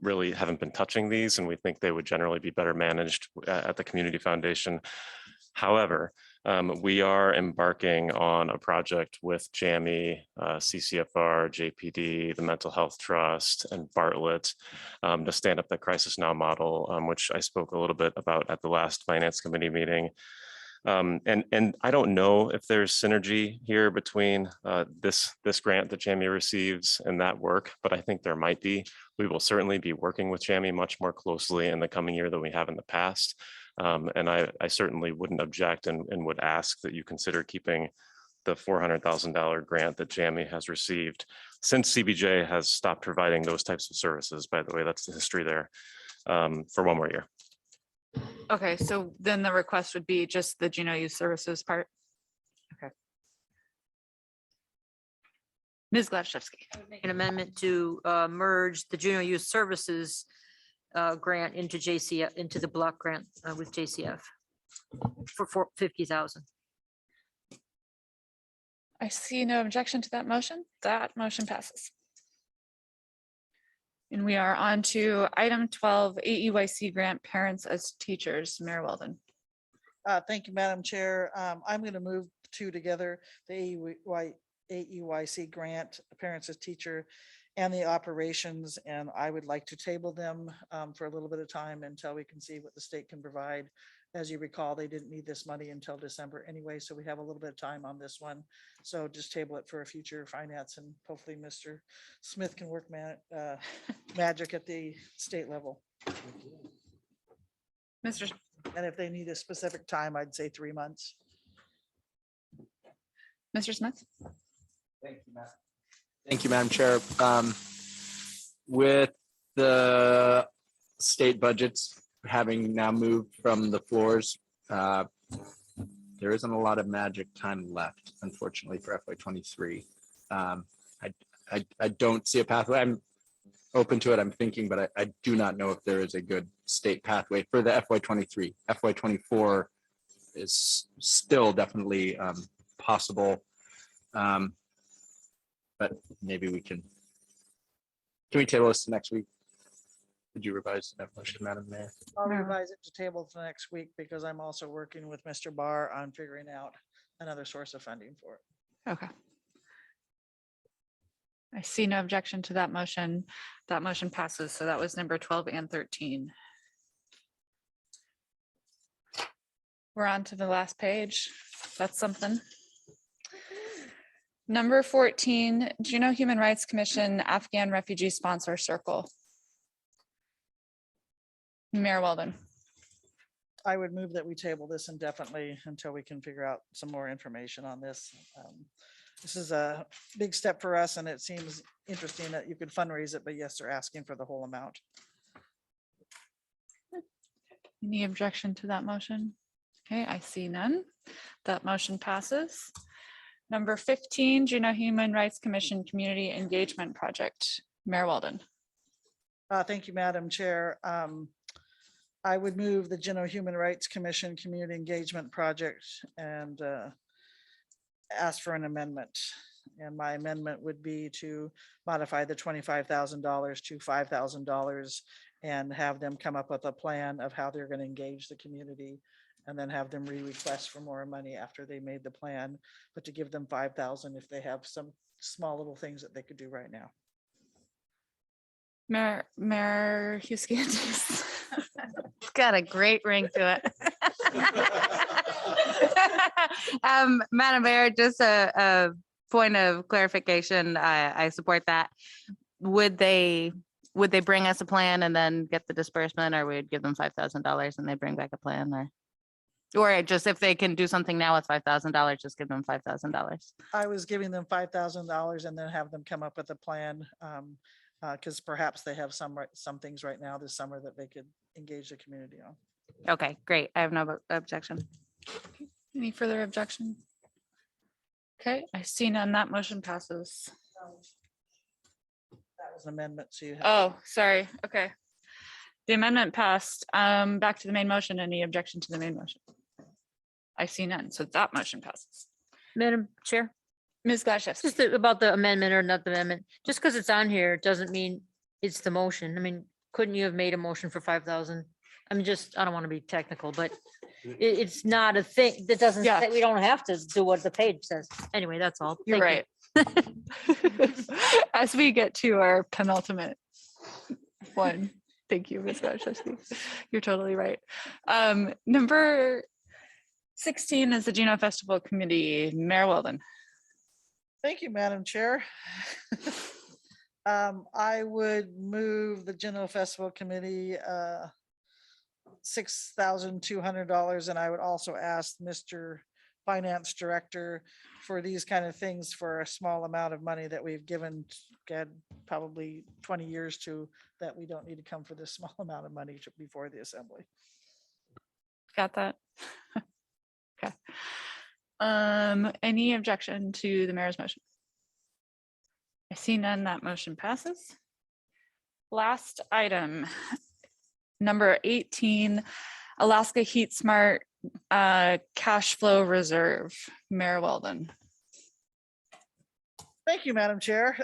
really haven't been touching these, and we think they would generally be better managed at the Community Foundation. However, we are embarking on a project with JAMI, CCFR, JPD, the Mental Health Trust, and Bartlett to stand up the Crisis Now model, which I spoke a little bit about at the last Finance Committee meeting. And I don't know if there's synergy here between this grant that Jamie receives and that work, but I think there might be. We will certainly be working with Jamie much more closely in the coming year than we have in the past. And I certainly wouldn't object and would ask that you consider keeping the $400,000 grant that Jamie has received since CBJ has stopped providing those types of services. By the way, that's the history there, for one more year. Okay, so then the request would be just the Juneau Youth Services part? Okay. Ms. Gladstevsky. An amendment to merge the Juneau Youth Services grant into JCF, into the block grant with JCF for 50,000. I see no objection to that motion. That motion passes. And we are on to item 12, AEYC grant parents as teachers. Mayor Weldon. Thank you, Madam Chair. I'm going to move two together, the AEYC grant, parents as teacher, and the operations, and I would like to table them for a little bit of time until we can see what the state can provide. As you recall, they didn't need this money until December anyway, so we have a little bit of time on this one. So just table it for a future finance, and hopefully Mr. Smith can work magic at the state level. Mr. And if they need a specific time, I'd say 3 months. Mr. Smith. Thank you, Madam Chair. With the state budgets having now moved from the floors, there isn't a lot of magic time left, unfortunately, for FY23. I don't see a pathway. I'm open to it. I'm thinking, but I do not know if there is a good state pathway for the FY23. FY24 is still definitely possible. But maybe we can we table this to next week? Would you revise that motion, Madam Mayor? I'll revise it to table to next week because I'm also working with Mr. Barr on figuring out another source of funding for it. Okay. I see no objection to that motion. That motion passes. So that was number 12 and 13. We're on to the last page. That's something. Number 14, Juneau Human Rights Commission Afghan Refugee Sponsor Circle. Mayor Weldon. I would move that we table this indefinitely until we can figure out some more information on this. This is a big step for us, and it seems interesting that you could fundraise it, but yes, they're asking for the whole amount. Any objection to that motion? Okay, I see none. That motion passes. Number 15, Juneau Human Rights Commission Community Engagement Project. Mayor Weldon. Thank you, Madam Chair. I would move the Juneau Human Rights Commission Community Engagement Project and ask for an amendment. And my amendment would be to modify the $25,000 to $5,000 and have them come up with a plan of how they're going to engage the community, and then have them re-request for more money after they made the plan, but to give them 5,000 if they have some small little things that they could do right now. Mayor Huskis. It's got a great ring to it. Madam Mayor, just a point of clarification. I support that. Would they bring us a plan and then get the disbursement, or we'd give them $5,000 and they bring back a plan, or just if they can do something now with $5,000, just give them $5,000? I was giving them $5,000 and then have them come up with a plan, because perhaps they have some things right now this summer that they could engage the community on. Okay, great. I have no objection. Any further objection? Okay, I see none. That motion passes. That was an amendment. So you have. Oh, sorry. Okay. The amendment passed. Back to the main motion. Any objection to the main motion? I see none. So that motion passes. Madam Chair, Ms. Glashow. just about the amendment or not the amendment, just because it's on here doesn't mean it's the motion. I mean, couldn't you have made a motion for 5,000? I'm just, I don't want to be technical, but it's not a thing that doesn't, Yeah. we don't have to do what the page says. Anyway, that's all. You're Thank right. you. As we get to our penultimate one. Thank you, Ms. Glashow. You're totally right. Number 16 is the Juneau Festival Committee. Mayor Weldon. Thank you, Madam Chair. I would move the Juneau Festival Committee $6,200, and I would also ask Mr. Finance Director for these kind of things for a small amount of money that we've given probably 20 years to, that we don't need to come for this small amount of money before the assembly. Got that? Okay. Any objection to the mayor's motion? I see none. That motion passes. Last item, number 18, Alaska Heat Smart cash flow reserve. Mayor Weldon. Thank you, Madam Chair.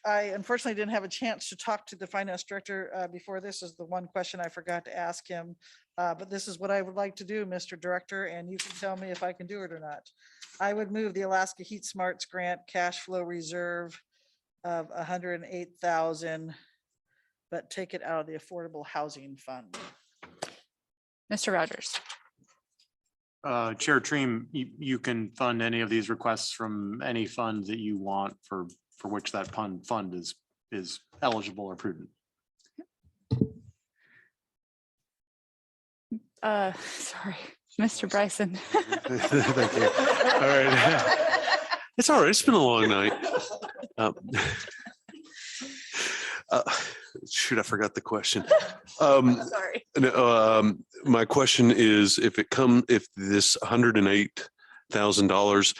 I unfortunately didn't have a chance to talk to the finance director before. This is the one question I forgot to ask him. But this is what I would like to do, Mr. Director, and you can tell me if I can do it or not. I would move the Alaska Heat Smarts Grant cash flow reserve of $108,000, but take it out of the Affordable Housing Fund. Mr. Rogers. Chair Treem, you can fund any of these requests from any fund that you want for which that fund is eligible or prudent. Sorry, Mr. Bryson. Thank you. All right. It's all right. It's been a long night. Shoot, I forgot the question. Sorry. No, my question is, if this $108,000,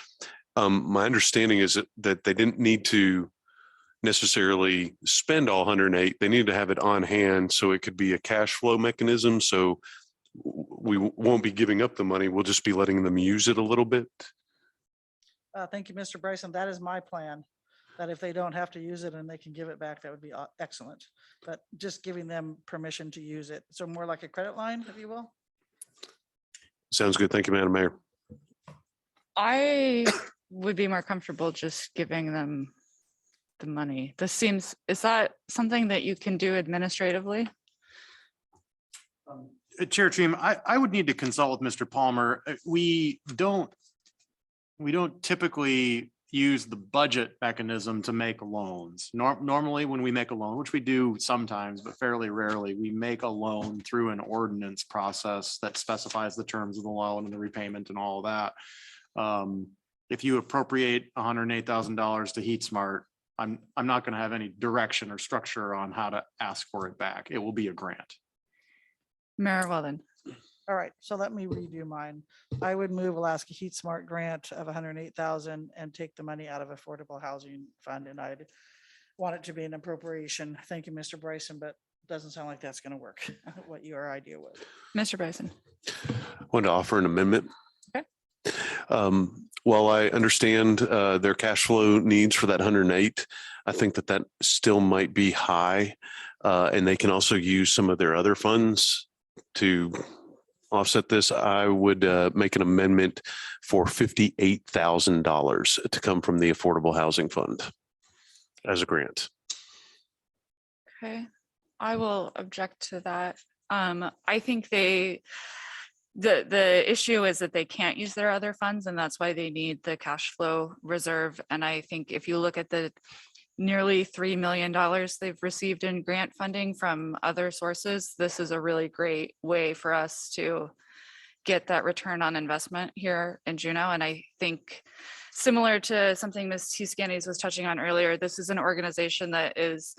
my understanding is that they didn't need to necessarily spend all 108. They need to have it on hand so it could be a cash flow mechanism. So we won't be giving up the money. We'll just be letting them use it a little bit. Thank you, Mr. Bryson. That is my plan, that if they don't have to use it and they can give it back, that would be excellent. But just giving them permission to use it. So more like a credit line, if you will. Sounds good. Thank you, Madam Mayor. I would be more comfortable just giving them the money. Is that something that you can do administratively? Chair Treem, I would need to consult with Mr. Palmer. We don't typically use the budget mechanism to make loans. Normally, when we make a loan, which we do sometimes, but fairly rarely, we make a loan through an ordinance process that specifies the terms of the loan and the repayment and all of that. If you appropriate $108,000 to Heat Smart, I'm not going to have any direction or structure on how to ask for it back. It will be a grant. Mayor Weldon. All right, so let me redo mine. I would move Alaska Heat Smart grant of $108,000 and take the money out of Affordable Housing Fund, and I'd want it to be an appropriation. Thank you, Mr. Bryson, but doesn't sound like that's going to work. What your idea was. Mr. Bryson. I wanted to offer an amendment. Okay. While I understand their cash flow needs for that 108, I think that still might be high, and they can also use some of their other funds to offset this. I would make an amendment for $58,000 to come from the Affordable Housing Fund as a grant. Okay, I will object to that. I think the issue is that they can't use their other funds, and that's why they need the cash flow reserve. And I think if you look at the nearly $3 million they've received in grant funding from other sources, this is a really great way for us to get that return on investment here in Juneau. And I think similar to something Ms. Tiscanes was touching on earlier, this is an organization that is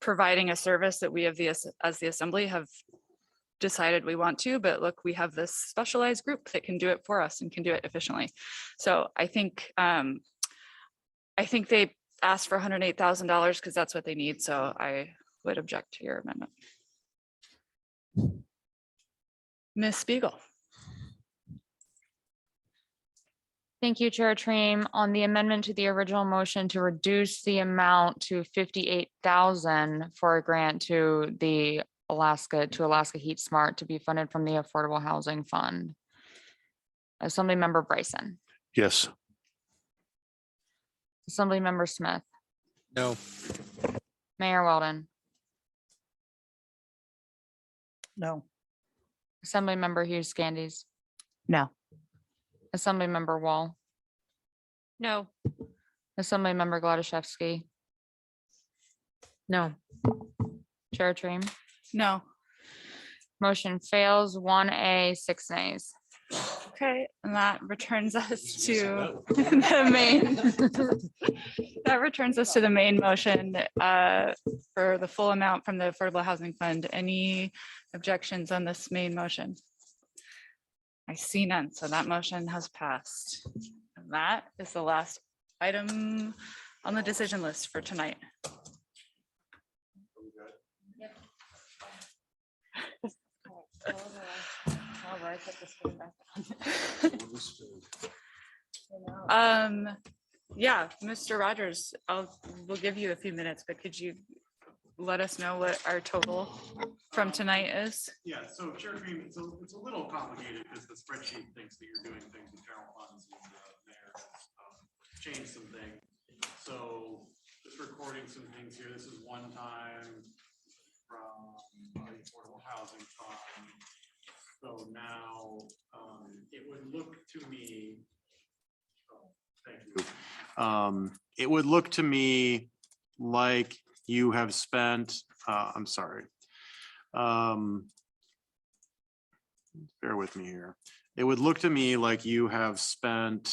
providing a service that we as the Assembly have decided we want to, but look, we have this specialized group that can do it for us and can do it efficiently. So I think they asked for $108,000 because that's what they need. So I would object to your amendment. Ms. Spiegel. Thank you, Chair Treem. On the amendment to the original motion to reduce the amount to $58,000 for a grant to the Alaska Heat Smart to be funded from the Affordable Housing Fund. Assemblymember Bryson. Yes. Assemblymember Smith. No. Mayor Weldon. No. Assemblymember Hughes Scandies. No. Assemblymember Wall, No. Assemblymember Gladysevsky, No. Chair Trim. No. Motion fails, 1A, 6 nays. Okay, and that returns us to the main. That returns us to the main motion for the full amount from the Affordable Housing Fund. Any objections on this main motion? I see none, so that motion has passed. And that is the last item on the decision list for tonight. Yeah, Mr. Rogers, we'll give you a few minutes, but could you let us know what our total from tonight is? Yeah, so Chair Green, it's a little complicated because the spreadsheet thinks that you're doing things with general funds and the mayor has changed some things. So just recording some things here. This is one time from the Affordable Housing Fund. So now it would look to me, thank you. It would look to me like you have spent, I'm sorry. Bear with me here. It would look to me like you have spent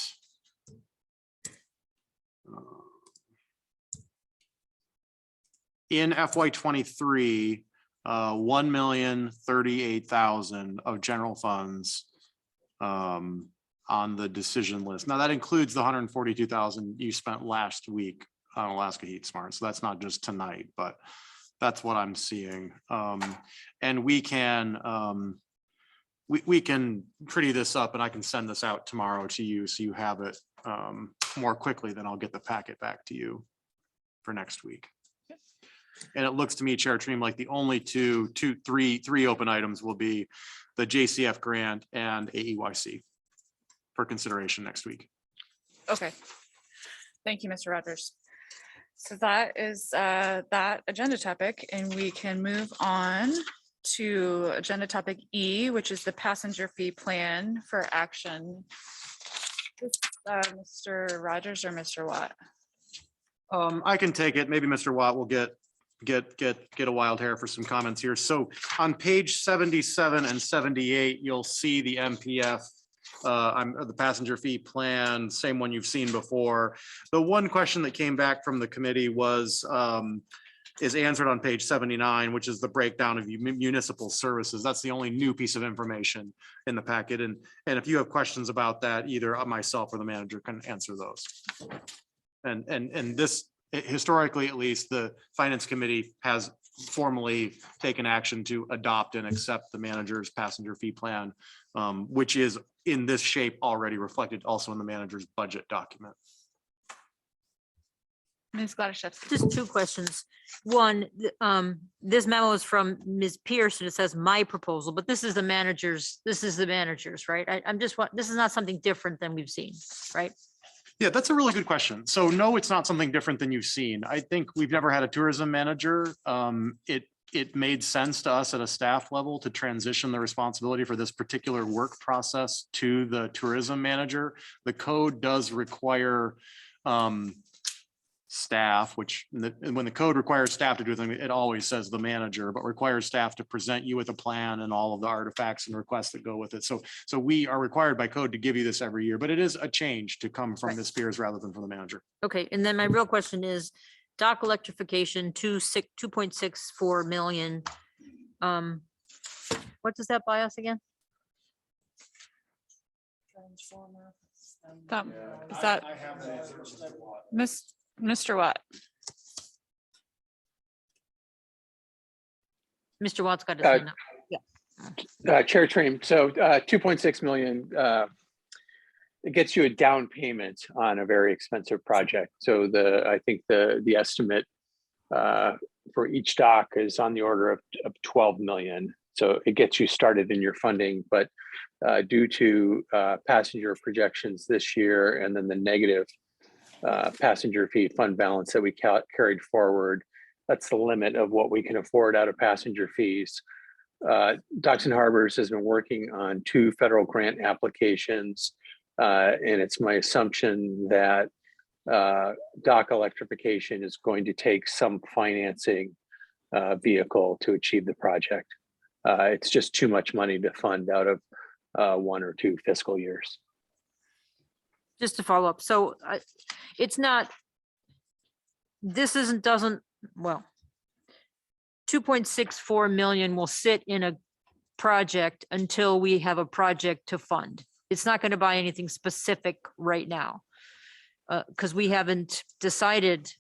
in FY23, 1,038,000 of general funds on the decision list. Now that includes the 142,000 you spent last week on Alaska Heat Smart. So that's not just tonight, but that's what I'm seeing. And we can pretty this up and I can send this out tomorrow to you so you have it more quickly. Then I'll get the packet back to you for next week. And it looks to me, Chair Treem, like the only three open items will be the JCF grant and AEYC for consideration next week. Okay. Thank you, Mr. Rogers. So that is that agenda topic, and we can move on to agenda topic E, which is the passenger fee plan for action. Mr. Rogers or Mr. Watt? I can take it. Maybe Mr. Watt will get a wild hair for some comments here. So on page 77 and 78, you'll see the MPF, the passenger fee plan, same one you've seen before. The one question that came back from the committee was, is answered on page 79, which is the breakdown of municipal services. That's the only new piece of information in the packet. And if you have questions about that, either myself or the manager can answer those. And this, historically, at least, the finance committee has formally taken action to adopt and accept the manager's passenger fee plan, which is in this shape already reflected also in the manager's budget document. Ms. Gladysevsky. Just two questions. One, this memo is from Ms. Pierce and it says my proposal, but this is the manager's, right? I'm just, this is not something different than we've seen, right? Yeah, that's a really good question. So no, it's not something different than you've seen. I think we've never had a tourism manager. It made sense to us at a staff level to transition the responsibility for this particular work process to the tourism manager. The code does require staff, which when the code requires staff to do something, it always says the manager, but requires staff to present you with a plan and all of the artifacts and requests that go with it. So we are required by code to give you this every year, but it is a change to come from Ms. Spears rather than from the manager. Okay, and then my real question is dock electrification, 2.64 million. What does that buy us again? Is that Mr. Watt? Mr. Watt's got his hand up. Yeah. Chair Treem, so 2.6 million, it gets you a down payment on a very expensive project. So I think the estimate for each dock is on the order of 12 million. So it gets you started in your funding, but due to passenger projections this year and then the negative passenger fee fund balance that we carried forward, that's the limit of what we can afford out of passenger fees. Docks and Harbors has been working on 2 federal grant applications And it's my assumption that dock electrification is going to take some financing vehicle to achieve the project. It's just too much money to fund out of 1 or 2 fiscal years. Just to follow up, so it's not, this doesn't, well, 2.64 million will sit in a project until we have a project to fund. It's not going to buy anything specific right now. Because we haven't decided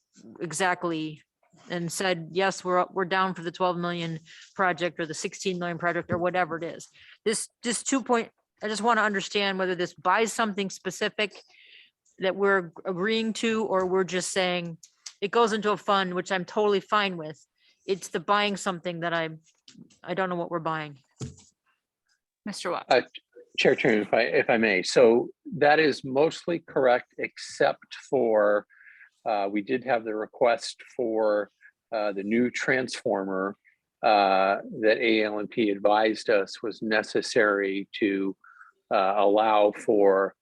exactly and said, yes, we're down for the 12 million project or the 16 million project or whatever it is. This 2 point, I just want to understand whether this buys something specific that we're agreeing to, or we're just saying it goes into a fund, which I'm totally fine with. It's the buying something that I don't know what we're buying. Mr. Watt. Chair Chairman, if I may, so that is mostly correct, except for we did have the request for the new transformer that AL&P advised us was necessary to allow for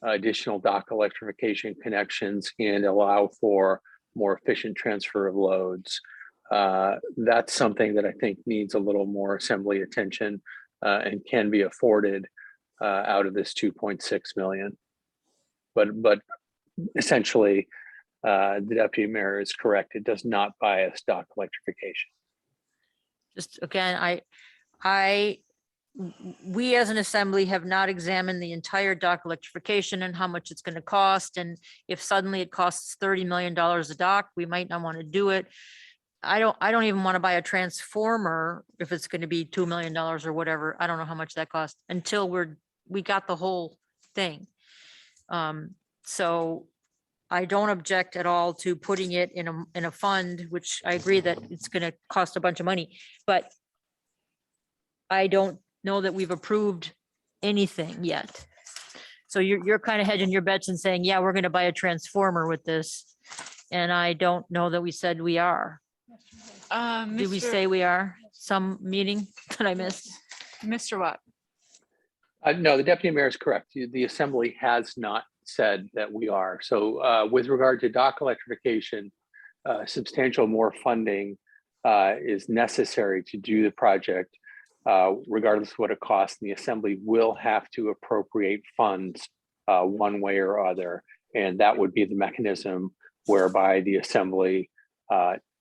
additional dock electrification connections and allow for more efficient transfer of loads. That's something that I think needs a little more assembly attention and can be afforded out of this 2.6 million. But essentially, the deputy mayor is correct. It does not bias dock electrification. Just again, we as an assembly have not examined the entire dock electrification and how much it's going to cost. And if suddenly it costs $30 million a dock, we might not want to do it. I don't even want to buy a transformer if it's going to be $2 million or whatever. I don't know how much that costs until we got the whole thing. So I don't object at all to putting it in a fund, which I agree that it's going to cost a bunch of money, but I don't know that we've approved anything yet. So you're kind of hedging your bets and saying, yeah, we're going to buy a transformer with this. And I don't know that we said we are. Did we say we are? Some meeting that I missed? Mr. Watt. No, the deputy mayor is correct. The assembly has not said that we are. So with regard to dock electrification, substantial more funding is necessary to do the project, regardless of what it costs. And the assembly will have to appropriate funds one way or other. And that would be the mechanism whereby the assembly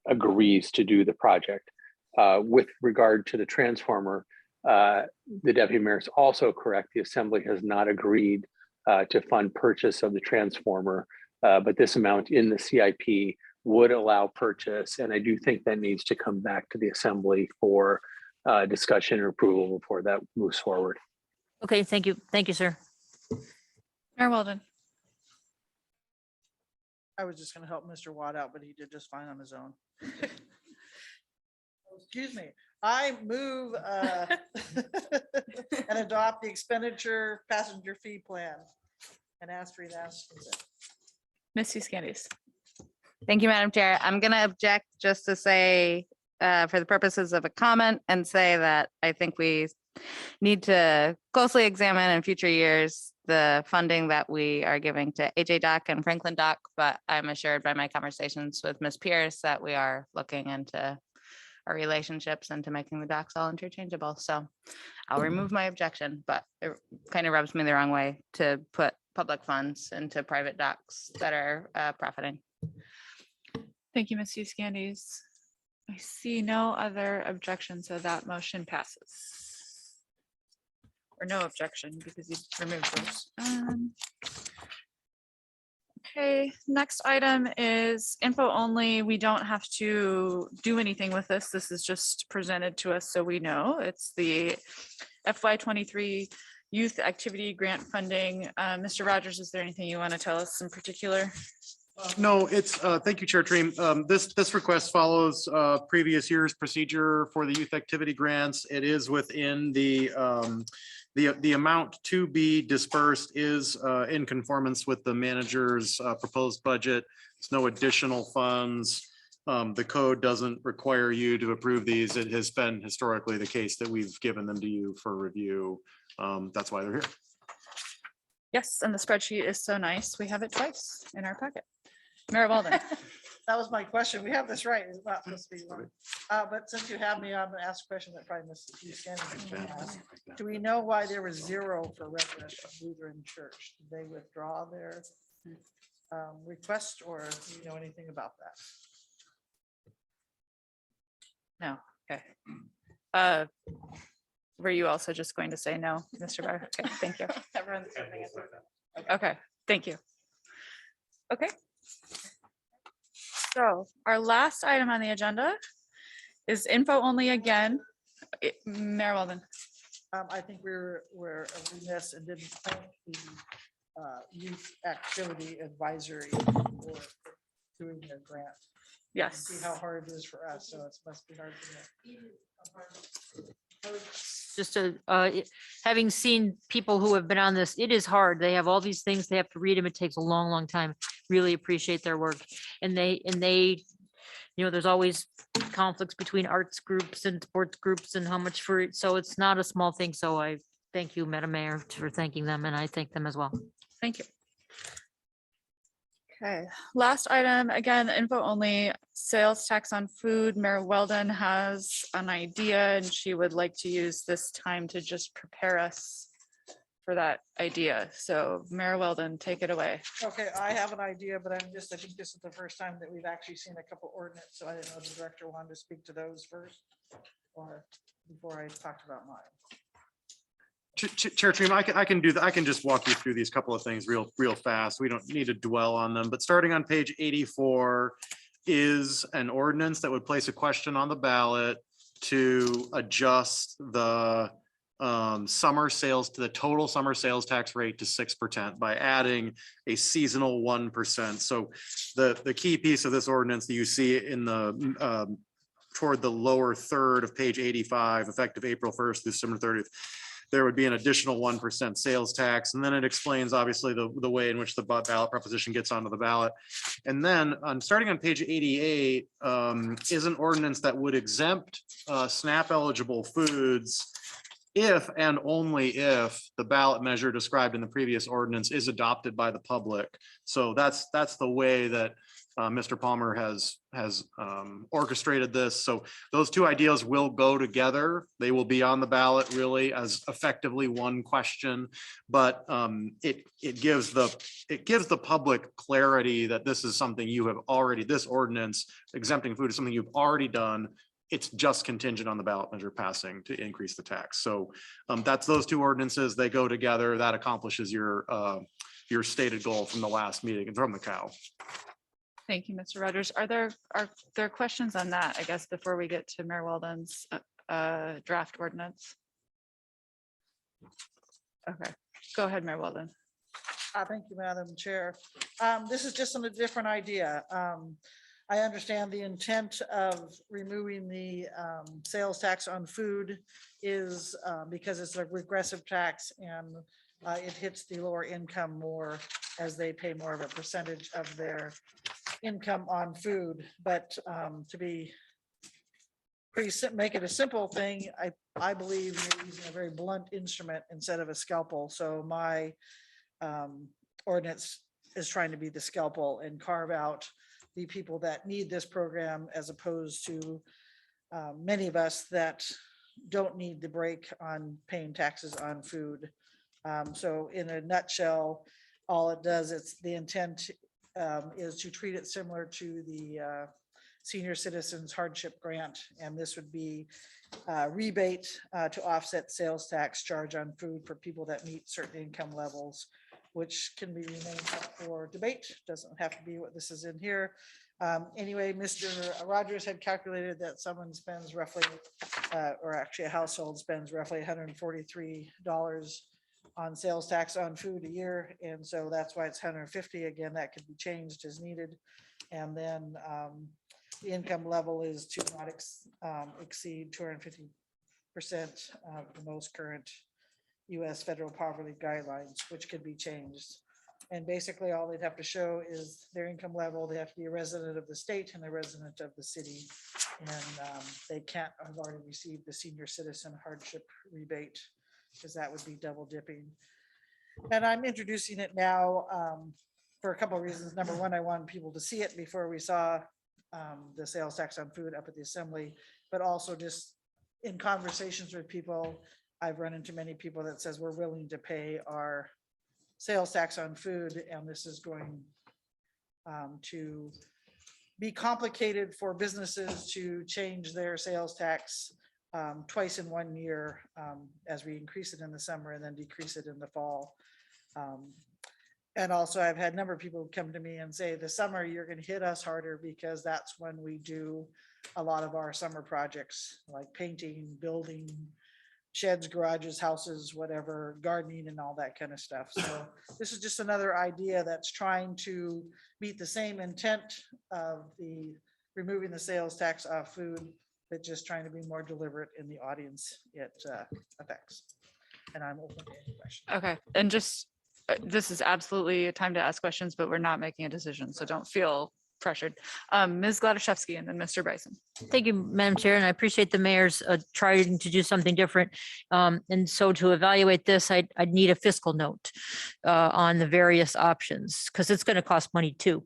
agrees to do the project. With regard to the transformer, the deputy mayor is also correct. The assembly has not agreed to fund purchase of the transformer, but this amount in the CIP would allow purchase. And I do think that needs to come back to the assembly for discussion or approval before that moves forward. Okay, thank you. Thank you, sir. Mayor Weldon. I was just gonna help Mr. Watt out, but he did just fine on his own. Excuse me. I move and adopt the expenditure passenger fee plan and ask for unanimous consent. Ms. Candies. Thank you, Madam Chair. I'm going to object just to say, for the purposes of a comment, and say that I think we need to closely examine in future years the funding that we are giving to AJ Dock and Franklin Dock, but I'm assured by my conversations with Ms. Pierce that we are looking into our relationships and to making the docks all interchangeable. So I'll remove my objection, but it kind of rubs me the wrong way to put public funds into private docks that are profiting. Thank you, Ms. Candies. I see no other objection, so that motion passes. Or no objection because you removed those. Okay, next item is info only. We don't have to do anything with this. This is just presented to us so we know. It's the FY23 Youth Activity Grant Funding. Mr. Rogers, is there anything you want to tell us in particular? No, it's, thank you, Chair Treem. This request follows previous year's procedure for the youth activity grants. It is within the amount to be dispersed is in conformance with the manager's proposed budget. It's no additional funds. The code doesn't require you to approve these. It has been historically the case that we've given them to you for review. That's why they're here. Yes, and the spreadsheet is so nice. We have it twice in our packet. Mayor Walden. That was my question. We have this right. It's not supposed to be one. But since you have me, I'm gonna ask a question that probably Mrs. Buchanan asked. Do we know why there was 0 for Revelation Lutheran Church? Did they withdraw their request, or do you know anything about that? No, okay. Were you also just going to say no, Mr. Barr? Okay, thank you. Okay, thank you. Okay. So our last item on the agenda is info only again. Mayor Walden. I think we're remiss and didn't thank the youth activity advisory for doing their grant. Yes. See how hard it is for us, so it must be hard for them. Just having seen people who have been on this, it is hard. They have all these things, they have to read them. It takes a long, long time. Really appreciate their work. And they, you know, there's always conflicts between arts groups and sports groups and how much for it. So it's not a small thing. So I thank you, Madam Mayor, for thanking them, and I thank them as well. Thank you. Okay, last item, again, info only, sales tax on food. Mayor Weldon has an idea and she would like to use this time to just prepare us for that idea. So Mayor Weldon, take it away. Okay, I have an idea, but I think this is the first time that we've actually seen a couple ordinance, so I didn't know if the director wanted to speak to those first or before I talked about mine. Chair Treem, I can do that. I can just walk you through these couple of things real fast. We don't need to dwell on them, but starting on page 84 is an ordinance that would place a question on the ballot to adjust the summer sales to the total summer sales tax rate to 6% by adding a seasonal 1%. So the key piece of this ordinance that you see in the toward the lower third of page 85, effective April 1st through December 30th, there would be an additional 1% sales tax. And then it explains obviously the way in which the ballot proposition gets onto the ballot. And then starting on page 88 is an ordinance that would exempt SNAP eligible foods if and only if the ballot measure described in the previous ordinance is adopted by the public. So that's the way that Mr. Palmer has orchestrated this. So those two ideas will go together. They will be on the ballot really as effectively one question, but it gives the public clarity that this is something you have already, this ordinance exempting food is something you've already done. It's just contingent on the ballot measure passing to increase the tax. So that's those two ordinances. They go together. That accomplishes your stated goal from the last meeting and from the cow. Thank you, Mr. Rogers. Are there questions on that, I guess, before we get to Mayor Weldon's draft ordinance? Okay, go ahead, Mayor Weldon. Thank you, Madam Chair. This is just a different idea. I understand the intent of removing the sales tax on food is because it's a regressive tax and it hits the lower income more as they pay more of a percentage of their income on food. But to be make it a simple thing, I believe you're using a very blunt instrument instead of a scalpel. So my ordinance is trying to be the scalpel and carve out the people that need this program as opposed to many of us that don't need the break on paying taxes on food. So in a nutshell, all it does, it's the intent is to treat it similar to the senior citizens hardship grant. And this would be rebate to offset sales tax charge on food for people that meet certain income levels, which can be remained up for debate. Doesn't have to be what this is in here. Anyway, Mr. Rogers had calculated that someone spends roughly, or actually a household spends roughly $143 on sales tax on food a year. And so that's why it's 150. Again, that could be changed as needed. And then the income level is to not exceed 250% of the most current US federal poverty guidelines, which could be changed. And basically all they'd have to show is their income level. They have to be a resident of the state and a resident of the city. And they can't have already received the senior citizen hardship rebate, because that would be double dipping. And I'm introducing it now for a couple of reasons. Number one, I want people to see it before we saw the sales tax on food up at the assembly, but also just in conversations with people, I've run into many people that says we're willing to pay our sales tax on food, and this is going to be complicated for businesses to change their sales tax twice in 1 year, as we increase it in the summer and then decrease it in the fall. And also I've had a number of people come to me and say, the summer you're going to hit us harder because that's when we do a lot of our summer projects like painting, building, sheds, garages, houses, whatever, gardening and all that kind of stuff. So this is just another idea that's trying to meet the same intent of the removing the sales tax off food, but just trying to be more deliberate in the audience it affects. And I'm open to any questions. Okay, and just, this is absolutely a time to ask questions, but we're not making a decision, so don't feel pressured. Ms. Gladaszewski and then Mr. Bryson. Thank you, Madam Chair, and I appreciate the mayor's trying to do something different. And so to evaluate this, I'd need a fiscal note on the various options, because it's going to cost money too.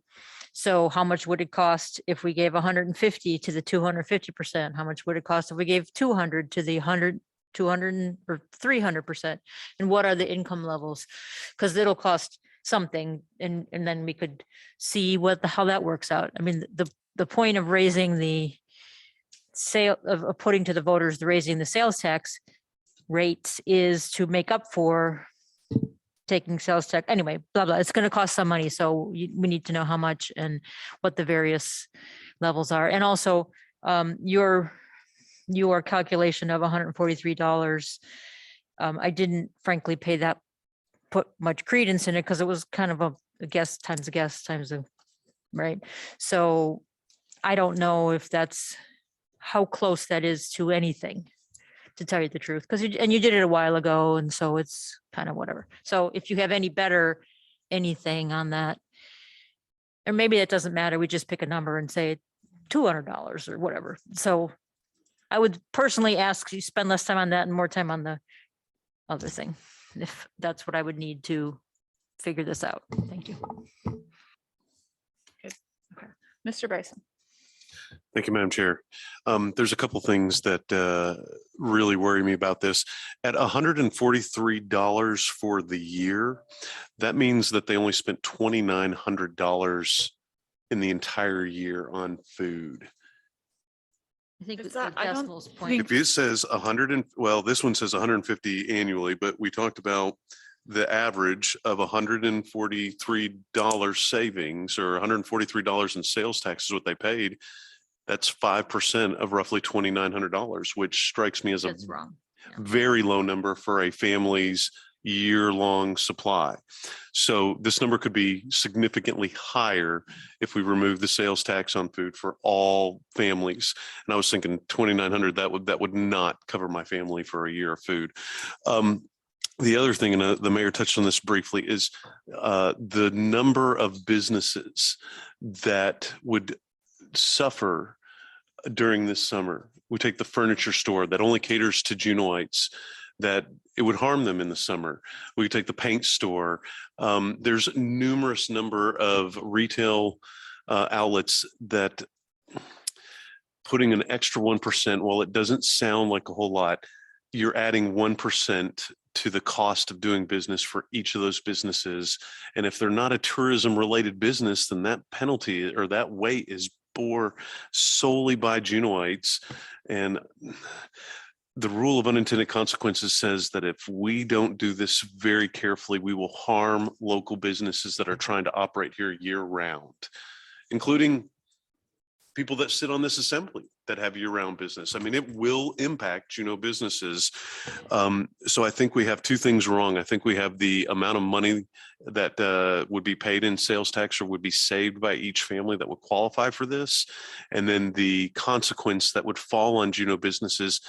So how much would it cost if we gave 150 to the 250%? How much would it cost if we gave 200 to the 100, 200 or 300%? And what are the income levels? Because it'll cost something, and then we could see how that works out. I mean, the point of raising the sale of putting to the voters, raising the sales tax rates is to make up for taking sales tax. Anyway, blah, blah. It's going to cost some money. So we need to know how much and what the various levels are. And also your calculation of $143. I didn't frankly put much credence in it because it was kind of a guess times a right. So I don't know if that's how close that is to anything, to tell you the truth, because you did it a while ago, and so it's kind of whatever. So if you have anything on that, or maybe it doesn't matter, we just pick a number and say $200 or whatever. So I would personally ask you spend less time on that and more time on the other thing, if that's what I would need to figure this out. Thank you. Okay, Mr. Bryson. Thank you, Madam Chair. There's a couple things that really worry me about this. At $143 for the year, that means that they only spent $2,900 in the entire year on food. I think Is the that- I don't decimal's point. If it says 100 and, well, this one says 150 annually, but we talked about the average of $143 savings, or $143 in sales tax is what they paid. That's 5% of roughly $2,900, which strikes me as a That's wrong. very low number for a family's year-long supply. So this number could be significantly higher if we remove the sales tax on food for all families. And I was thinking 2,900, that would not cover my family for a year of food. The other thing, and the mayor touched on this briefly, is the number of businesses that would suffer during this summer. We take the furniture store that only caters to Juneauites, that it would harm them in the summer. We take the paint store. There's numerous number of retail outlets that putting an extra 1%, while it doesn't sound like a whole lot, you're adding 1% to the cost of doing business for each of those businesses. And if they're not a tourism related business, then that penalty or that weight is bore solely by Juneauites. And the rule of unintended consequences says that if we don't do this very carefully, we will harm local businesses that are trying to operate here year round, including people that sit on this assembly that have year-round business. I mean, it will impact Juneau businesses. So I think we have two things wrong. I think we have the amount of money that would be paid in sales tax or would be saved by each family that would qualify for this. And then the consequence that would fall on Juneau businesses,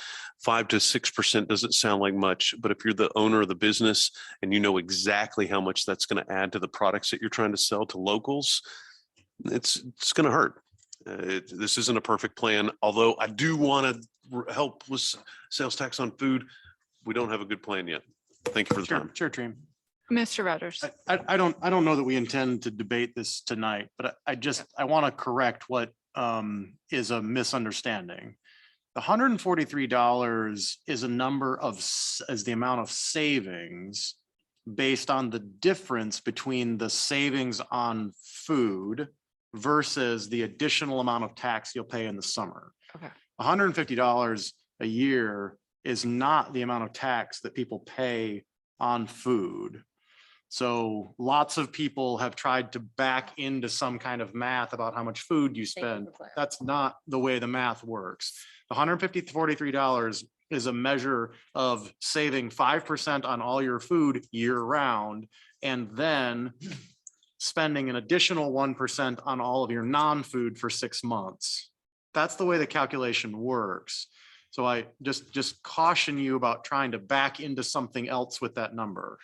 5 to 6% doesn't sound like much, but if you're the owner of the business and you know exactly how much that's going to add to the products that you're trying to sell to locals, it's going to hurt. This isn't a perfect plan, although I do want to help with sales tax on food. We don't have a good plan yet. Thank you for the time. Chair Treem. Mr. Rogers. I don't know that we intend to debate this tonight, but I want to correct what is a misunderstanding. The $143 is a number of, is the amount of savings based on the difference between the savings on food versus the additional amount of tax you'll pay in the summer. Okay. $150 a year is not the amount of tax that people pay on food. So lots of people have tried to back into some kind of math about how much food you spend. That's not the way the math works. The $43 is a measure of saving 5% on all your food year round, and then spending an additional 1% on all of your non-food for 6 months. That's the way the calculation works. So I just caution you about trying to back into something else with that number.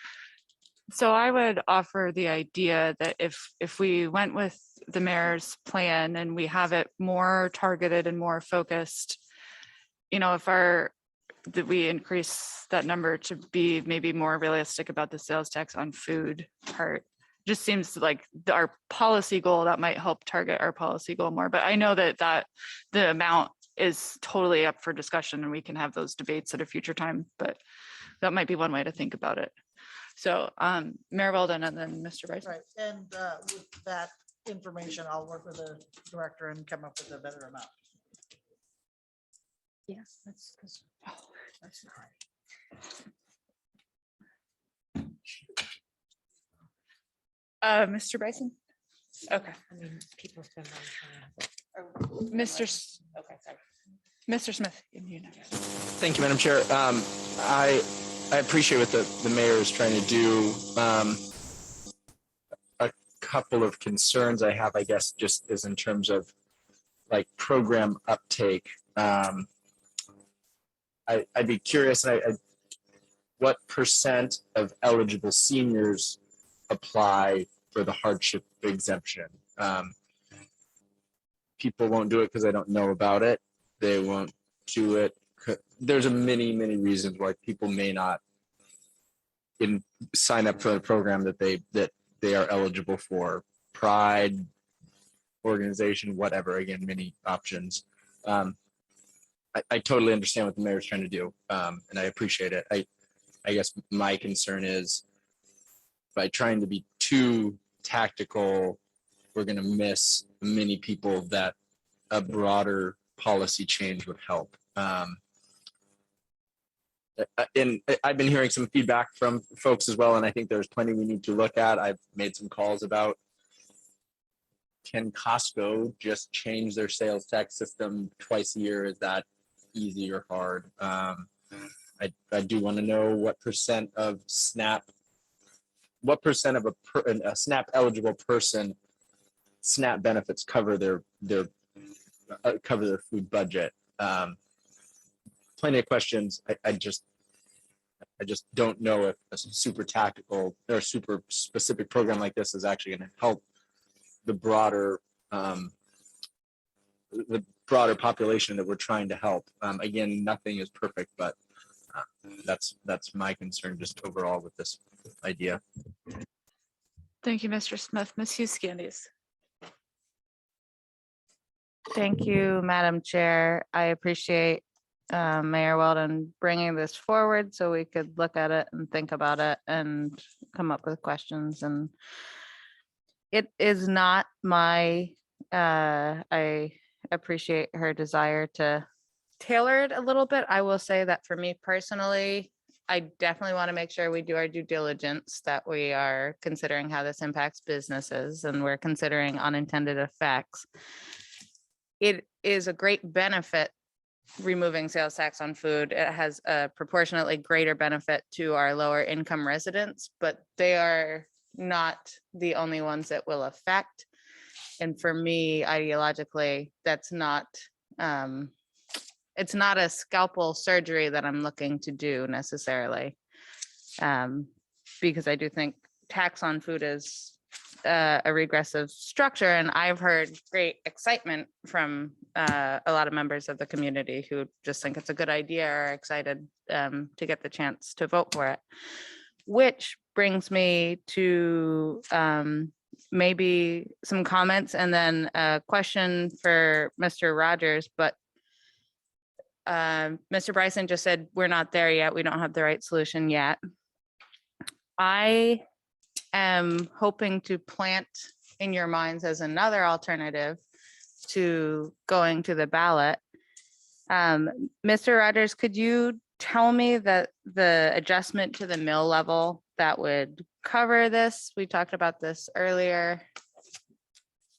So I would offer the idea that if we went with the mayor's plan and we have it more targeted and more focused, you know, that we increase that number to be maybe more realistic about the sales tax on food part. Just seems like our policy goal that might help target our policy goal more. But I know that the amount is totally up for discussion and we can have those debates at a future time, but that might be one way to think about it. So Mayor Weldon and then Mr. Bryson. Right, and with that information, I'll work with the director and come up with a better amount. Yes, that's. Mr. Bryson? Okay. I mean, people spend Mr. Mr. Smith. You know. Thank you, Madam Chair. I appreciate what the mayor is trying to do. A couple of concerns I have, I guess, just is in terms of like program uptake. I'd be curious, what percent of eligible seniors apply for the hardship exemption? People won't do it because they don't know about it. They won't do it. There's many reasons why people may not sign up for a program that they are eligible for. Pride, organization, whatever. Again, many options. I totally understand what the mayor's trying to do, and I appreciate it. I guess my concern is by trying to be too tactical, we're going to miss many people that a broader policy change would help. And I've been hearing some feedback from folks as well, and I think there's plenty we need to look at. I've made some calls about, can Costco just change their sales tax system twice a year? Is that easy or hard? I do want to know what percent of SNAP, what percent of a SNAP eligible person SNAP benefits cover their food budget. Plenty of questions. I just don't know if a super tactical or super specific program like this is actually going to help the broader population that we're trying to help. Again, nothing is perfect, but that's my concern just overall with this idea. Thank you, Mr. Smith. Ms. Hughes Candies. Thank you, Madam Chair. I appreciate Mayor Weldon bringing this forward so we could look at it and think about it and come up with questions. And it is not my, I appreciate her desire to tailor it a little bit. I will say that for me personally, I definitely want to make sure we do our due diligence, that we are considering how this impacts businesses and we're considering unintended effects. It is a great benefit removing sales tax on food. It has a proportionately greater benefit to our lower income residents, but they are not the only ones that will affect. And for me, ideologically, that's not, it's not a scalpel surgery that I'm looking to do necessarily. Because I do think tax on food is a regressive structure, and I've heard great excitement from a lot of members of the community who just think it's a good idea or are excited to get the chance to vote for it, which brings me to maybe some comments and then a question for Mr. Rogers, but Mr. Bryson just said, we're not there yet. We don't have the right solution yet. I am hoping to plant in your minds as another alternative to going to the ballot. Mr. Rogers, could you tell me that the adjustment to the mill level that would cover this? We talked about this earlier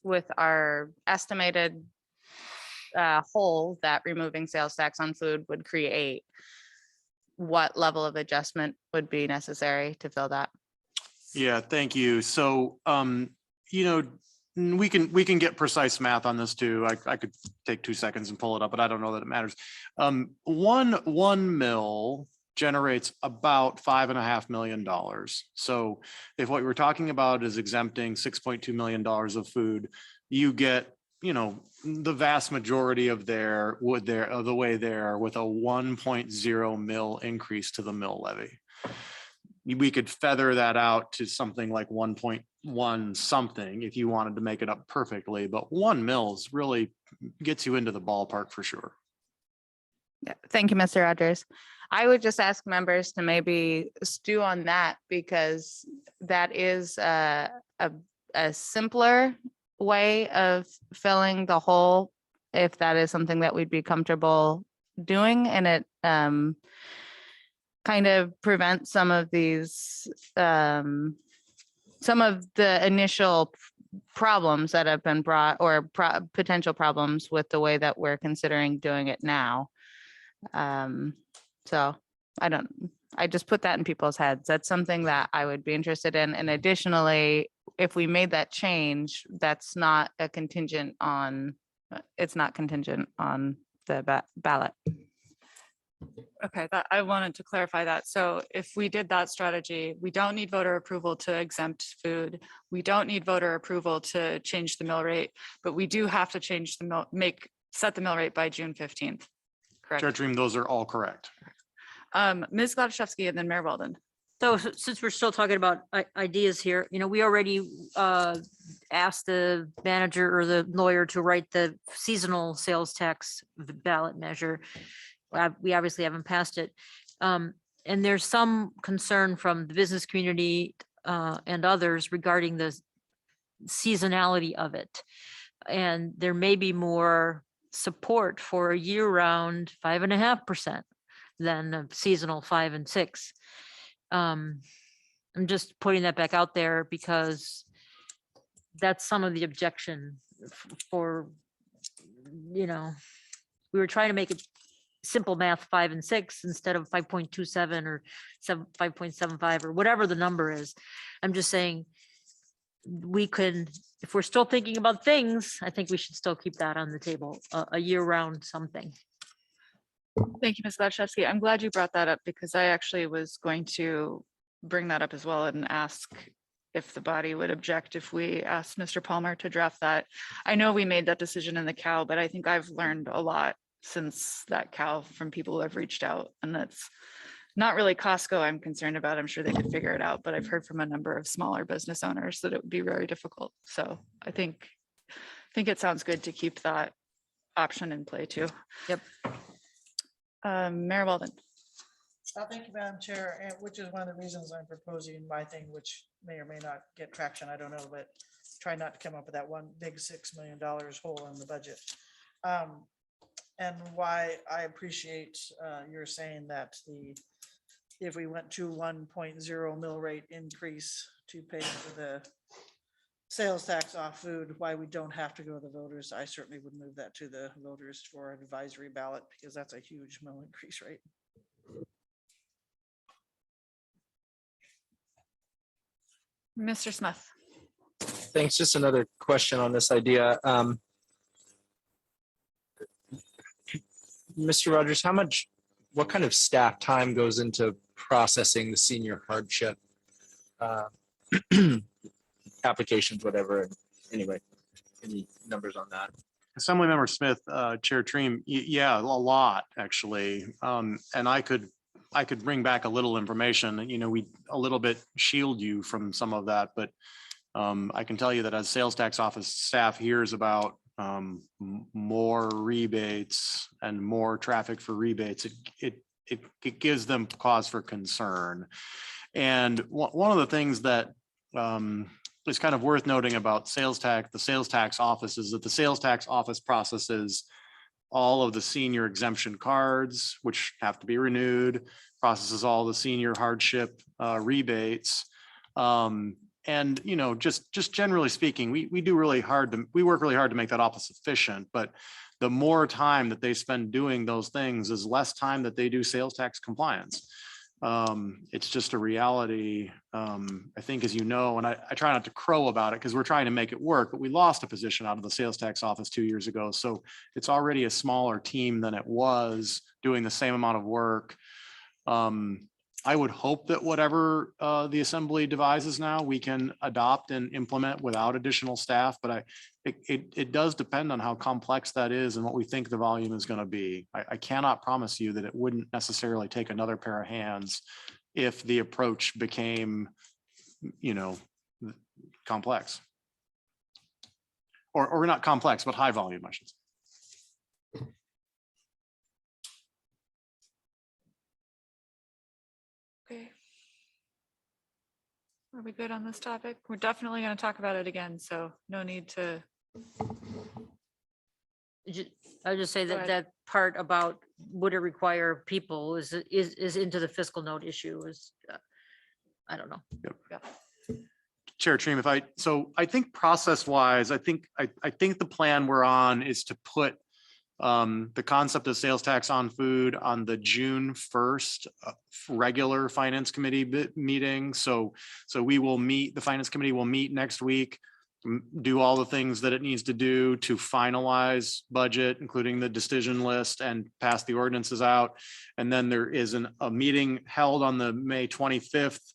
with our estimated hole that removing sales tax on food would create. What level of adjustment would be necessary to fill that? Yeah, thank you. So, you know, we can get precise math on this too. I could take 2 seconds and pull it up, but I don't know that it matters. One mill generates about $5.5 million. So if what we're talking about is exempting $6.2 million of food, you get, you know, the vast majority of the way there with a 1.0 mil increase to the mill levy. We could feather that out to something like 1.1 something if you wanted to make it up perfectly, but 1 mils really gets you into the ballpark for sure. Yeah, thank you, Mr. Rogers. I would just ask members to maybe stew on that, because that is a simpler way of filling the hole, if that is something that we'd be comfortable doing, and it kind of prevent some of these, some of the initial problems that have been brought, or potential problems with the way that we're considering doing it now. So I just put that in people's heads. That's something that I would be interested in. And additionally, if we made that change, that's not a contingent on, it's not contingent on the ballot. Okay, that I wanted to clarify that. So if we did that strategy, we don't need voter approval to exempt food. We don't need voter approval to change the mill rate, but we do have to change the set the mill rate by June 15th. Correct. Chair Dream, those are all correct. Ms. Gladszewski and then Mayor Weldon. So since we're still talking about ideas here, you know, we already asked the manager or the lawyer to write the seasonal sales tax ballot measure. We obviously haven't passed it. And there's some concern from the business community and others regarding the seasonality of it. And there may be more support for a year-round 5.5% than a seasonal 5 and 6. I'm just putting that back out there because that's some of the objection for, you know, we were trying to make it simple math 5 and 6 instead of 5.27 or 5.75 or whatever the number is. I'm just saying we could, if we're still thinking about things, I think we should still keep that on the table, a year-round something. Thank you, Ms. Gladszewski. I'm glad you brought that up, because I actually was going to bring that up as well and ask if the body would object if we asked Mr. Palmer to draft that. I know we made that decision in the cow, but I think I've learned a lot since that cow from people who have reached out, and that's not really Costco I'm concerned about. I'm sure they could figure it out, but I've heard from a number of smaller business owners that it would be very difficult. So I think it sounds good to keep that option in play too. Yep. Mayor Weldon. Thank you, Madam Chair, and which is one of the reasons I'm proposing my thing, which may or may not get traction, I don't know, but try not to come up with that one big $6 million hole in the budget. And why I appreciate your saying that if we went to 1.0 mill rate increase to pay for the sales tax off food, why we don't have to go to the voters. I certainly would move that to the voters for an advisory ballot, because that's a huge mill increase rate. Mr. Smith. Thanks. Just another question on this idea. Mr. Rogers, what kind of staff time goes into processing the senior hardship applications, whatever? Anyway, any numbers on that? Assemblymember Smith, Chair Treem, yeah, a lot actually. And I could I could bring back a little information, we a little bit shield you from some of that, but I can tell you that as sales tax office staff hears about more rebates and more traffic for rebates, it gives them cause for concern. And one of the things that is kind of worth noting about the sales tax office is that the sales tax office processes all of the senior exemption cards, which have to be renewed, processes all the senior hardship rebates. And just generally speaking, we work really hard to make that office efficient, but the more time that they spend doing those things is less time that they do sales tax compliance. It's just a reality, I think, as and I try not to crow about it because we're trying to make it work, but we lost a position out of the sales tax office 2 years ago. So it's already a smaller team than it was doing the same amount of work. I would hope that whatever the assembly devises now, we can adopt and implement without additional staff, but it does depend on how complex that is and what we think the volume is going to be. I cannot promise you that it wouldn't necessarily take another pair of hands if the approach became, complex. Or not complex, but high volume, I should say. Okay. Are we good on this topic? We're definitely going to talk about it again, so no need to. I'll just say Go that ahead. that part about would it require people is into the fiscal note issue is, I don't know. Chair Treem, I think process wise, I think the plan we're on is to put the concept of sales tax on food on the June 1st regular finance committee meeting. So we will meet, the finance committee will meet next week, do all the things that it needs to do to finalize budget, including the decision list, and pass the ordinances out. And then there is a meeting held on the May 25th,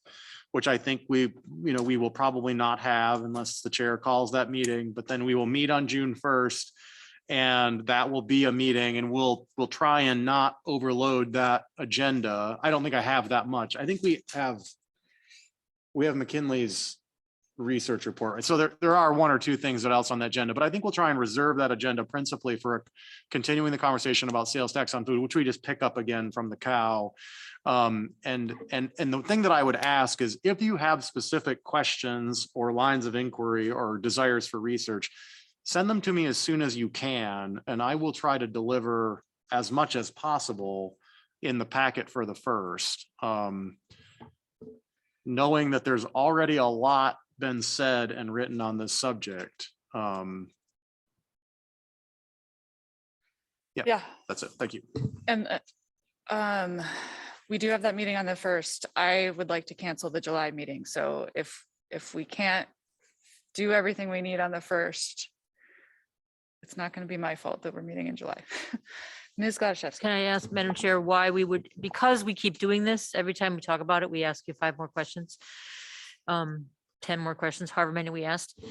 which I think we will probably not have unless the chair calls that meeting, but then we will meet on June 1st. And that will be a meeting, and we'll try and not overload that agenda. I don't think I have that much. I think we have McKinley's research report. So there are one or two things that else on the agenda, but I think we'll try and reserve that agenda principally for continuing the conversation about sales tax on food, which we just pick up again from the cow. And the thing that I would ask is if you have specific questions or lines of inquiry or desires for research, send them to me as soon as you can, and I will try to deliver as much as possible in the packet for the first. Knowing that there's already a lot been said and written on this subject. Yeah, that's it. Thank you. And we do have that meeting on the 1st. I would like to cancel the July meeting. So if we can't do everything we need on the 1st, it's not going to be my fault that we're meeting in July. Ms. Gladys. Can I ask, Madam Chair, why we would, because we keep doing this, every time we talk about it, we ask you 5 more questions. 10 more questions, however many we asked.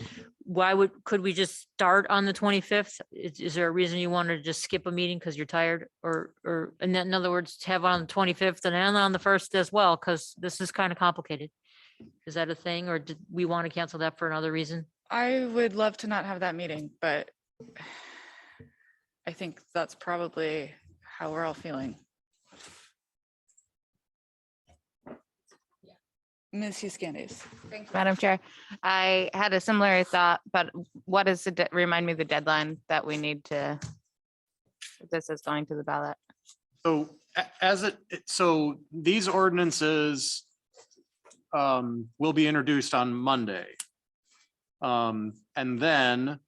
Could we just start on the 25th? Is there a reason you want to just skip a meeting because you're tired? Or in other words, have on the 25th and on the 1st as well, because this is kind of complicated. Is that a thing, or did we want to cancel that for another reason? I would love to not have that meeting, but I think that's probably how we're all feeling. Ms. Hughes-Candies. Thanks, Madam Chair. I had a similar thought, but what is remind me the deadline that we need to, this is going to the ballot? So so these ordinances will be introduced on Monday. And then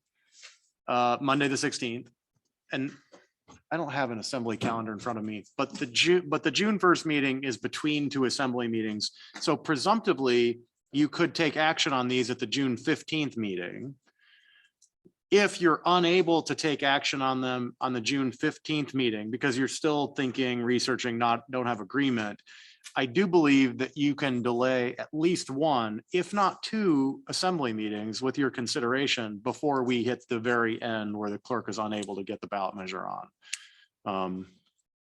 Monday, the 16th. And I don't have an assembly calendar in front of me, but the June 1st meeting is between 2 assembly meetings. So presumptively, you could take action on these at the June 15th meeting. If you're unable to take action on them on the June 15th meeting, because you're still thinking, researching, don't have agreement, I do believe that you can delay at least 1, if not 2 assembly meetings with your consideration before we hit the very end where the clerk is unable to get the ballot measure on.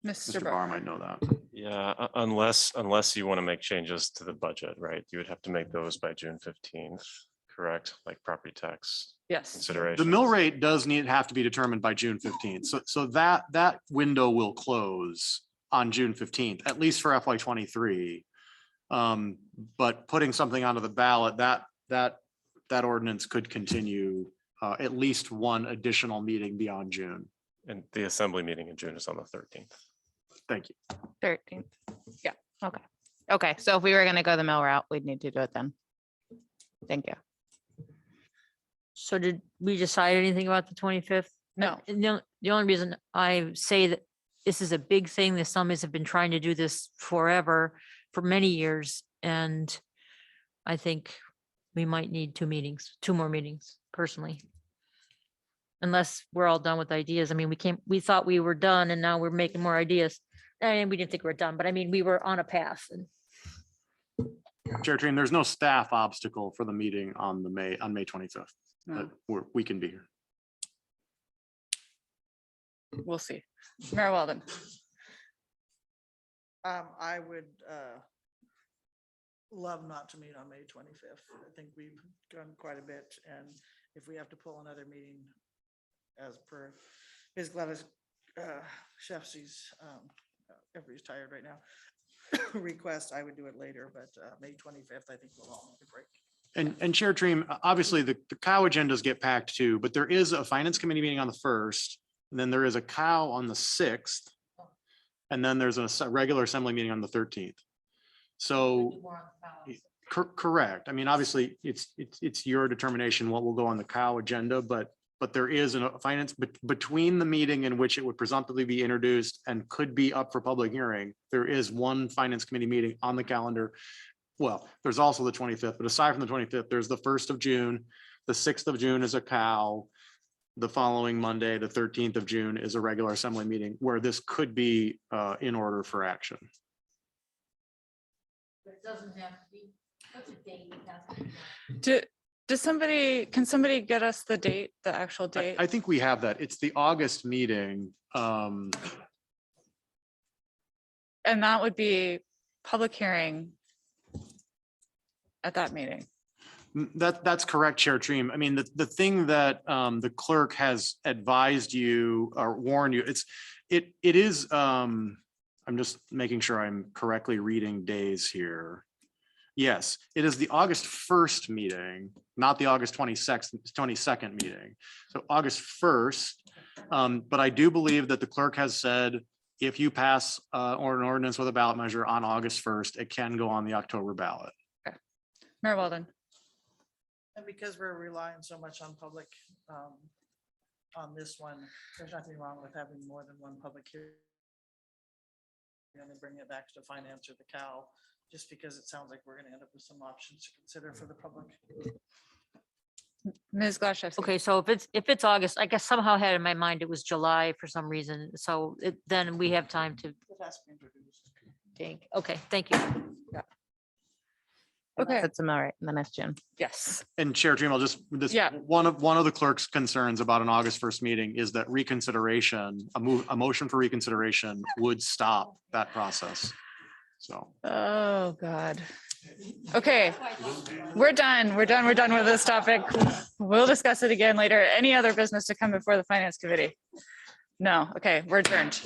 Mr. Barr might know that. Yeah, unless you want to make changes to the budget, right? You would have to make those by June 15th, correct? Like property tax Yes. consideration. The mill rate does have to be determined by June 15th. So that window will close on June 15th, at least for FY '23. But putting something onto the ballot, that ordinance could continue at least one additional meeting beyond June. And the assembly meeting in June is on the 13th. Thank you. 13th. Yeah, okay. Okay, so if we were gonna go the mill route, we'd need to do it then. Thank you. So did we decide anything about the 25th? No. The only reason I say that this is a big thing, the Summits have been trying to do this forever, for many years. And I think we might need two more meetings personally. Unless we're all done with ideas. I mean, we thought we were done and now we're making more ideas. And we didn't think we were done, but I mean, we were on a path. And Chair Treen, there's no staff obstacle for the meeting on May 25th. No. We can be here. We'll see. Mayor Weldon. I would love not to meet on May 25th. I think we've done quite a bit, and if we have to pull another meeting as per Ms. Gladys Shefsey's, everybody's tired right now, request, I would do it later, but May 25th, I think we'll all need a break. And Chair Dream, obviously the cow agendas get packed too, but there is a finance committee meeting on the 1st, and then there is a cow on the 6th. And then there's a regular assembly meeting on the 13th. So correct. I mean, obviously it's your determination what will go on the cow agenda, but there is a finance between the meeting in which it would presumptively be introduced and could be up for public hearing. There is one finance committee meeting on the calendar. Well, there's also the 25th, but aside from the 25th, there's the 1st of June. The 6th of June is a cow. The following Monday, the 13th of June, is a regular assembly meeting where this could be in order for action. it doesn't have to be, what's a date? It has to be. Can somebody get us the date, the actual date? I think we have that. It's the August meeting. And that would be public hearing at that meeting. That's correct, Chair Dream. I mean, the thing that the clerk has advised you or warned you, it is, I'm just making sure I'm correctly reading days here. Yes, it is the August 1st meeting, not the August 22nd meeting. So August 1st, but I do believe that the clerk has said, if you pass or an ordinance with a ballot measure on August 1st, it can go on the October ballot. Okay. Mayor Weldon. And because we're relying so much on public, on this one, there's nothing wrong with having more than one public hearing. And then bring it back to finance or the cow, just because it sounds like we're gonna end up with some options to consider for the public. Ms. Glashow. Okay, so if it's August, I guess somehow I had in my mind it was July for some reason. So then we have time to think. Okay, thank you. Okay. That's all right. And then it's June. Yes. And Chair Dream, I'll just, one of the clerk's concerns about an August 1st meeting is that reconsideration, a motion for reconsideration would stop that process. So. Oh, God. Okay, we're done. We're done with this topic. We'll discuss it again later. Any other business to come before the Finance Committee? No. Okay, we're adjourned.